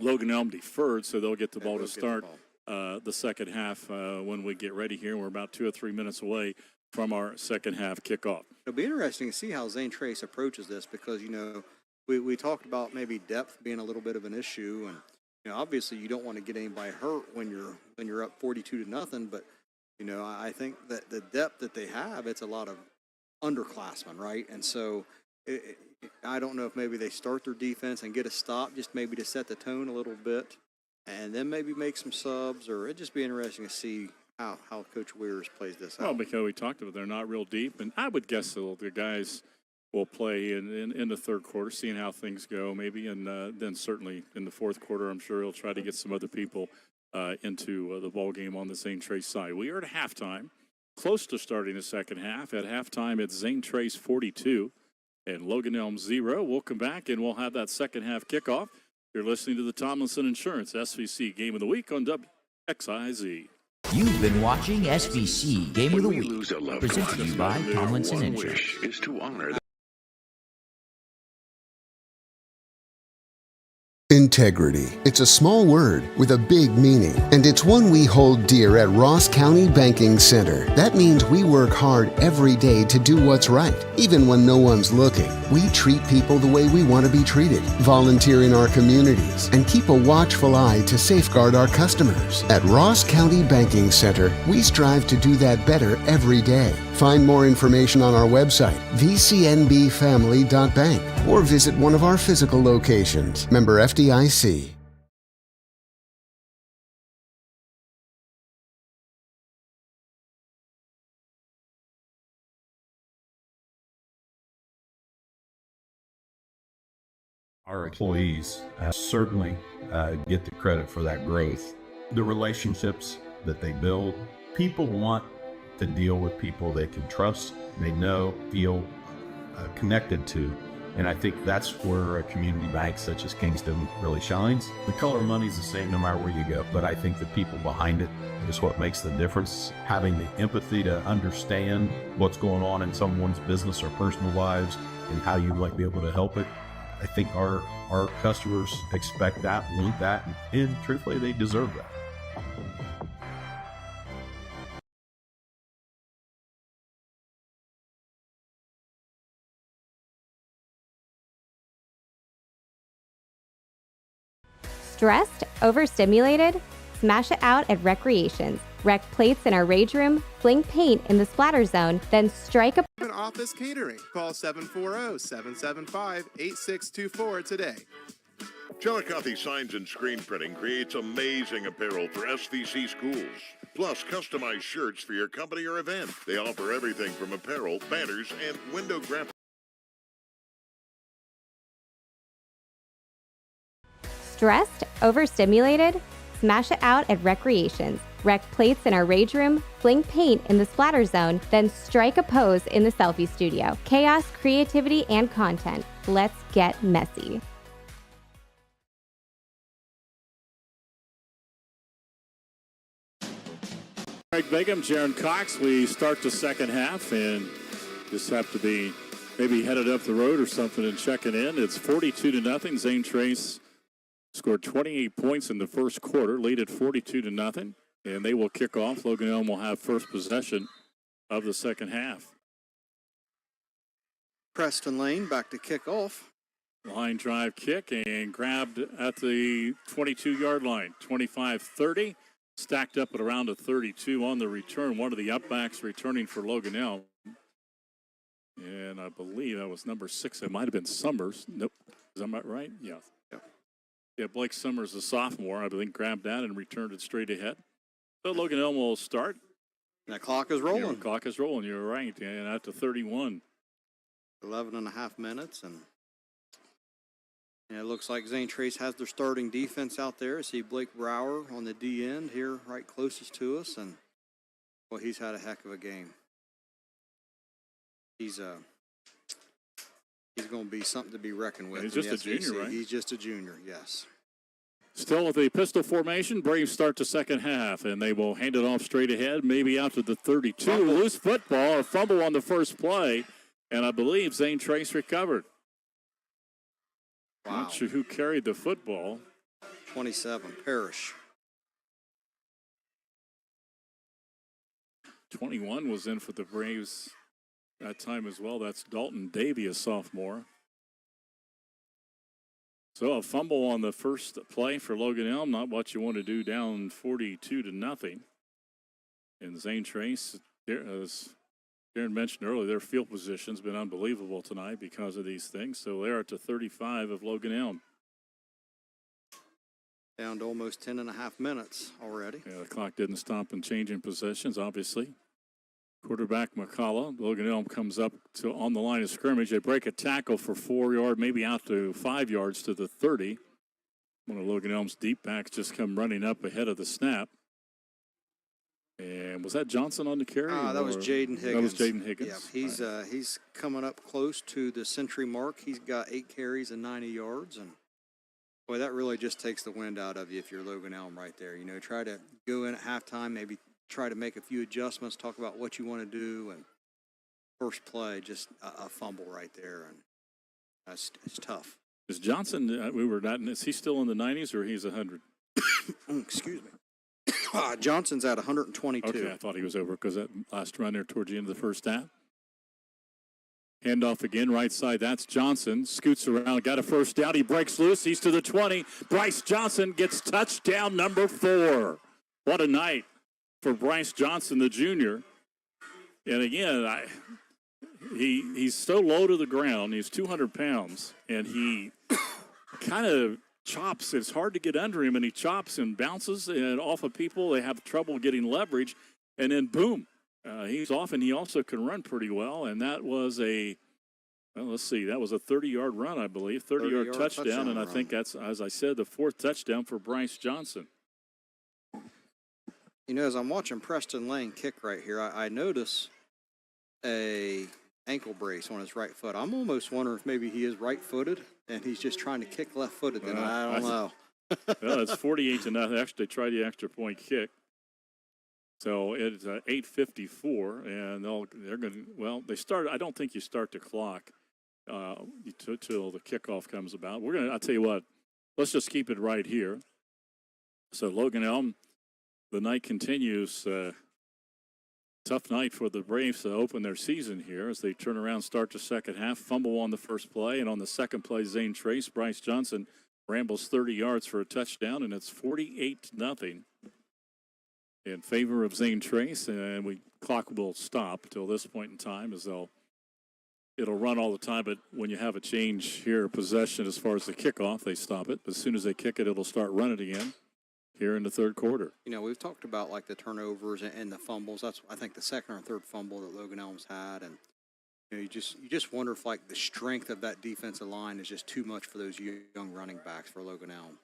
Logan Elm deferred, so they'll get the ball to start the second half when we get ready here. We're about 2 or 3 minutes away from our second half kickoff. It'll be interesting to see how Zane Trace approaches this because, we talked about maybe depth being a little bit of an issue, and obviously you don't want to get anybody hurt when you're up 42-0, but I think that the depth that they have, it's a lot of underclassmen, right? And so I don't know if maybe they start their defense and get a stop, just maybe to set the tone a little bit, and then maybe make some subs, or it'd just be interesting to see how Coach Weirs plays this out. Well, because we talked about they're not real deep, and I would guess the guys will play in the third quarter, seeing how things go maybe, and then certainly in the fourth quarter, I'm sure he'll try to get some other people into the ball game on the Zane Trace side. We are at halftime, close to starting the second half. At halftime, it's Zane Trace 42 and Logan Elm 0. We'll come back and we'll have that second half kickoff. You're listening to the Tomlinson Insurance SVC Game of the Week on WXIZ. You've been watching SVC Game of the Week, presented to you by Tomlinson Insurance. Is to honor Integrity. It's a small word with a big meaning, and it's one we hold dear at Ross County Banking Center. That means we work hard every day to do what's right, even when no one's looking. We treat people the way we want to be treated, volunteer in our communities, and keep a watchful eye to safeguard our customers. At Ross County Banking Center, we strive to do that better every day. Find more information on our website, vcnbfamily.bank, or visit one of our physical locations. Member FDIC. Our employees certainly get the credit for that growth. The relationships that they build, people want to deal with people they can trust, they know, feel connected to. And I think that's where a community bank such as Kingston really shines. The color of money is the same no matter where you go, but I think the people behind it is what makes the difference. Having the empathy to understand what's going on in someone's business or personal lives and how you might be able to help it. I think our customers expect that, want that, and truthfully, they deserve that. Stressed? Overstimulated? Smash it out at Recreations. Rec plates in our rage room, fling paint in the splatter zone, then strike a Office Catering. Call 740-775-8624 today. Chillicothe Signs and Screen Printing creates amazing apparel for SVC schools, plus customized shirts for your company or event. They offer everything from apparel, banners, and window graphics. Stressed? Overstimulated? Smash it out at Recreations. Rec plates in our rage room, fling paint in the splatter zone, then strike a pose in the selfie studio. Chaos, creativity, and content. Let's get messy. Craig Begum, Jaron Cox. We start the second half and just have to be maybe headed up the road or something and checking in. It's 42-0. Zane Trace scored 28 points in the first quarter, lead at 42-0, and they will kick off. Logan Elm will have first possession of the second half. Preston Lane back to kick off. Line drive kick and grabbed at the 22-yard line. 25-30, stacked up at around a 32 on the return. One of the upbacks returning for Logan Elm. And I believe that was number 6. It might have been Summers. Nope. Is that right? Yeah. Yeah, Blake Summers, a sophomore, I think, grabbed that and returned it straight ahead. So Logan Elm will start. That clock is rolling. Yeah, the clock is rolling. You're right. And at the 31. 11 and a half minutes. And it looks like Zane Trace has their starting defense out there. I see Blake Brower on the D end here right closest to us. And, well, he's had a heck of a game. He's going to be something to be reckoned with. He's just a junior, right? He's just a junior, yes. Still with the pistol formation, Braves start the second half, and they will hand it off straight ahead, maybe out to the 32. Fumble. Loose football, a fumble on the first play, and I believe Zane Trace recovered. Wow. Not sure who carried the football. 27, Parrish. 21 was in for the Braves that time as well. That's Dalton Davey, a sophomore. So a fumble on the first play for Logan Elm, not what you want to do down 42-0. And Zane Trace, as Darren mentioned earlier, their field position's been unbelievable tonight because of these things. So they're at the 35 of Logan Elm. Down to almost 10 and a half minutes already. Yeah, the clock didn't stop in changing possessions, obviously. Quarterback McCullough. Logan Elm comes up to on the line of scrimmage. They break a tackle for 4 yards, maybe out to 5 yards to the 30. One of Logan Elm's deep backs just come running up ahead of the snap. And was that Johnson on the carry? That was Jaden Higgins. That was Jaden Higgins. Yeah, he's coming up close to the century mark. He's got 8 carries and 90 yards. And, boy, that really just takes the wind out of you if you're Logan Elm right there. You know, try to go in at halftime, maybe try to make a few adjustments, talk about what you want to do, and first play, just a fumble right there, and it's tough. Is Johnson, is he still in the 90s or he's 100? Excuse me. Johnson's at 122. Okay, I thought he was over because that last run there towards the end of the first half. Handoff again, right side, that's Johnson. Scoots around, got a first down, he breaks loose, he's to the 20. Bryce Johnson gets touchdown number 4. What a night for Bryce Johnson, the junior. And again, he's so low to the ground. He's 200 pounds, and he kind of chops. It's hard to get under him, and he chops and bounces and off of people. They have trouble getting leverage, and then boom, he's off, and he also can run pretty well. And that was that was a 30-yard run, I believe, 30-yard touchdown, and I think that's, as I said, the 4th touchdown for Bryce Johnson. You know, as I'm watching Preston Lane kick right here, I notice a ankle brace on his right foot. I'm almost wondering if maybe he is right-footed and he's just trying to kick left-footed. Then I don't know. Well, it's 48-0. Actually, they tried the extra point kick. So it's 8:54, and they're going to. Well, they start. I don't think you start the clock till the kickoff comes about. I'll tell you what. Let's just keep it right here. So Logan Elm. The night continues. Tough night for the Braves to open their season here as they turn around, start the second half. Fumble on the first play, and on the second play, Zane Trace, Bryce Johnson rambles 30 yards for a touchdown, and it's 48-0 in favor of Zane Trace. And clock will stop till this point in time as it'll run all the time, but when you have a change here, possession as far as the kickoff, they stop it. But as soon as they kick it, it'll start running again here in the third quarter. You know, we've talked about like the turnovers and the fumbles. That's, I think, the second or third fumble that Logan Elm's had. And, you know, you just wonder if like the strength of that defensive line is just too much for those young running backs for Logan Elm.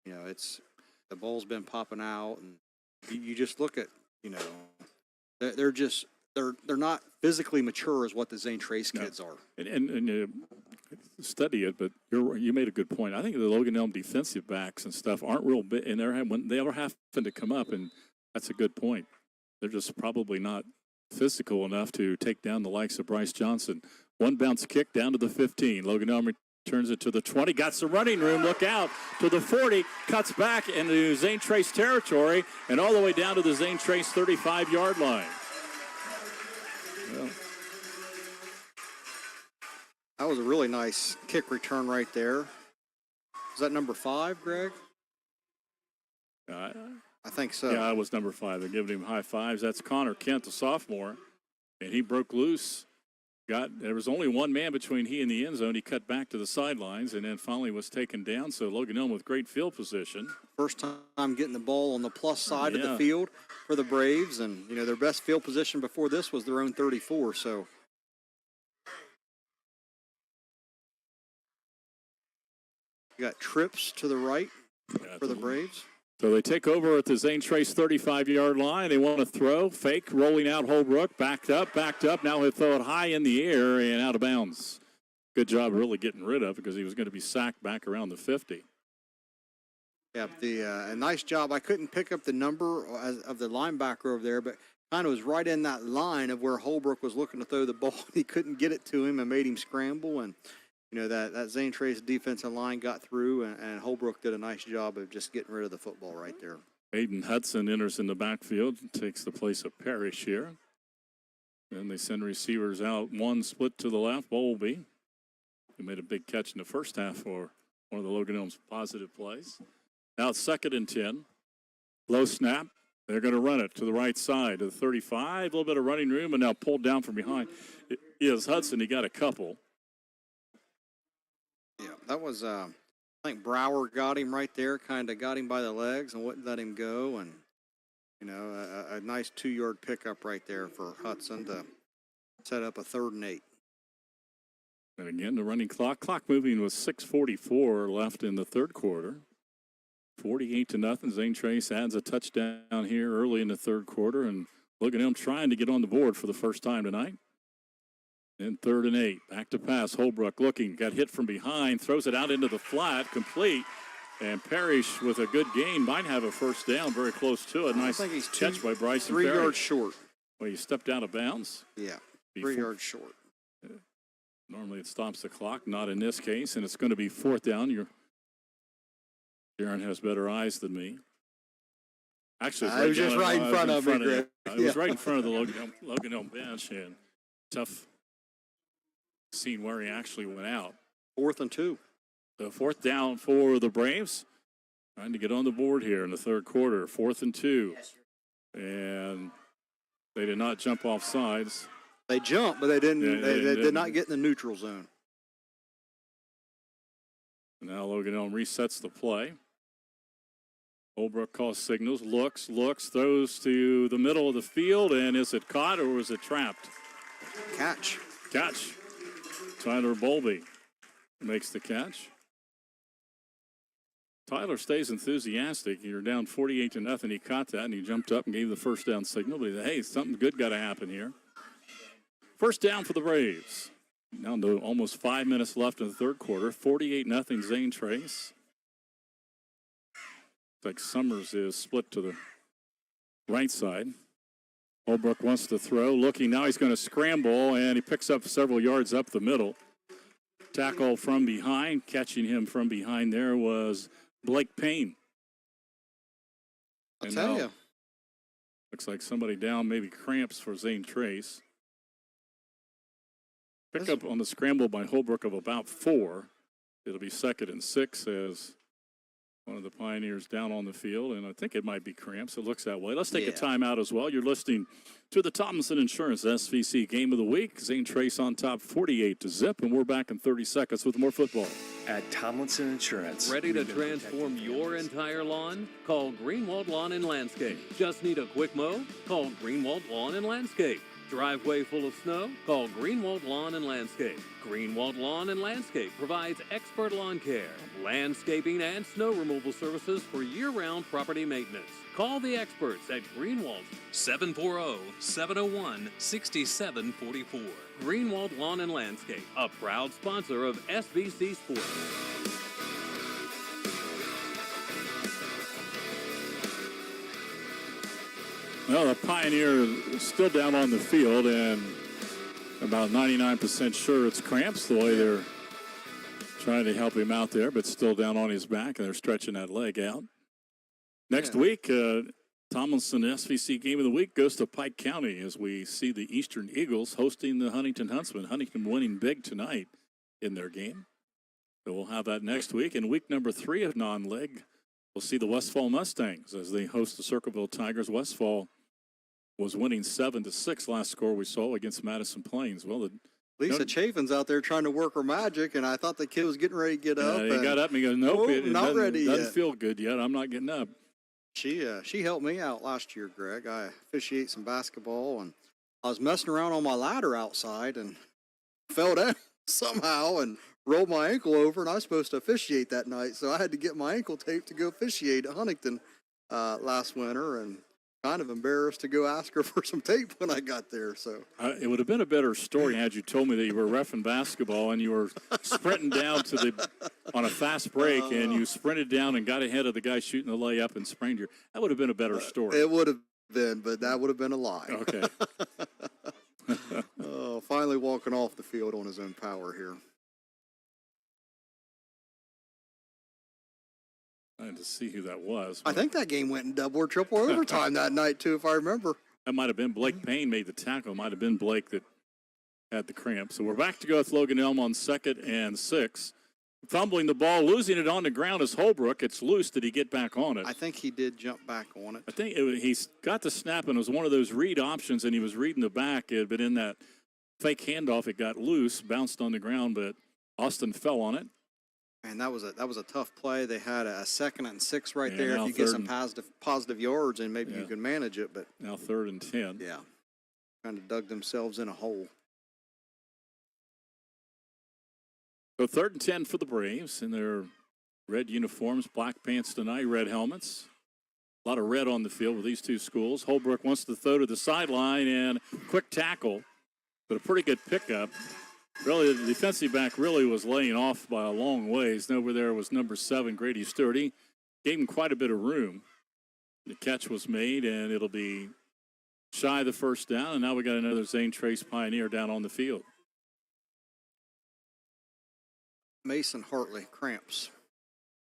You know, the ball's been popping out, and you just look at, you know, they're not physically mature as what the Zane Trace kids are. And study it, but you made a good point. I think the Logan Elm defensive backs and stuff aren't real big, and they're having to come up, and that's a good point. They're just probably not physical enough to take down the likes of Bryce Johnson. One bounce kick down to the 15. Logan Elm turns it to the 20. Got some running room. Look out to the 40. Cuts back into Zane Trace territory and all the way down to the Zane Trace 35-yard line. Well, that was a really nice kick return right there. Is that number 5, Greg? I think so. Yeah, that was number 5. They're giving him high fives. That's Connor Kent, the sophomore. And he broke loose. There was only one man between he and the end zone. He cut back to the sidelines and then finally was taken down. So Logan Elm with great field position. First time getting the ball on the plus side of the field for the Braves. And, their best field position before this was their own 34. So you got trips to the right for the Braves. So they take over at the Zane Trace 35-yard line. They want to throw. Fake, rolling out Holbrook. Backed up. Now he'll throw it high in the air and out of bounds. Good job really getting rid of it because he was going to be sacked back around the 50. Yeah, a nice job. I couldn't pick up the number of the linebacker over there, but kind of was right in that line of where Holbrook was looking to throw the ball. He couldn't get it to him and made him scramble, and that Zane Trace defensive line got through, and Holbrook did a nice job of just getting rid of the football right there. Aiden Hudson enters in the backfield, takes the place of Parrish here. And they send receivers out. One split to the left, Bowlby, who made a big catch in the first half for one of the Logan Elm's positive plays. Now it's 2nd and 10. Low snap. They're going to run it to the right side of the 35. A little bit of running room, and now pulled down from behind. Is Hudson. He got a couple. Yeah, that was, I think Brower got him right there, kind of got him by the legs and wouldn't let him go. And, a nice 2-yard pickup right there for Hudson to set up a 3rd and 8. And again, the running clock moving with 6:44 left in the third quarter. 48-0. Zane Trace adds a touchdown here early in the third quarter. And Logan Elm trying to get on the board for the first time tonight. Then 3rd and 8. Back to pass. Holbrook looking. Got hit from behind. Throws it out into the flat. Complete. And Parrish with a good gain might have a first down. Very close to it. Nice catch by Bryson 3 Parrish. yards short. Well, he stepped out of bounds. Yeah, 3 yards short. Normally it stops the clock. Not in this case. And it's going to be 4th down. Darren has better eyes than me. Actually, I was just right in front of me, Greg. It was right in front of the Logan Elm bench. And tough seeing where he actually went out. 4th and 2. So 4th down for the Braves. Trying to get on the board here in the third quarter. 4th and 2. And they did not jump off sides. They jumped, but they didn't. Yeah, they did not get in the neutral zone. Now Logan Elm resets the play. Holbrook calls signals, looks, throws to the middle of the field, and is it caught or was it trapped? Catch. Tyler Bowlby makes the catch. Tyler stays enthusiastic. You're down 48-0. He caught that, and he jumped up and gave the first down signal. But he said, hey, something good got to happen here. First down for the Braves. Now to almost 5 minutes left in the third quarter. 48-0 Zane Trace. Like Summers is split to the right side. Holbrook wants to throw. Looking now, he's going to scramble, and he picks up several yards up the middle. Tackle from behind. Catching him from behind there was Blake Payne. I'll tell you. Looks like somebody down, maybe cramps for Zane Trace. Pick up on the scramble by Holbrook of about 4. It'll be 2nd and 6 as one of the Pioneers down on the field, and I think it might be cramps. It looks that way. Let's take a timeout as well. You're listening to the Tomlinson Insurance SVC Game of the Week. Zane Trace on top 48-0, and we're back in 30 seconds with more football. At Tomlinson Insurance. Ready to transform your entire lawn? Call Greenwald Lawn and Landscape. Just need a quick mow? Call Greenwald Lawn and Landscape. Driveway full of snow? Call Greenwald Lawn and Landscape. Greenwald Lawn and Landscape provides expert lawn care, landscaping, and snow removal services for year-round property maintenance. Call the experts at Greenwald, 740-701-6744. Greenwald Lawn and Landscape, a proud sponsor of SVC Sports. Well, the Pioneer is still down on the field, and About 99% sure it's cramps the way they're trying to help him out there, but still down on his back, and they're stretching that leg out. Next week, Tomlinson SVC Game of the Week goes to Pike County as we see the Eastern Eagles hosting the Huntington Huntsmen. Huntington winning big tonight in their game. So we'll have that next week. In week number 3 of non-league, we'll see the Westfall Mustangs as they host the Circleville Tigers. Westfall was winning 7-6 last score we saw against Madison Plains. Well, Lisa Chafin's out there trying to work her magic, and I thought the kid was getting ready to get up. He got up and he goes, nope, it not ready yet. Doesn't feel good yet. I'm not getting up. She helped me out last year, Greg. I officiate some basketball, and I was messing around on my ladder outside and fell down somehow and rolled my ankle over, and I was supposed to officiate that night, so I had to get my ankle taped to go officiate at Huntington last winter, and kind of embarrassed to go ask her for some tape when I got there. So it would have been a better story had you told me that you were reffing basketball and you were sprinting down on a fast break and you sprinted down and got ahead of the guy shooting the layup and sprained your. That would have been a better story. It would have been, but that would have been a lie. Okay. Finally walking off the field on his own power here. I had to see who that was. I think that game went in double or triple overtime that night, too, if I remember. That might have been Blake Payne made the tackle. It might have been Blake that had the cramp. So we're back to go with Logan Elm on 2nd and 6. Fumbling the ball, losing it on the ground is Holbrook. It's loose. Did he get back on it? I think he did jump back on it. I think he's got the snap, and it was one of those read options, and he was reading the back. It had been in that fake handoff. It got loose, bounced on the ground, but Austin fell on it. And that was a tough play. They had a 2nd and 6 right there. Now if you get some positive yards, and maybe you can manage it. But now 3rd and 10. Yeah, kind of dug themselves in a hole. So 3rd and 10 for the Braves in their red uniforms, black pants tonight, red helmets. A lot of red on the field with these two schools. Holbrook wants to throw to the sideline and quick tackle, but a pretty good pickup. Really, the defensive back really was laying off by a long ways. And over there was number 7, Grady Stewart. He gave him quite a bit of room. The catch was made, and it'll be shy of the first down. And now we got another Zane Trace Pioneer down on the field. Mason Hartley, cramps.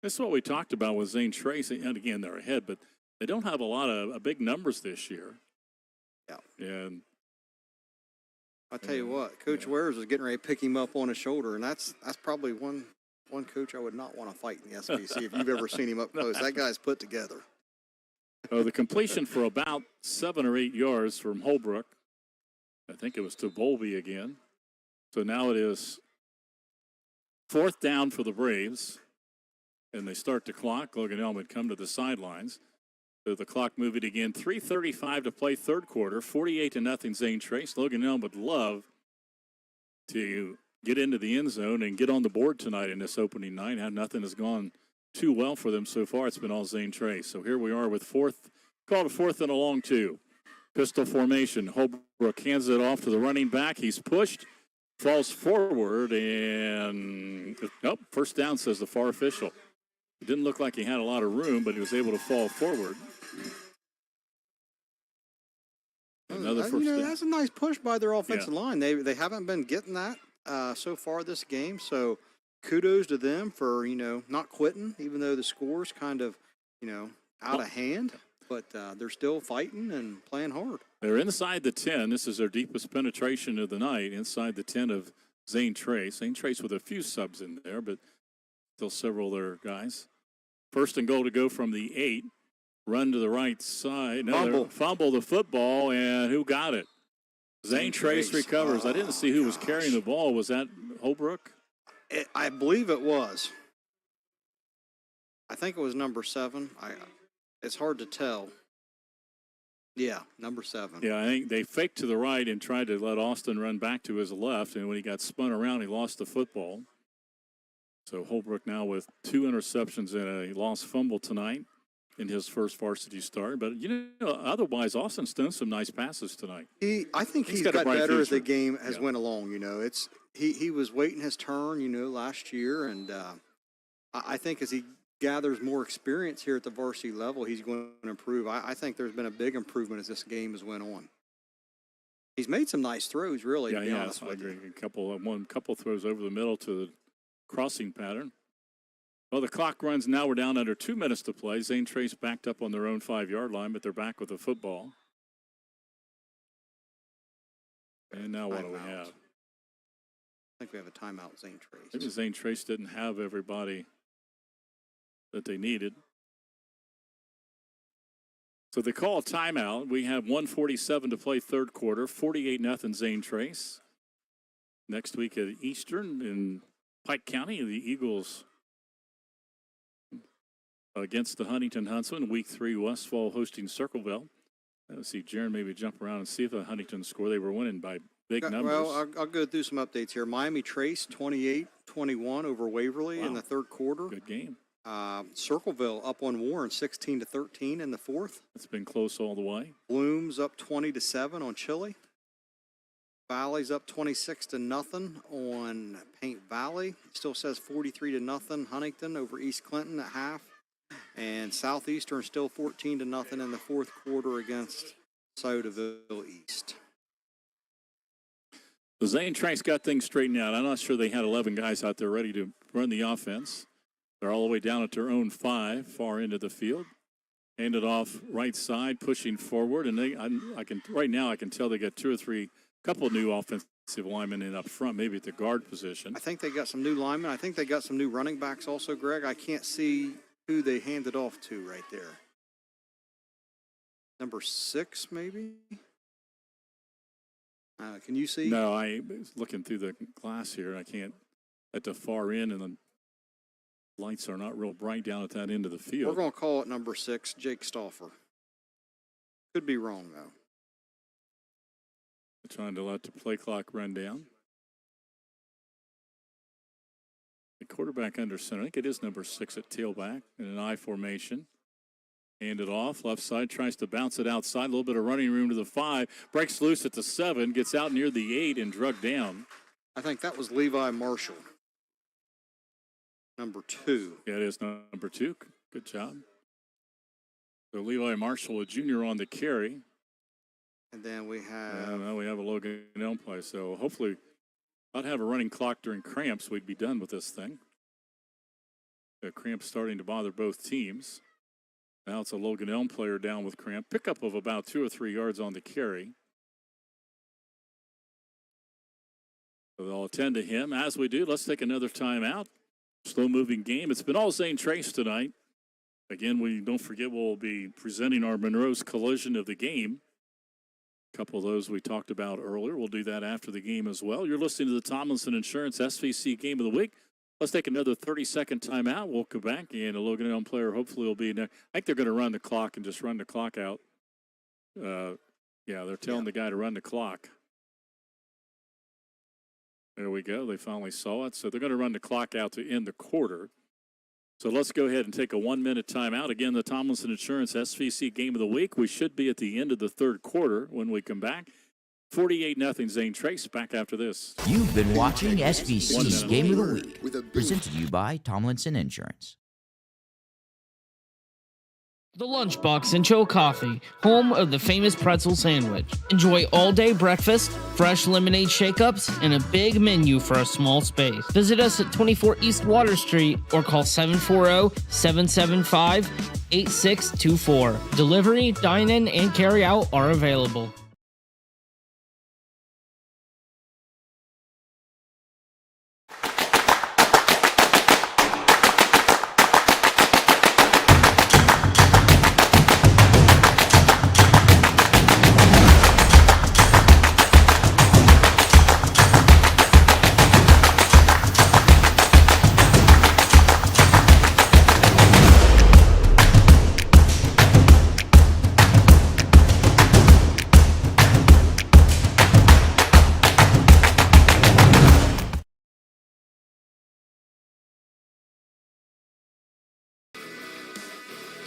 This is what we talked about with Zane Trace. And again, they're ahead, but they don't have a lot of big numbers this year. Yeah. And I'll tell you what, Coach Wares was getting ready to pick him up on his shoulder, and that's probably one coach I would not want to fight in the SBC if you've ever seen him up close. That guy's put together. The completion for about 7 or 8 yards from Holbrook. I think it was to Bowlby again. So now it is 4th down for the Braves, and they start the clock. Logan Elm had come to the sidelines. So the clock moving again. 3:35 to play, 3rd quarter. 48-0 Zane Trace. Logan Elm would love to get into the end zone and get on the board tonight in this opening night. Nothing has gone too well for them so far. It's been all Zane Trace. So here we are with called a 4th and a long 2. Pistol formation. Holbrook hands it off to the running back. He's pushed, falls forward, and first down, says the far official. It didn't look like he had a lot of room, but he was able to fall forward. Another first down. That's a nice push by their offensive line. They haven't been getting that so far this game, so kudos to them for, not quitting, even though the score's kind of, out of hand. But they're still fighting and playing hard. They're inside the 10. This is their deepest penetration of the night, inside the 10 of Zane Trace. Zane Trace with a few subs in there, but still several of their guys. 1st and goal to go from the 8. Run to the right side. Fumble the football, and who got it? Zane Trace recovers. I didn't see who was carrying the ball. Was that Holbrook? I believe it was. I think it was number 7. It's hard to tell. Yeah, number 7. Yeah, I think they faked to the right and tried to let Austin run back to his left, and when he got spun around, he lost the football. So Holbrook now with 2 interceptions and a lost fumble tonight in his first varsity start. But, otherwise, Austin's done some nice passes tonight. I think he's got better as the game has went along, He was waiting his turn, last year. And I think as he gathers more experience here at the varsity level, he's going to improve. I think there's been a big improvement as this game has went on. He's made some nice throws, really, to be honest with you. A couple throws over the middle to the crossing pattern. Well, the clock runs now. We're down under 2 minutes to play. Zane Trace backed up on their own 5-yard line, but they're back with the football. And now what do we have? I think we have a timeout, Zane Trace. Maybe Zane Trace didn't have everybody that they needed. So they call a timeout. We have 1:47 to play third quarter, 48-0 Zane Trace. Next week at Eastern in Pike County, the Eagles against the Huntington Huntsmen. Week 3, Westfall hosting Circleville. Let's see, Jaron maybe jump around and see if the Huntington score. They were winning by big numbers. Well, I'll go through some updates here. Miami Trace 28-21 over Waverly in the third quarter. Good game. Circleville up on Warren 16-13 in the fourth. It's been close all the way. Blooms up 20-7 on Chile. Valley's up 26-0 on Paint Valley. Still says 43-0 Huntington over East Clinton at half. And Southeastern still 14-0 in the fourth quarter against Sodaville East. The Zane Trace got things straightened out. I'm not sure they had 11 guys out there ready to run the offense. They're all the way down at their own 5, far into the field. Hand it off right side, pushing forward, and I can tell they got 2 or 3, couple of new offensive linemen in up front, maybe at the guard position. I think they got some new linemen. I think they got some new running backs also, Greg. I can't see who they handed off to right there. Number 6, maybe? Can you see? No, I was looking through the glass here. I can't at the far end, and the lights are not real bright down at that end of the field. We're going to call it number 6, Jake Stauffer. Could be wrong, though. Trying to let the play clock run down. The quarterback under center. I think it is number 6 at tailback in an I formation. Hand it off. Left side tries to bounce it outside. A little bit of running room to the 5. Breaks loose at the 7. Gets out near the 8 and drugged down. I think that was Levi Marshall. Number 2. Yeah, it is number 2. Good job. So Levi Marshall, a junior on the carry. And then we have... we have a Logan Elm play. So hopefully I'd have a running clock during cramps. We'd be done with this thing. The cramps starting to bother both teams. Now it's a Logan Elm player down with cramp. Pickup of about 2 or 3 yards on the carry. So they'll attend to him. As we do, let's take another timeout. Slow-moving game. It's been all Zane Trace tonight. Again, we don't forget we'll be presenting our Monroe's Collision of the game. A couple of those we talked about earlier. We'll do that after the game as well. You're listening to the Tomlinson Insurance SVC Game of the Week. Let's take another 30-second timeout. We'll come back, and a Logan Elm player hopefully will be in there. I think they're going to run the clock and just run the clock out. They're telling the guy to run the clock. There we go. They finally saw it. So they're going to run the clock out to end the quarter. So let's go ahead and take a 1-minute timeout. Again, the Tomlinson Insurance SVC Game of the Week. We should be at the end of the third quarter when we come back. 48-0 Zane Trace. Back after this. You've been watching SVC's Game of the Week, presented to you by Tomlinson Insurance. The Lunchbox and Chill Coffee, home of the famous pretzel sandwich. Enjoy all-day breakfast, fresh lemonade shake-ups, and a big menu for a small space. Visit us at 24 East Water Street or call 740-775-8624. Delivery, dine-in, and carry-out are available.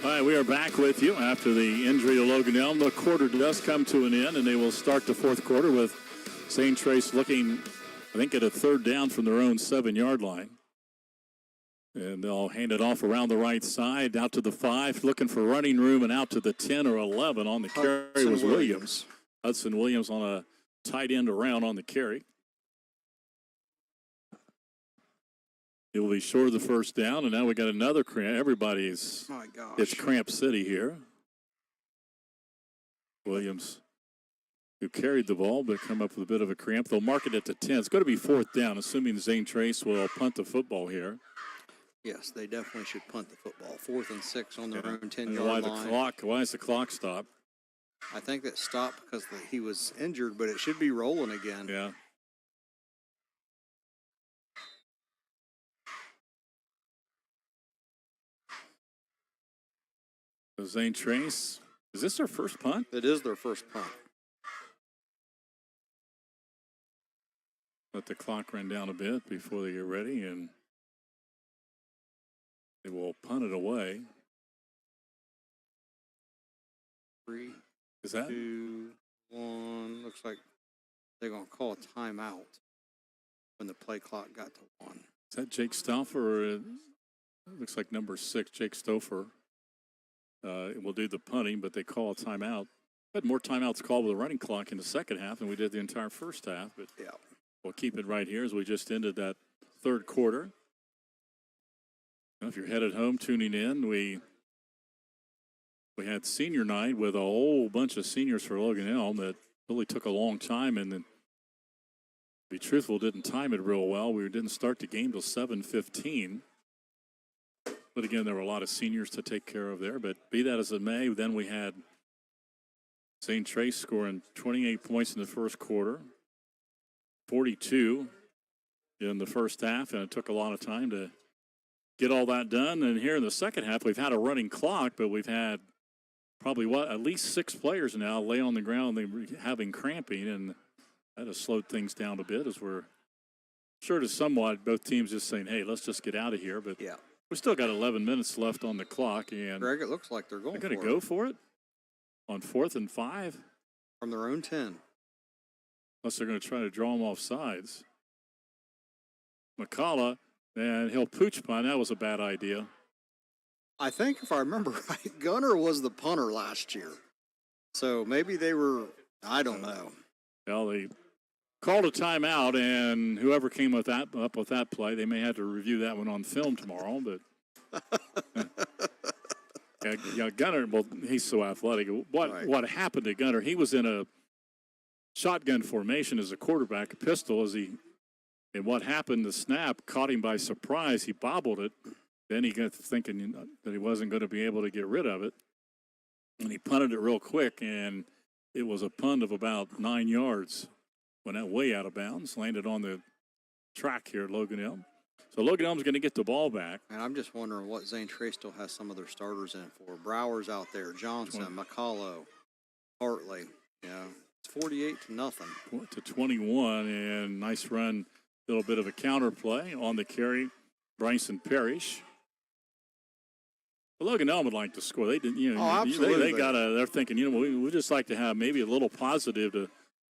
All right, we are back with you after the injury to Logan Elm. The quarter does come to an end, and they will start the fourth quarter with Zane Trace looking, I think, at a third down from their own 7-yard line. And they'll hand it off around the right side, out to the 5, looking for running room, and out to the 10 or 11 on the carry was Williams. Hudson Williams on a tight end around on the carry. It will be short of the first down, and now we got another cramp. Everybody's, my gosh, it's Cramp City here. Williams, who carried the ball, but come up with a bit of a cramp. They'll mark it at the 10. It's going to be 4th down, assuming Zane Trace will punt the football here. Yes, they definitely should punt the football. 4th and 6 on their own 10-yard line. Why is the clock stopped? I think that stopped because he was injured, but it should be rolling again. Yeah. So Zane Trace, is this their first punt? It is their first punt. Let the clock run down a bit before they get ready, and they will punt it away. 3, is that 2, 1. Looks like they're going to call a timeout when the play clock got to 1. Is that Jake Stauffer? Or it looks like number 6, Jake Stauffer. Will do the punting, but they call a timeout. We had more timeouts called with the running clock in the second half than we did the entire first half. But yeah, we'll keep it right here as we just ended that third quarter. Now, if you're headed home tuning in, we had senior night with a whole bunch of seniors for Logan Elm that really took a long time, and then, to be truthful, didn't time it real well. We didn't start the game till 7:15. But again, there were a lot of seniors to take care of there. But be that as it may, then we had Zane Trace scoring 28 points in the first quarter, 42 in the first half, and it took a lot of time to get all that done. And here in the second half, we've had a running clock, but we've had probably at least 6 players now lay on the ground having cramping, and that has slowed things down a bit as we're sure to somewhat both teams just saying, hey, let's just get out of here. But yeah, we still got 11 minutes left on the clock, and Greg, it looks like they're going to go for it on 4th and 5 from their own 10. Unless they're going to try to draw them off sides. McCullough, and he'll pooch punt. That was a bad idea. I think if I remember right, Gunner was the punter last year. So maybe they were, I don't know. Well, they called a timeout, and whoever came up with that play, they may have to review that one on film tomorrow. But yeah, Gunner, well, he's so athletic. What happened to Gunner? He was in a shotgun formation as a quarterback, a pistol, and what happened, the snap caught him by surprise. He bobbled it. Then he got thinking that he wasn't going to be able to get rid of it. And he punted it real quick, and it was a punt of about 9 yards. Went out way out of bounds, landed on the track here at Logan Elm. So Logan Elm's going to get the ball back. And I'm just wondering what Zane Trace still has some of their starters in for. Brower's out there, Johnson, McCullough, Hartley. Yeah, it's 48-0. To 21, and nice run, little bit of a counter play on the carry. Bryson Parrish. But Logan Elm would like to score. They didn't, absolutely. They're thinking, we just like to have maybe a little positive to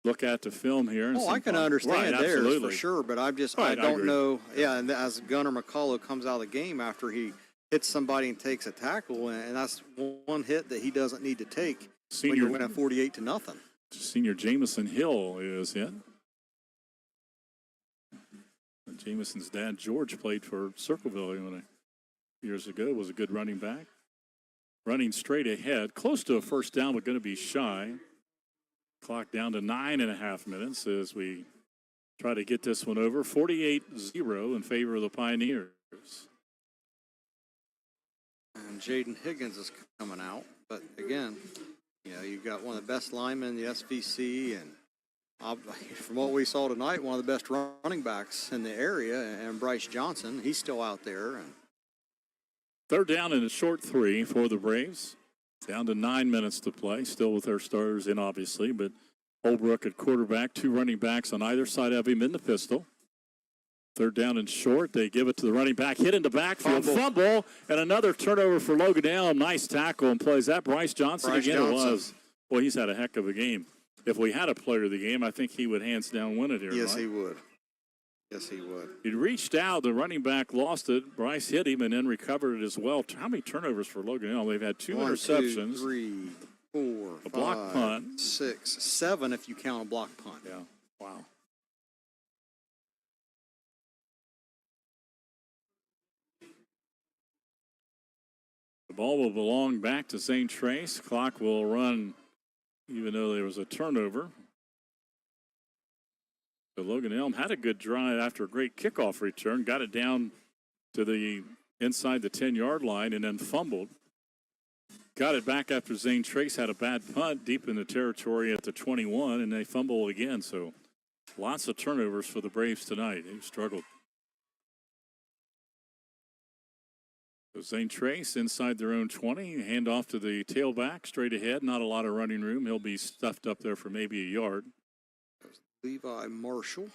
look at the film here. And I can understand theirs absolutely. For sure, but I don't know. Yeah, and as Gunner McCullough comes out of the game after he hits somebody and takes a tackle, and that's one hit that he doesn't need to take when you're winning 48-0. Senior Jamison Hill is hit. Jamison's dad, George, played for Circleville years ago, was a good running back. Running straight ahead, close to a first down, but going to be shy. Clock down to 9.5 minutes as we try to get this one over. 48-0 in favor of the Pioneers. And Jaden Higgins is coming out. But again, you've got one of the best linemen in the SVC, and from what we saw tonight, one of the best running backs in the area, and Bryce Johnson, he's still out there. And third down and a short 3 for the Braves. Down to 9 minutes to play, still with their starters in, obviously, but Holbrook at quarterback, 2 running backs on either side of him in the pistol. Third down and short, they give it to the running back, hit in the backfield, fumble, and another turnover for Logan Elm. Nice tackle and plays. That Bryce Johnson again? It was. Boy, he's had a heck of a game. If we had a player of the game, I think he would hands down win it here. Yes, he would. Yes, he would. He reached out. The running back lost it. Bryce hit him and then recovered it as well. How many turnovers for Logan Elm? They've had 2 interceptions. 2, 3, 4, a block punt. 6, 7 if you count a block punt. Yeah. Ball will belong back to Zane Trace. Clock will run even though there was a turnover. So Logan Elm had a good drive after a great kickoff return. Got it down to the inside the 10-yard line and then fumbled. Got it back after Zane Trace had a bad punt deep in the territory at the 21, and they fumble again. So lots of turnovers for the Braves tonight. They've struggled. So Zane Trace inside their own 20. Hand off to the tailback, straight ahead. Not a lot of running room. He'll be stuffed up there for maybe a yard. Levi Marshall.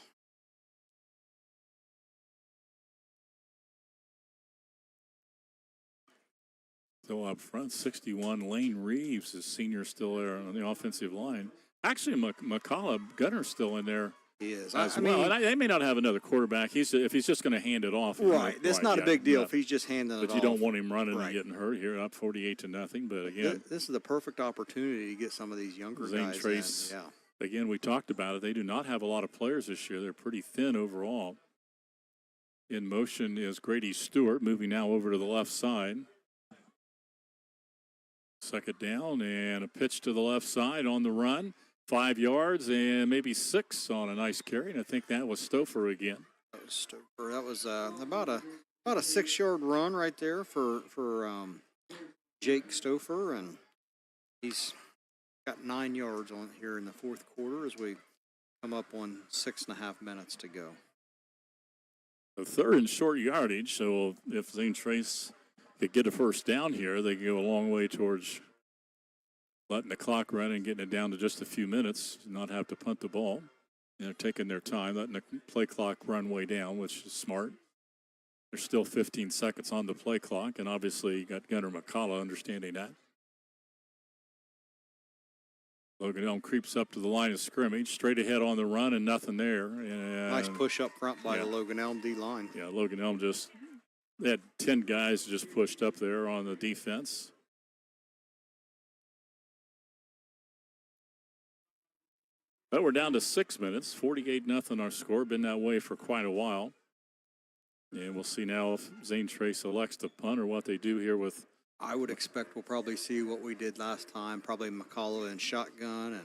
Still up front, 61. Lane Reeves is senior still there on the offensive line. Actually, McCullough Gunner's still in there. He is. As I well. mean, And they may not have another quarterback. If he's just going to hand it off. Right. That's not a big deal if he's just handing it off. But you don't want him running and getting hurt here, up 48-0. But again, this is the perfect opportunity to get some of these younger Zane guys Trace, in. Yeah. Again, we talked about it. They do not have a lot of players this year. They're pretty thin overall. In motion is Grady Stewart, moving now over to the left side. Second down and a pitch to the left side on the run. 5 yards and maybe 6 on a nice carry. And I think that was Stouffer again. That was Stouffer. That was about a 6-yard run right there for Jake Stouffer, and he's got 9 yards on here in the fourth quarter as we come up on 6.5 minutes to go. A third and short yardage, so if Zane Trace could get a first down here, they can go a long way towards letting the clock run and getting it down to just a few minutes, not have to punt the ball. And they're taking their time, letting the play clock run way down, which is smart. There's still 15 seconds on the play clock, and obviously you got Gunnar McCullough understanding that. Logan Elm creeps up to the line of scrimmage, straight ahead on the run, and nothing there. And nice push up front by the Logan Elm D-line. Yeah, Logan Elm they had 10 guys just pushed up there on the defense. But we're down to 6 minutes, 48-0 our score. Been that way for quite a while. And we'll see now if Zane Trace elects to punt or what they do here with. I would expect we'll probably see what we did last time, probably McCullough and shotgun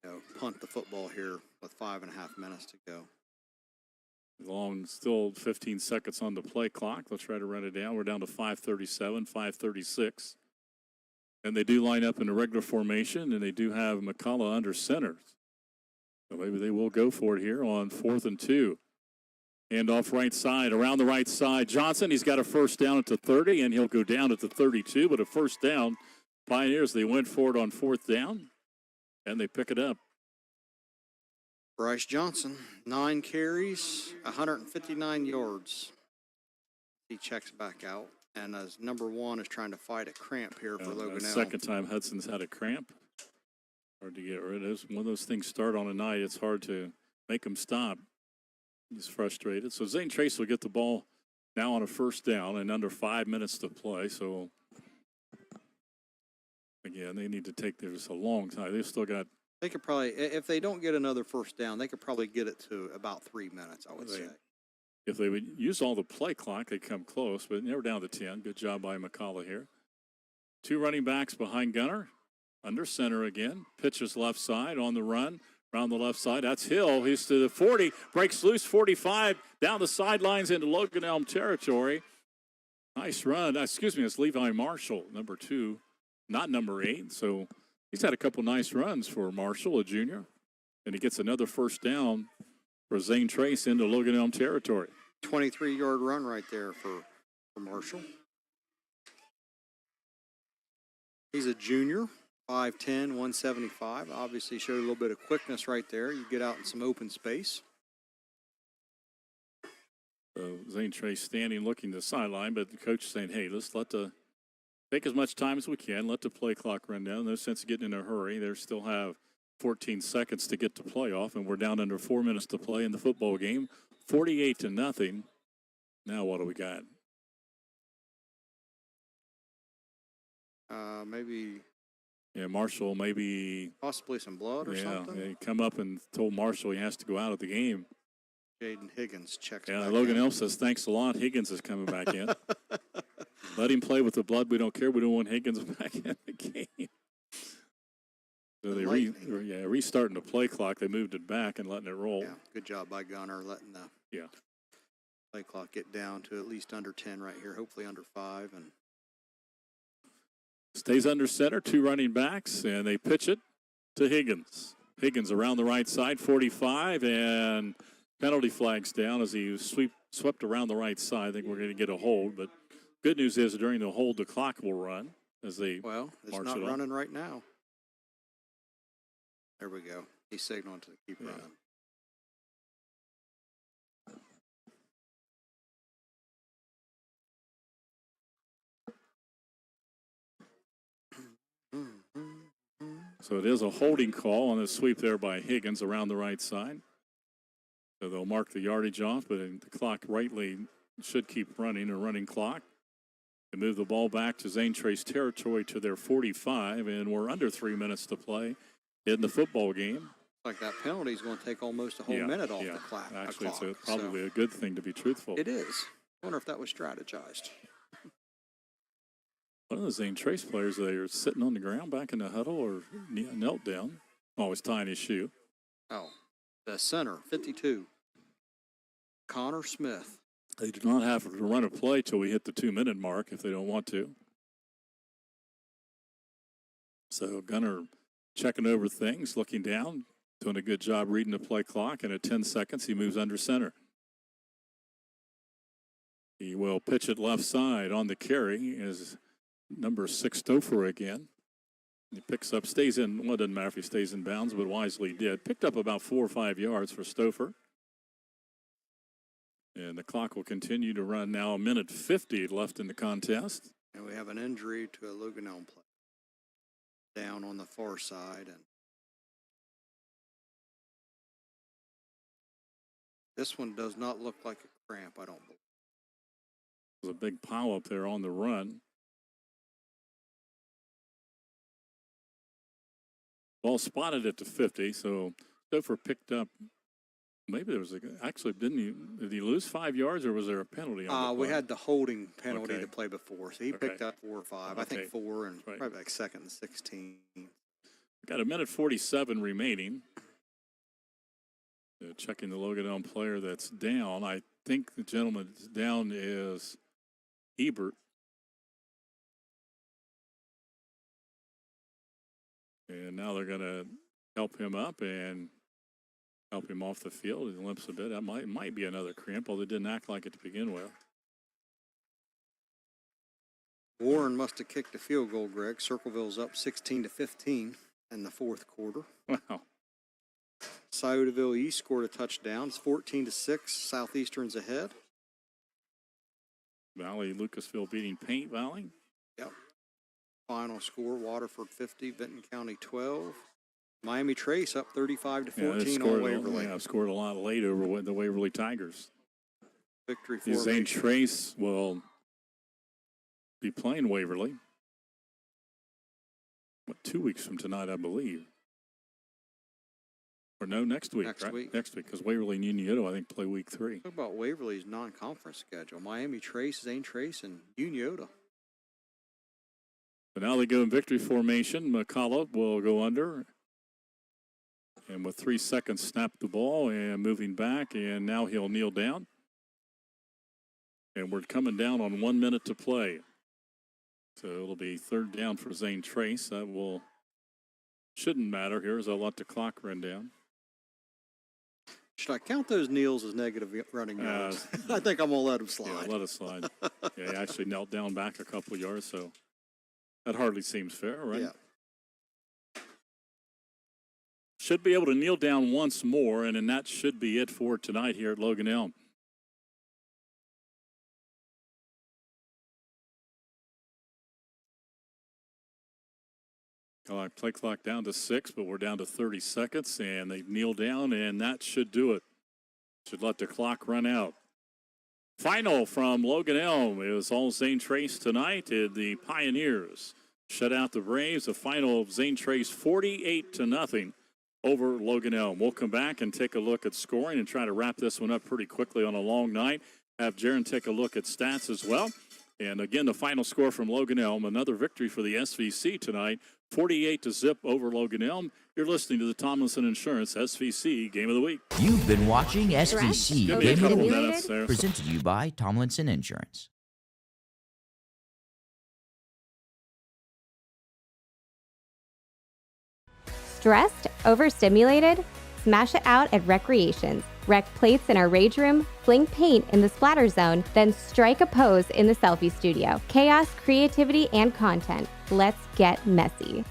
and punt the football here with 5.5 minutes to go. Still 15 seconds on the play clock. They'll try to run it down. We're down to 5:37, 5:36. And they do line up in a regular formation, and they do have McCullough under center. So maybe they will go for it here on 4th and 2. Hand off right side, around the right side. Johnson, he's got a first down at the 30, and he'll go down at the 32. But a first down. Pioneers, they went for it on 4th down, and they pick it up. Bryce Johnson, 9 carries, 159 yards. He checks back out. And as number 1 is trying to fight a cramp here for Logan Elm. Second time Hudson's had a cramp. Hard to get rid of. When those things start on a night, it's hard to make him stop. He's frustrated. So Zane Trace will get the ball now on a first down and under 5 minutes to play. So, again, they need to take this a long time. They've still got. They could probably, if they don't get another first down, they could probably get it to about 3 minutes, I would say. If they would use all the play clock, they'd come close, but never down to 10. Good job by McCullough here. 2 running backs behind Gunner. Under center again. Pitches left side on the run. Around the left side. That's Hill. He's to the 40. Breaks loose, 45. Down the sidelines into Logan Elm territory. Nice run. Excuse me, it's Levi Marshall, number 2, not number 8. So he's had a couple nice runs for Marshall, a junior. And he gets another first down for Zane Trace into Logan Elm territory. 23-yard run right there for Marshall. He's a junior, 5'10", 175. Obviously showed a little bit of quickness right there. You get out in some open space. So Zane Trace standing looking to the sideline, but the coach is saying, hey, let's take as much time as we can. Let the play clock run down. No sense of getting in a hurry. They still have 14 seconds to get to playoff, and we're down under 4 minutes to play in the football game. 48-0. Now what do we got? Maybe. Yeah, Marshall maybe. Possibly some blood or something. Yeah, he come up and told Marshall he has to go out of the game. Jaden Higgins checks back back Logan in. Elm says, thanks a lot. Higgins is coming back in. Let him play with the blood. We don't care. We don't want Higgins back in the game. So they restarting the play clock. They moved it back and letting it roll. Yeah, good job by Gunner letting the play clock get down to at least under 10 right here, hopefully under 5. And stays under center, 2 running backs, and they pitch it to Higgins. Higgins around the right side, 45, and penalty flags down as he swept around the right side. I think we're going to get a hold, but good news is during the hold, the clock will run as they it's march not it running right now. There we go. He's signaling to keep running. So it is a holding call on the sweep there by Higgins around the right side. So they'll mark the yardage off, but the clock rightly should keep running, a running clock. They move the ball back to Zane Trace territory to their 45, and we're under 3 minutes to play in the football game. Like that penalty is going to take almost a whole minute off the clock. Actually, it's probably a good thing, to be truthful. It is. I wonder if that was strategized. One of the Zane Trace players, they are sitting on the ground back in the huddle or knelt down. Always tying his shoe. Oh, the center, 52, Connor Smith. They do not have to run a play till we hit the 2-minute mark if they don't want to. So Gunner checking over things, looking down, doing a good job reading the play clock, and at 10 seconds he moves under center. He will pitch it left side on the carry is number 6 Stouffer again. He picks up, stays in, well, it doesn't matter if he stays in bounds, but wisely did. Picked up about 4 or 5 yards for Stouffer. And the clock will continue to run now. 1:50 left in the contest. And we have an injury to a Logan Elm player down on the far side. And this one does not look like a cramp, I don't believe. There's a big pile up there on the run. Ball spotted at the 50, so Stouffer picked up. Maybe there was did he lose 5 yards or was there a penalty on the play? We had the holding penalty to play before, so he picked up 4 or 5. I think 4 and probably like 2nd and 16. Got 1:47 remaining. Checking the Logan Elm player that's down. I think the gentleman that's down is Ebert. And now they're going to help him up and help him off the field. He limps a bit. That might be another cramp, although it didn't act like it to begin with. Warren must have kicked a field goal, Greg. Circleville's up 16-15 in the 4th quarter. Wow. Sciotoville East scored a touchdown. It's 14-6. Southeastern's ahead. Valley, Lucasville beating Paint Valley. Yep. Final score, Waterford 50, Benton County 12. Miami Trace up 35-14 on Waverly. Yeah, scored a lot late over the Waverly Tigers. Victory formation. Zane Trace will be playing Waverly. 2 weeks from tonight, I believe. Or no, next week, Next right? week. Next week, because Waverly and Unioto, I think, play week 3. Talk about Waverly's non-conference schedule. Miami Trace, Zane Trace, and Unioto. But now they go in victory formation. McCullough will go under. And with 3 seconds, snap the ball and moving back. And now he'll kneel down. And we're coming down on 1 minute to play. So it'll be 3rd down for Zane Trace. That shouldn't matter here as I'll let the clock run down. Should I count those kneels as negative running yards? I think I'm going to let them slide. Yeah, let it slide. Yeah, he actually knelt down back a couple yards, so that hardly seems fair, right? Yeah. Should be able to kneel down once more, and then that should be it for tonight here at Logan Elm. Play clock down to 6, but we're down to 30 seconds, and they kneel down, and that should do it. Should let the clock run out. Final from Logan Elm. It was all Zane Trace tonight. The Pioneers shut out the Braves. The final of Zane Trace 48-0 over Logan Elm. We'll come back and take a look at scoring and try to wrap this one up pretty quickly on a long night. Have Jaron take a look at stats as well. And again, the final score from Logan Elm, another victory for the SVC tonight, 48-0 over Logan Elm. You're listening to the Tomlinson Insurance SVC Game of the Week. You've been watching SVC Give me a Game of the couple Week, minutes there. presented to you by Tomlinson Insurance. Stressed? Overstimulated? Smash it out at Recreations. Rec plates in our rage room, fling paint in the splatter zone, then strike a pose in the selfie studio. Chaos, creativity, and content. Let's get messy.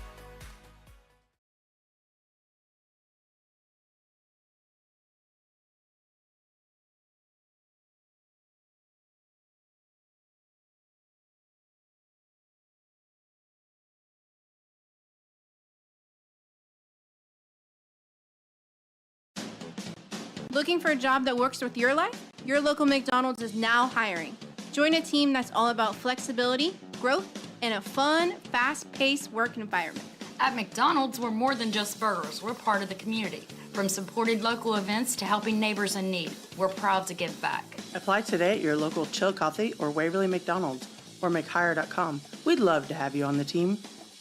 Looking for a job that works with your life? Your local McDonald's is now hiring. Join a team that's all about flexibility, growth, and a fun, fast-paced work environment. At McDonald's, we're more than just burgers. We're part of the community. From supported local events to helping neighbors in need, we're proud to give back. Apply today at your local Chillicothe or Waverly McDonald's or McHire.com. We'd love to have you on the team.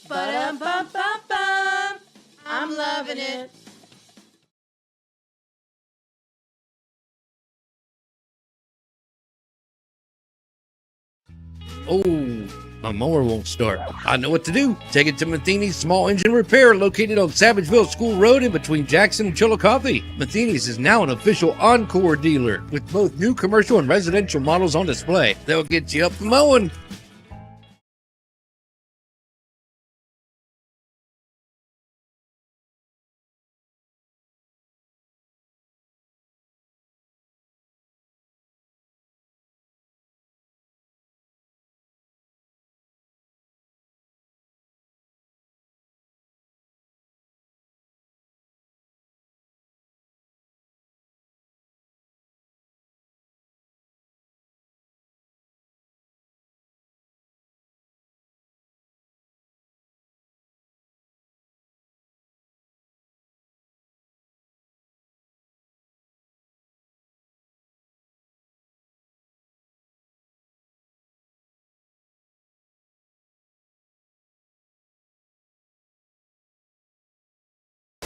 Ba-dum-bum-bum-bum. I'm loving it. Oh, my mower won't start. I know what to do. Take it to Matheny's Small Engine Repair, located on Savageville School Road in between Jackson and Chillicothe. Matheny's is now an official Encore dealer with both new commercial and residential models on display. They'll get you up mowing.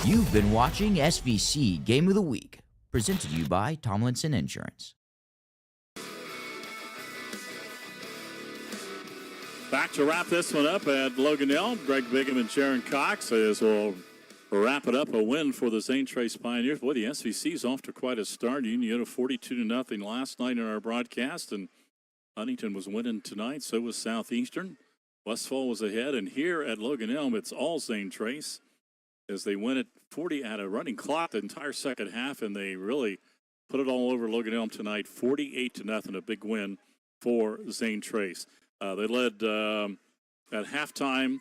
You've been watching SVC Game of the Week, presented to you by Tomlinson Insurance. Back to wrap this one up at Logan Elm. Greg Bigham and Sharon Cox as we'll wrap it up. A win for the Zane Trace Pioneers. Boy, the SVC's off to quite a start. You had a 42-0 last night in our broadcast, and Huntington was winning tonight. So was Southeastern. Westfall was ahead, and here at Logan Elm, it's all Zane Trace as they win at 40 at a running clock the entire second half, and they really put it all over Logan Elm tonight, 48-0, a big win for Zane Trace. They led at halftime,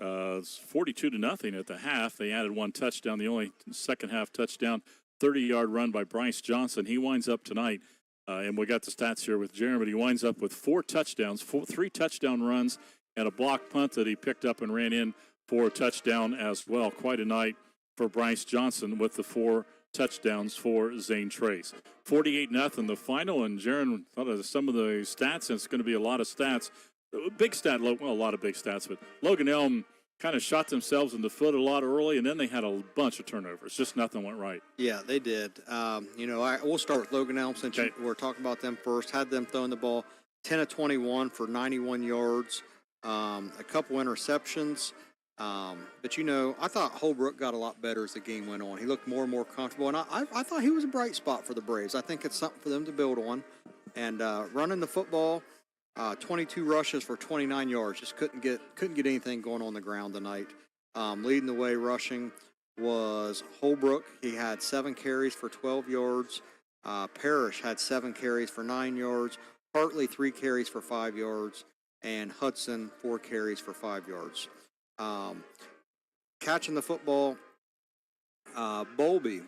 42-0 at the half. They added one touchdown, the only second half touchdown, 30-yard run by Bryce Johnson. He winds up tonight, and we got the stats here with Jeremy. He winds up with 4 touchdowns, 3 touchdown runs, and a block punt that he picked up and ran in for a touchdown as well. Quite a night for Bryce Johnson with the 4 touchdowns for Zane Trace. 48-0 the final, and Jaron thought of some of the stats, and it's going to be a lot of stats. Big stat, well, a lot of big stats, but Logan Elm kind of shot themselves in the foot a lot early, and then they had a bunch of turnovers. Just nothing went right. Yeah, they did. We'll start with Logan Elm since we're talking about them first. Had them throwing the ball 10 of 21 for 91 yards, a couple interceptions. But, I thought Holbrook got a lot better as the game went on. He looked more and more comfortable, and I thought he was a bright spot for the Braves. I think it's something for them to build on. And running the football, 22 rushes for 29 yards. Just couldn't get anything going on the ground tonight. Leading the way rushing was Holbrook. He had 7 carries for 12 yards. Parrish had 7 carries for 9 yards. Hartley, 3 carries for 5 yards. And Hudson, 4 carries for 5 yards. Catching the football, Bowlby,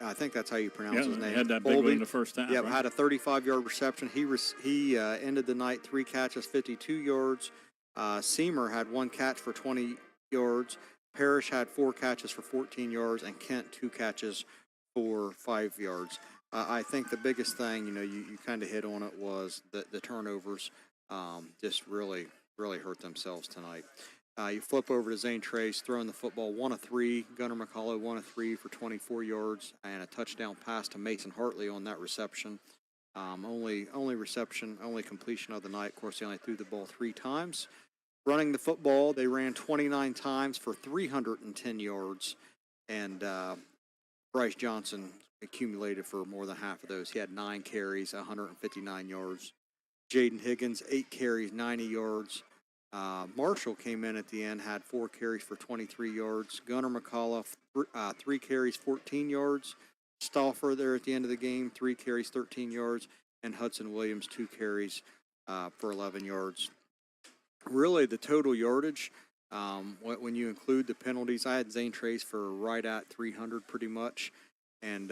I think that's how you pronounce his name. He had that big one in the first half. Yeah, right? Had a 35-yard reception. He ended the night 3 catches, 52 yards. Seamer had 1 catch for 20 yards. Parrish had 4 catches for 14 yards, and Kent 2 catches for 5 yards. I think the biggest thing, you kind of hit on it, was the turnovers. just really hurt themselves tonight. You flip over to Zane Trace, throwing the football 1 of 3. Gunnar McCullough 1 of 3 for 24 yards and a touchdown pass to Mason Hartley on that reception. Only completion of the night. Of course, they only threw the ball 3 times. Running the football, they ran 29 times for 310 yards, and Bryce Johnson accumulated for more than half of those. He had 9 carries, 159 yards. Jaden Higgins, 8 carries, 90 yards. Marshall came in at the end, had 4 carries for 23 yards. Gunnar McCullough, 3 carries, 14 yards. Stauffer there at the end of the game, 3 carries, 13 yards. And Hudson Williams, 2 carries for 11 yards. Really, the total yardage, when you include the penalties, I had Zane Trace for right at 300 pretty much. And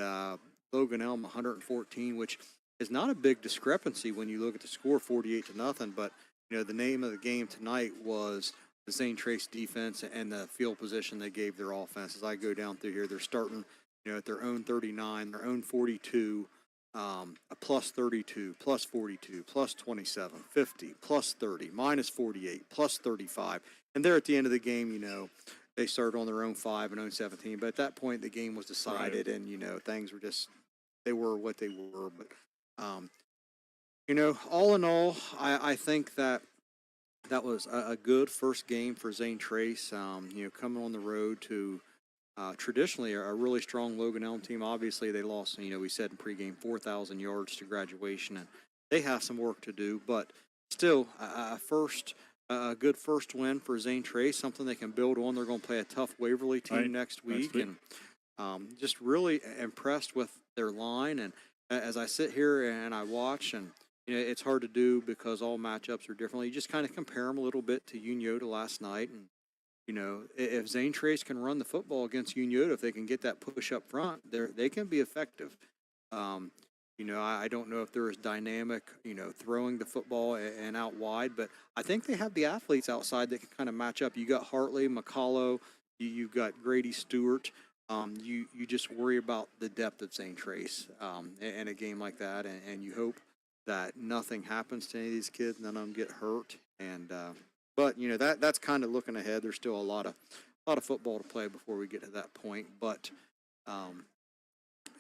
Logan Elm, 114, which is not a big discrepancy when you look at the score, 48-0. But the name of the game tonight was the Zane Trace defense and the field position they gave their offense. As I go down through here, they're starting, at their own 39, their own 42, a plus 32, plus 42, plus 27, 50, plus 30, minus 48, plus 35. And they're at the end of the game, they started on their own 5 and own 17. But at that point, the game was decided, and, things were just, they were what they were. But, all in all, I think that was a good first game for Zane Trace, coming on the road to traditionally a really strong Logan Elm team. Obviously, they lost, we said in pregame, 4,000 yards to graduation, and they have some work to do. But still, a good first win for Zane Trace, something they can build on. They're going to play a tough Waverly team next week. And just really impressed with their line. And as I sit here and I watch, and it's hard to do because all matchups are different. You just kind of compare them a little bit to Unioda last night. And, if Zane Trace can run the football against Unioda, if they can get that push up front, they can be effective. I don't know if they're as dynamic, throwing the football and out wide, but I think they have the athletes outside that can kind of match up. You got Hartley, McCullough, you've got Grady Stewart. You just worry about the depth of Zane Trace in a game like that, and you hope that nothing happens to any of these kids, none of them get hurt. And but that's kind of looking ahead. There's still a lot of football to play before we get to that point. But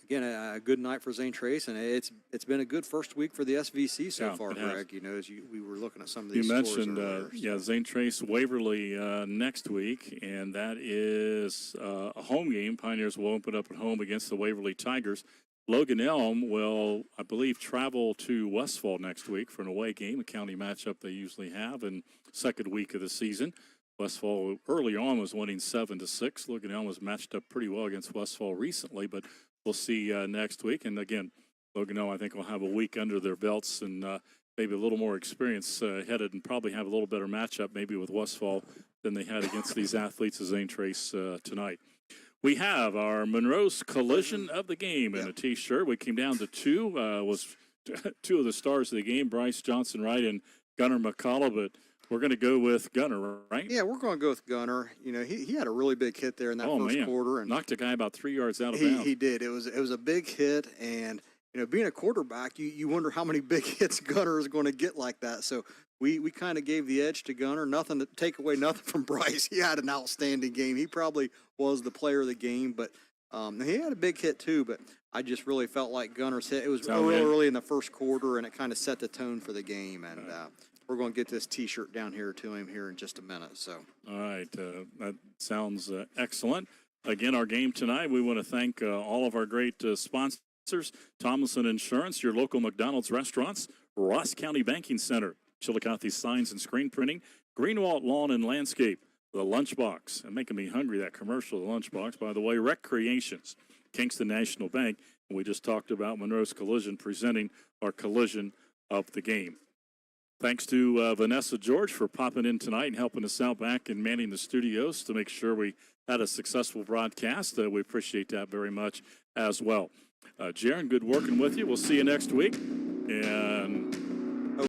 again, a good night for Zane Trace, and it's been a good first week for the SVC so far, Greg. As we were looking at some of these. You mentioned, Zane Trace Waverly next week, and that is a home game. Pioneers will open up at home against the Waverly Tigers. Logan Elm will, I believe, travel to Westfall next week for an away game, a county matchup they usually have in second week of the season. Westfall early on was winning 7-6. Logan Elm has matched up pretty well against Westfall recently, but we'll see next week. And again, Logan Elm, I think, will have a week under their belts and maybe a little more experience headed and probably have a little better matchup maybe with Westfall than they had against these athletes of Zane Trace tonight. We have our Monroe's Collision of the game in a T-shirt. We came down to 2. Was 2 of the stars of the game, Bryce Johnson Wright and Gunnar McCullough, but we're going to go with Gunnar, right? Yeah, we're going to go with Gunnar. He had a really big hit there in that first quarter. And knocked a guy about 3 yards out of bounds. He did. It was a big hit, and being a quarterback, you wonder how many big hits Gunnar is going to get like that. So we kind of gave the edge to Gunnar. Nothing to take away, nothing from Bryce. He had an outstanding game. He probably was the player of the game, but he had a big hit too. But I just really felt like Gunnar's hit. It was early in the first quarter, and it kind of set the tone for the game. And we're going to get this T-shirt down here to him here in just a minute. So, all right, that sounds excellent. Again, our game tonight, we want to thank all of our great sponsors: Tomlinson Insurance, your local McDonald's restaurants, Ross County Banking Center, Chillicothe Signs and Screen Printing, Greenwald Lawn and Landscape, The Lunchbox, and making me hungry, that commercial, The Lunchbox, by the way, Recreations, Kingston National Bank, and we just talked about Monroe's Collision presenting our collision of the game. Thanks to Vanessa George for popping in tonight and helping us out back and manning the studios to make sure we had a successful broadcast. We appreciate that very much as well. Jaron, good working with you. We'll see you next week. And